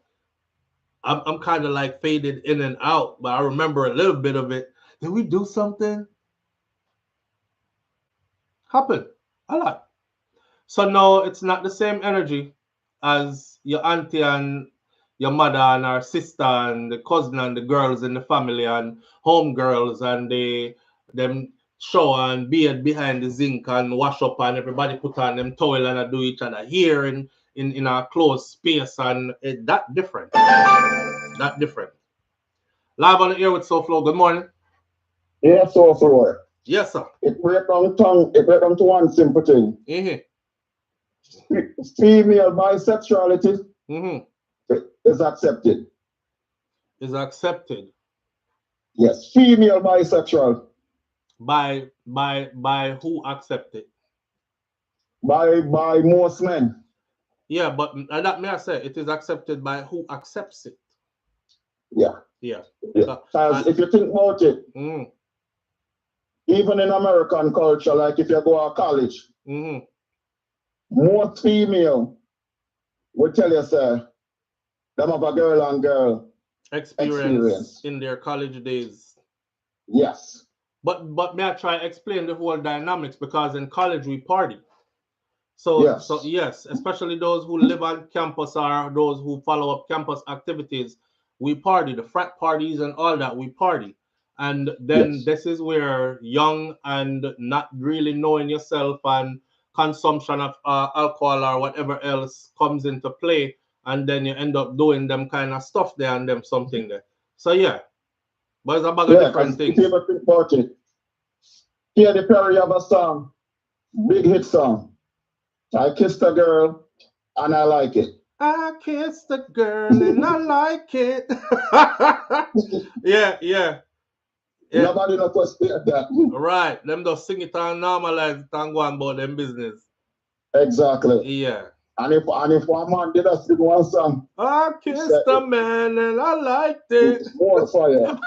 I'm kind of like faded in and out, but I remember a little bit of it. Did we do something? Happened a lot. So no, it's not the same energy as your auntie and your mother and our sister and the cousin and the girls in the family and home girls and them shower and beard behind the zinc and wash up and everybody put on them towel and do each other here in our closed space and that different. That different. Live on the air with SouFLo. Good morning. Yeah, so. Yes, sir. It break down to one simple thing. Female bisexuality is accepted. Is accepted. Yes, female bisexual. By who accept it? By most men. Yeah, but that may I say it is accepted by who accepts it. Yeah. Yeah. Because if you think about it, even in American culture, like if you go to college, most female will tell you, sir, them have a girl on girl experience in their college days. Yes. But may I try explain the whole dynamics, because in college we party. So yes, especially those who live on campus or those who follow up campus activities, we party, the frat parties and all that, we party. And then this is where young and not really knowing yourself and consumption of alcohol or whatever else comes into play, and then you end up doing them kind of stuff there and them something there. So yeah, but it's about different things. If you ever think about it, here the Perry have a song, big hit song. I kissed a girl and I like it. I kissed a girl and I like it. yeah. Nobody knows what to that. Right. Them just sing it and normalize it and go on about them business. Exactly. Yeah. And if one man did a sing one song, I kissed a man and I liked it. It's more fire.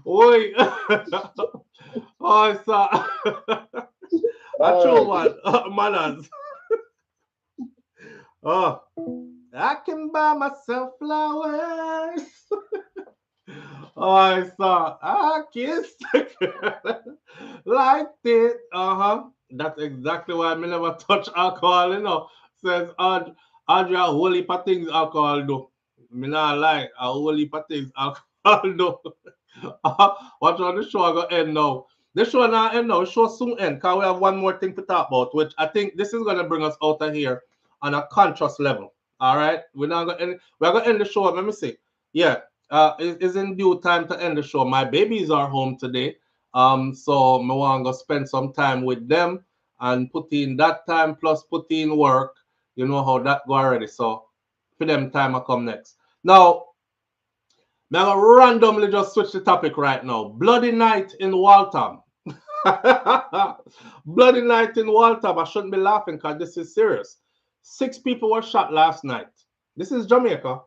Oi. Oh, it's a true one. Manners. Oh, I can buy myself flowers. Oh, I saw. I kissed the girl. Liked it. That's exactly why I never touch alcohol, you know. Says Audrey, a whole heap of things alcohol do. Me not like a whole heap of things alcohol do. Watch on the show I go end now. The show not end now. The show soon end, because we have one more thing to talk about, which I think this is gonna bring us out of here on a conscious level. All right, we're gonna end the show. Let me see. Yeah, it's in due time to end the show. My babies are home today, so I want to spend some time with them and put in that time plus put in work. You know how that go already. So for them time I come next. Now, I'm gonna randomly just switch the topic right now. Bloody night in Waltham. Bloody night in Waltham. I shouldn't be laughing because this is serious. 6 people were shot last night. This is Jamaica.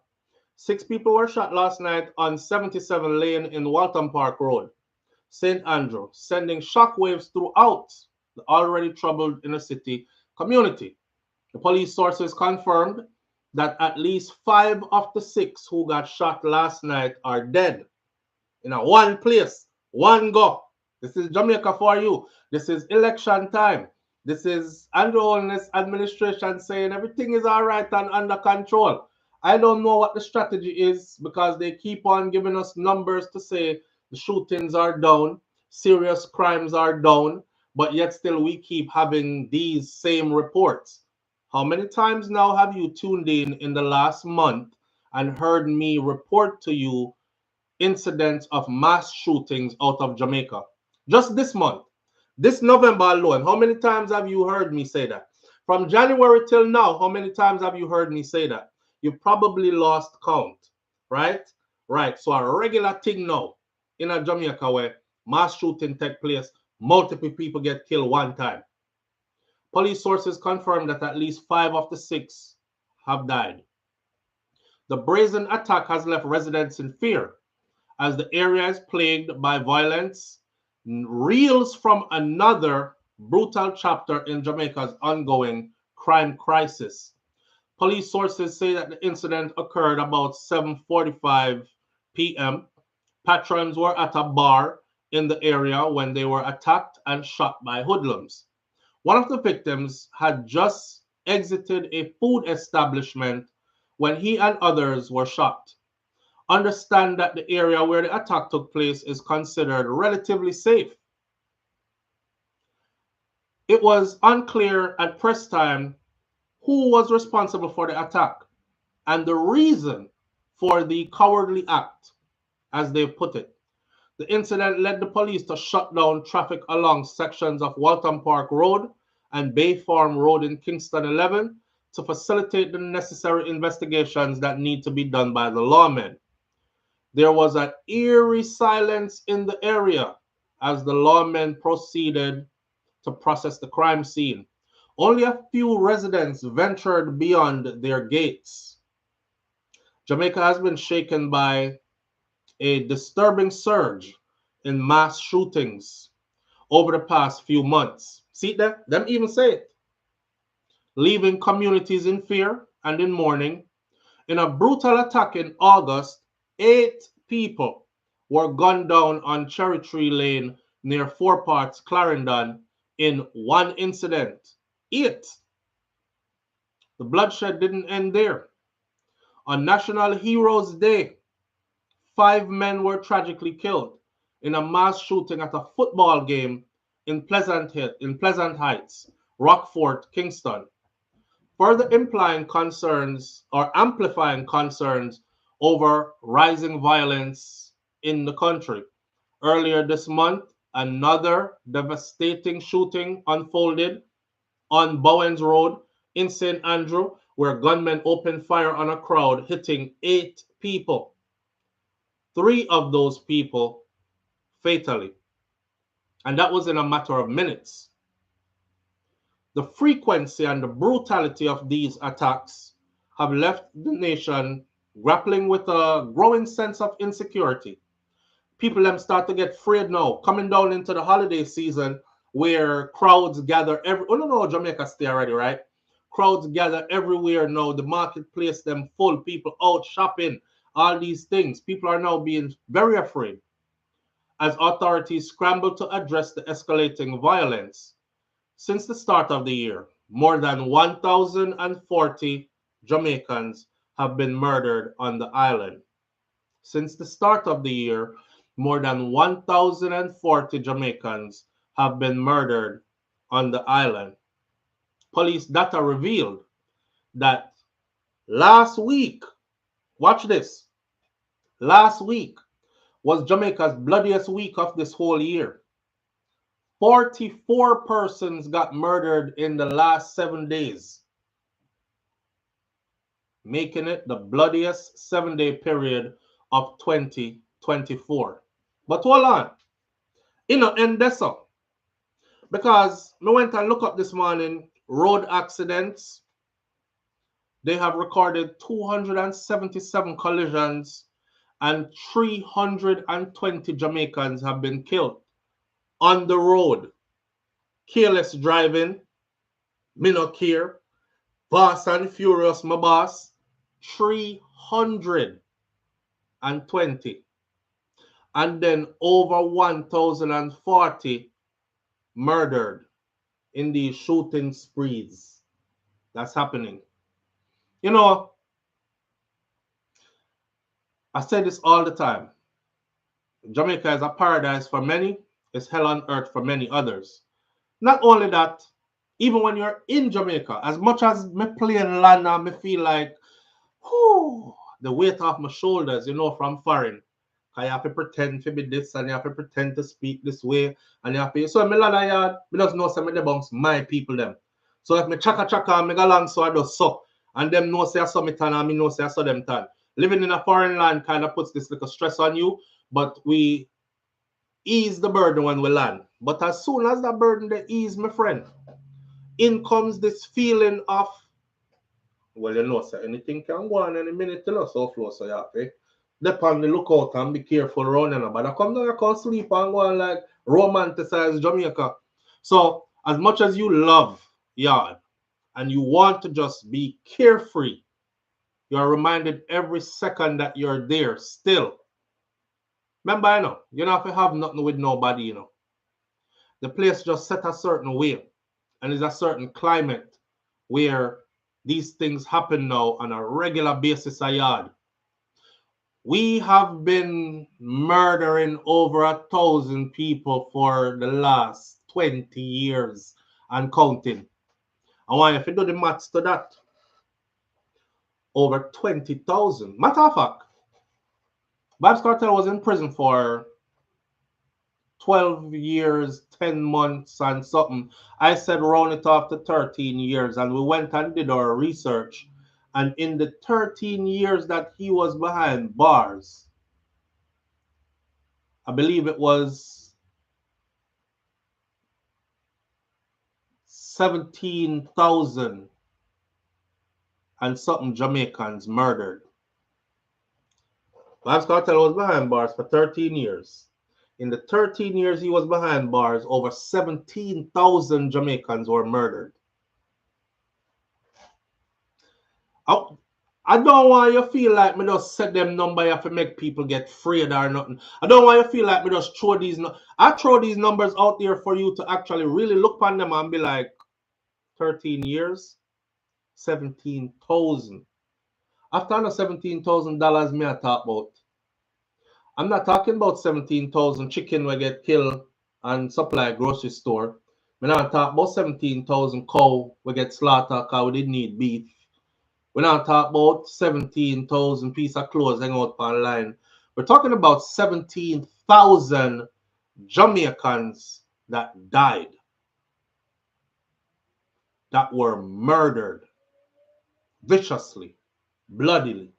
6 people were shot last night on 77 Lane in Waltham Park Road, St. Andrew, sending shockwaves throughout the already troubled inner city community. The police sources confirmed that at least 5 of the 6 who got shot last night are dead. In a one place, one go. This is Jamaica for you. This is election time. This is Andrew Holness administration saying everything is all right and under control. I don't know what the strategy is, because they keep on giving us numbers to say the shootings are down, serious crimes are down, but yet still we keep having these same reports. How many times now have you tuned in the last month and heard me report to you incidents of mass shootings out of Jamaica? Just this month, this November alone, how many times have you heard me say that? From January till now, how many times have you heard me say that? You probably lost count, right? Right. So a regular thing now in a Jamaica where mass shooting take place, multiple people get killed one time. Police sources confirmed that at least 5 of the 6 have died. The brazen attack has left residents in fear as the area is plagued by violence, reels from another brutal chapter in Jamaica's ongoing crime crisis. Police sources say that the incident occurred about 7:45 p.m. Patrons were at a bar in the area when they were attacked and shot by hoodlums. One of the victims had just exited a food establishment when he and others were shot. Understand that the area where the attack took place is considered relatively safe. It was unclear at press time who was responsible for the attack and the reason for the cowardly act, as they put it. The incident led the police to shut down traffic along sections of Waltham Park Road and Bay Farm Road in Kingston 11 to facilitate the necessary investigations that need to be done by the lawmen. There was an eerie silence in the area as the lawmen proceeded to process the crime scene. Only a few residents ventured beyond their gates. Jamaica has been shaken by a disturbing surge in mass shootings over the past few months. See that? Them even say it. Leaving communities in fear and in mourning. In a brutal attack in August, 8 people were gunned down on Cherry Tree Lane near Four Parts, Clarendon, in one incident. 8. The bloodshed didn't end there. On National Heroes Day, 5 men were tragically killed in a mass shooting at a football game in Pleasant Heights, Rockfort, Kingston, further implying concerns or amplifying concerns over rising violence in the country. Earlier this month, another devastating shooting unfolded on Bowens Road in St. Andrew, where gunmen opened fire on a crowd, hitting 8 people. 3 of those people fatally. And that was in a matter of minutes. The frequency and the brutality of these attacks have left the nation grappling with a growing sense of insecurity. People them start to get afraid now, coming down into the holiday season where crowds gather no, Jamaica stay already, right? Crowds gather everywhere now. The marketplace them full, people out shopping, all these things. People are now being very afraid as authorities scramble to address the escalating violence. Since the start of the year, more than 1,040 Jamaicans have been murdered on the island. Since the start of the year, more than 1,040 Jamaicans have been murdered on the island. Police data revealed that last week, watch this, last week was Jamaica's bloodiest week of this whole year. 44 persons got murdered in the last 7 days, making it the bloodiest 7-day period of 2024. But hold on, end this up. Because I went and looked up this morning, road accidents. They have recorded 277 collisions and 320 Jamaicans have been killed on the road. Careless driving, me no care. Fast and Furious, my boss, 320. And then over 1,040 murdered in these shooting sprees. That's happening. You know, I say this all the time. Jamaica is a paradise for many. It's hell on earth for many others. Not only that, even when you're in Jamaica, as much as me playing land and me feel like, whew, the weight off my shoulders, from foreign. I have to pretend to be this and you have to pretend to speak this way. And you have to, so me land yard, me just know some of the bunks, my people them. So if me chaka and me go along so I just suck. And them know say I saw me tan and me know say I saw them tan. Living in a foreign land kind of puts this little stress on you, but we ease the burden when we land. But as soon as that burden they ease, my friend, in comes this feeling of, well, so anything can go on any minute, SouFLo, so you have to dep on the lookout and be careful around, but I come down, I can't sleep and go on like romanticize Jamaica. So, as much as you love yard and you want to just be carefree, you're reminded every second that you're there still. Remember, you don't have to have nothing with nobody, The place just set a certain way, and there's a certain climate where these things happen now on a regular basis a yard. We have been murdering over 1,000 people for the last 20 years and counting. I want you to do the maths to that. Over 20,000. Matter of fact, Babs Cartel was in prison for 12 years, 10 months and something. I said round it off to 13 years, and we went and did our research. And in the 13 years that he was behind bars, I believe it was 17,000 and something Jamaicans murdered. Vybz Kartel was behind bars for 13 years. In the 13 years he was behind bars, over 17,000 Jamaicans were murdered. I don't want you to feel like me just set them number here to make people get afraid or nothing. I don't want you to feel like me just throw these. I throw these numbers out there for you to actually really look on them and be like, 13 years, 17,000. After the $17,000 me I talk about. I'm not talking about 17,000 chicken we get killed and supply grocery store. I'm not talking about 17,000 cow we get slaughtered because we didn't need beef. We're not talking about 17,000 piece of clothes hang out online. We're talking about 17,000 Jamaicans that died, that were murdered viciously, bloodily.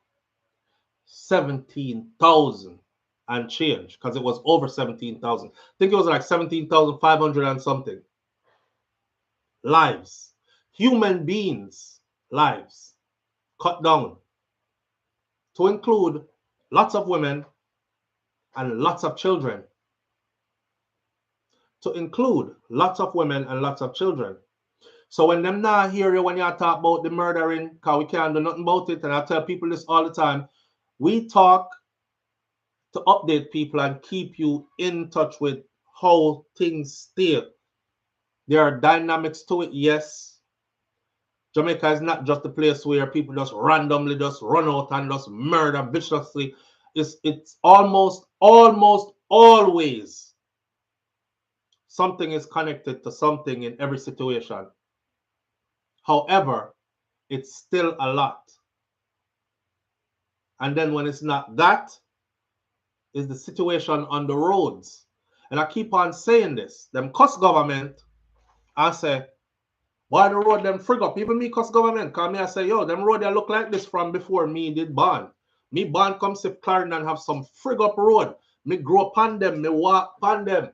17,000 and change, because it was over 17,000. I think it was like 17,500 and something. Lives, human beings' lives cut down, to include lots of women and lots of children. To include lots of women and lots of children. So when them not hear you when you talk about the murdering, because we can't do nothing about it, and I tell people this all the time, we talk to update people and keep you in touch with how things stay. There are dynamics to it, yes. Jamaica is not just a place where people just randomly just run out and just murder viciously. It's almost always something is connected to something in every situation. However, it's still a lot. And then when it's not that, is the situation on the roads. And I keep on saying this. Them cuss government, I say, why the road them frig up? Even me cuss government, because me I say, yo, them road they look like this from before me did born. Me born come to Clarendon and have some frig up road. Me grow upon them, me walk upon them.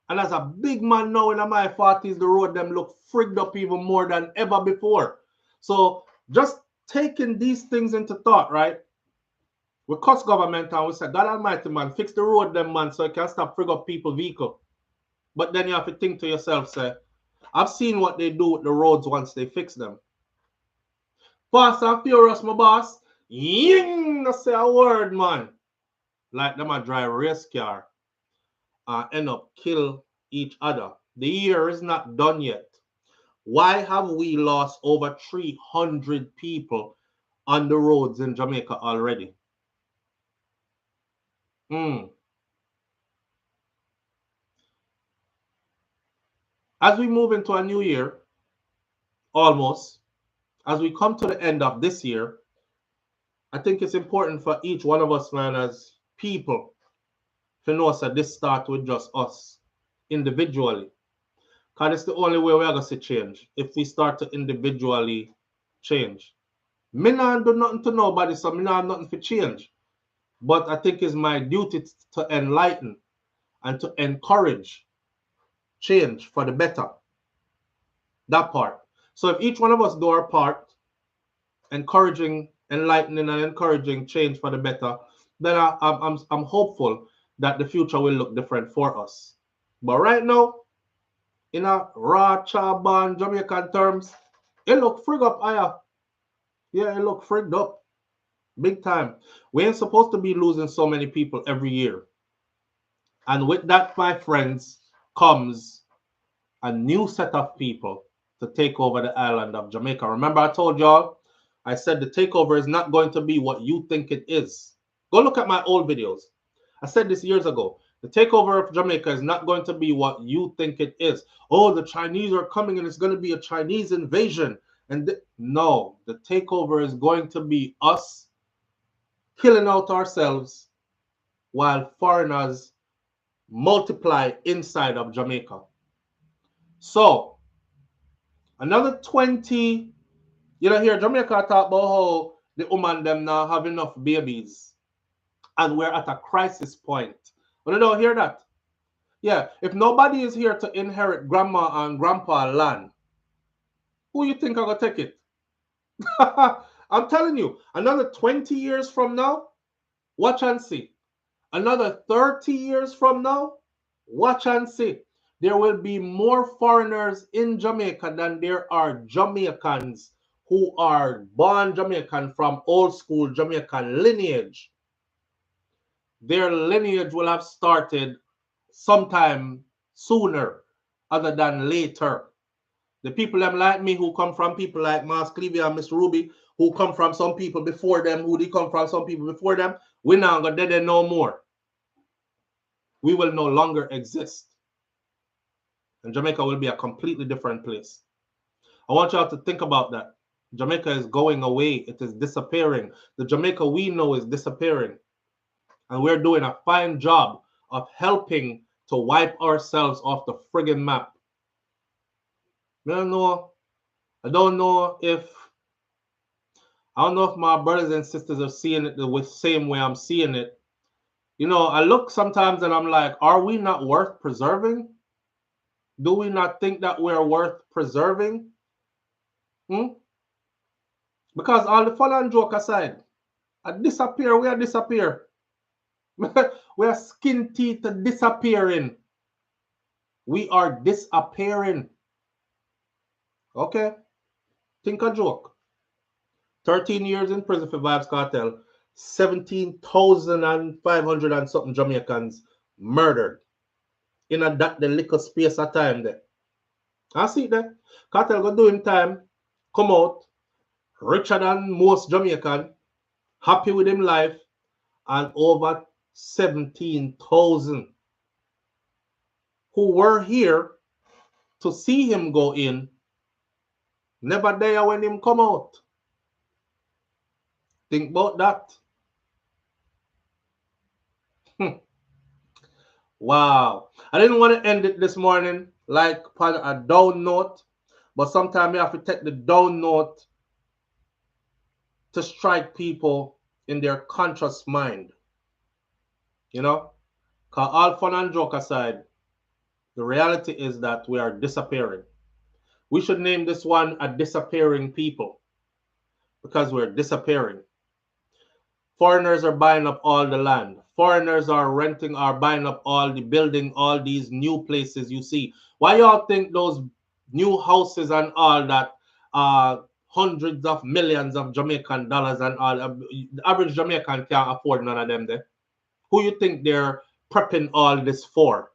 And as a big man now in my 40s, the road them look frigged up even more than ever before. So just taking these things into thought, right? We cuss government and we say, God Almighty, man, fix the road them, man, so you can stop frig up people's vehicle. But then you have to think to yourself, say, I've seen what they do with the roads once they fix them. Fast and Furious, my boss. Ying, no say a word, man. Like them a drive race car and end up kill each other. The year is not done yet. Why have we lost over 300 people on the roads in Jamaica already? As we move into a new year, almost, as we come to the end of this year, I think it's important for each one of us, man, as people, to know that this starts with just us, individually. Because it's the only way we're going to see change, if we start to individually change. Me not do nothing to nobody, so me not nothing for change. But I think it's my duty to enlighten and to encourage change for the better. That part. So if each one of us do our part, encouraging, enlightening, and encouraging change for the better, then I'm hopeful that the future will look different for us. But right now, in a raw, chaban, Jamaican terms, it look frig up higher. Yeah, it look frigged up. Big time. We ain't supposed to be losing so many people every year. And with that, my friends, comes a new set of people to take over the island of Jamaica. Remember I told y'all, I said the takeover is not going to be what you think it is. Go look at my old videos. I said this years ago. The takeover of Jamaica is not going to be what you think it is. Oh, the Chinese are coming and it's going to be a Chinese invasion. And no, the takeover is going to be us killing out ourselves while foreigners multiply inside of Jamaica. So, another 20, here Jamaica talk about how the woman them now have enough babies and we're at a crisis point. But I don't hear that. Yeah, if nobody is here to inherit grandma and grandpa land, who you think are gonna take it? I'm telling you, another 20 years from now, watch and see. Another 30 years from now, watch and see. There will be more foreigners in Jamaica than there are Jamaicans who are born Jamaican from old school Jamaican lineage. Their lineage will have started sometime sooner other than later. The people them like me who come from people like Mas Clevia and Miss Ruby, who come from some people before them, who they come from some people before them, we now go dead no more. We will no longer exist. And Jamaica will be a completely different place. I want y'all to think about that. Jamaica is going away. It is disappearing. The Jamaica we know is disappearing. And we're doing a fine job of helping to wipe ourselves off the friggin' map. I don't know if my brothers and sisters are seeing it the same way I'm seeing it. You know, I look sometimes and I'm like, are we not worth preserving? Do we not think that we're worth preserving? Because all the fun and joke aside, we are disappear. We are skin teeth disappearing. We are disappearing. Okay? Think a joke. 13 years in prison for Vibes Cartel. 17,500 and something Jamaicans murdered in the little space of time there. I see that. Cartel go doing time, come out, richer than most Jamaican, happy with him life, and over 17,000 who were here to see him go in, never there when him come out. Think about that. Wow. I didn't want to end it this morning like on a down note, but sometimes you have to take the down note to strike people in their conscious mind. You know? Because all fun and joke aside, the reality is that we are disappearing. We should name this one a disappearing people because we're disappearing. Foreigners are buying up all the land. Foreigners are buying up all the building, all these new places you see. Why y'all think those new houses and all that hundreds of millions of Jamaican dollars and all, the average Jamaican can't afford none of them there? Who you think they're prepping all this for?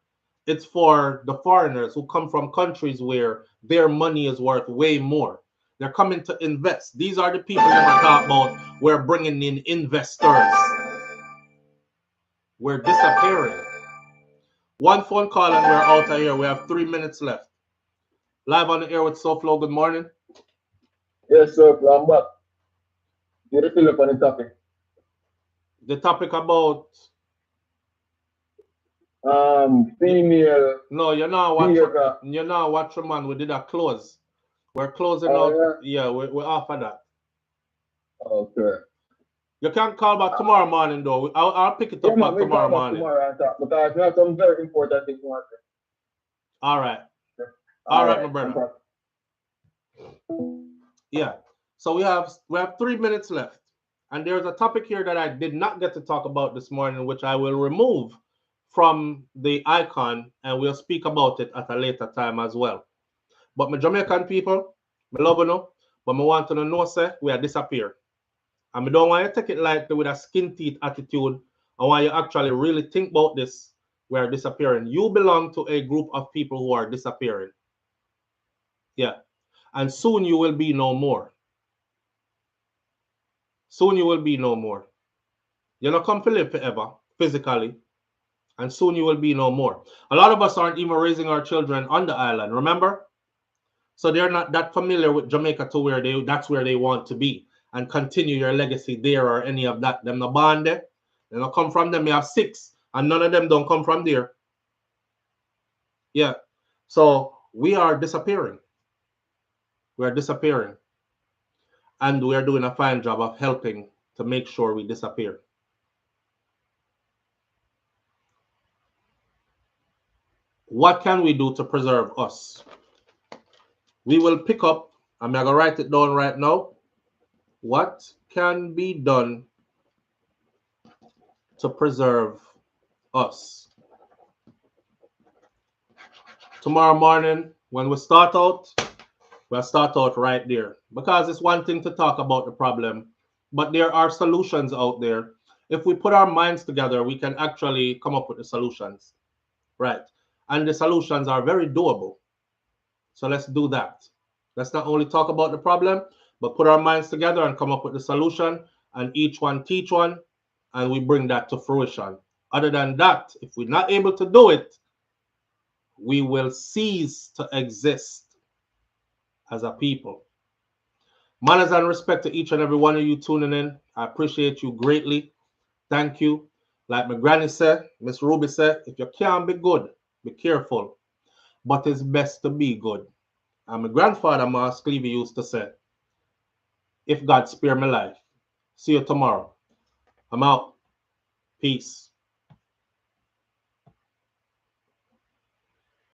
It's for the foreigners who come from countries where their money is worth way more. They're coming to invest. These are the people that we talk about. We're bringing in investors. We're disappearing. One phone call and we're out of here. We have 3 minutes left. Live on the air with SouFLo. Good morning. Yes, sir. I'm back. Get a fill up on the topic. The topic about female. No, you're not watching, man. We did a close. We're closing out. Yeah, we're off of that. Okay. You can't call back tomorrow morning though. I'll pick it up back tomorrow morning. Because we have some very important things to answer. All right. All right, my brother. Yeah. So we have 3 minutes left. And there's a topic here that I did not get to talk about this morning, which I will remove from the icon and we'll speak about it at a later time as well. But my Jamaican people, I love you, but I want to know, say, we are disappear. And I don't want you to take it lightly with a skin teeth attitude. I want you actually really think about this. We are disappearing. You belong to a group of people who are disappearing. Yeah. And soon you will be no more. Soon you will be no more. You're not come to live forever, physically. And soon you will be no more. A lot of us aren't even raising our children on the island, remember? So they're not that familiar with Jamaica to where that's where they want to be and continue your legacy there or any of that. Them no born there. They don't come from them. We have 6 and none of them don't come from there. Yeah. So we are disappearing. We are disappearing. And we are doing a fine job of helping to make sure we disappear. What can we do to preserve us? We will pick up, I'm going to write it down right now. What can be done to preserve us? Tomorrow morning, when we start out, we'll start out right there. Because it's one thing to talk about the problem, but there are solutions out there. If we put our minds together, we can actually come up with the solutions. Right. And the solutions are very doable. So let's do that. Let's not only talk about the problem, but put our minds together and come up with the solution, and each one teach one, and we bring that to fruition. Other than that, if we're not able to do it, we will cease to exist as a people. Manners and respect to each and every one of you tuning in. I appreciate you greatly. Thank you. Like my granny said, Miss Ruby said, if you can't be good, be careful. But it's best to be good. And my grandfather, Mas Clevey, used to say, if God spare my life. See you tomorrow. I'm out. Peace.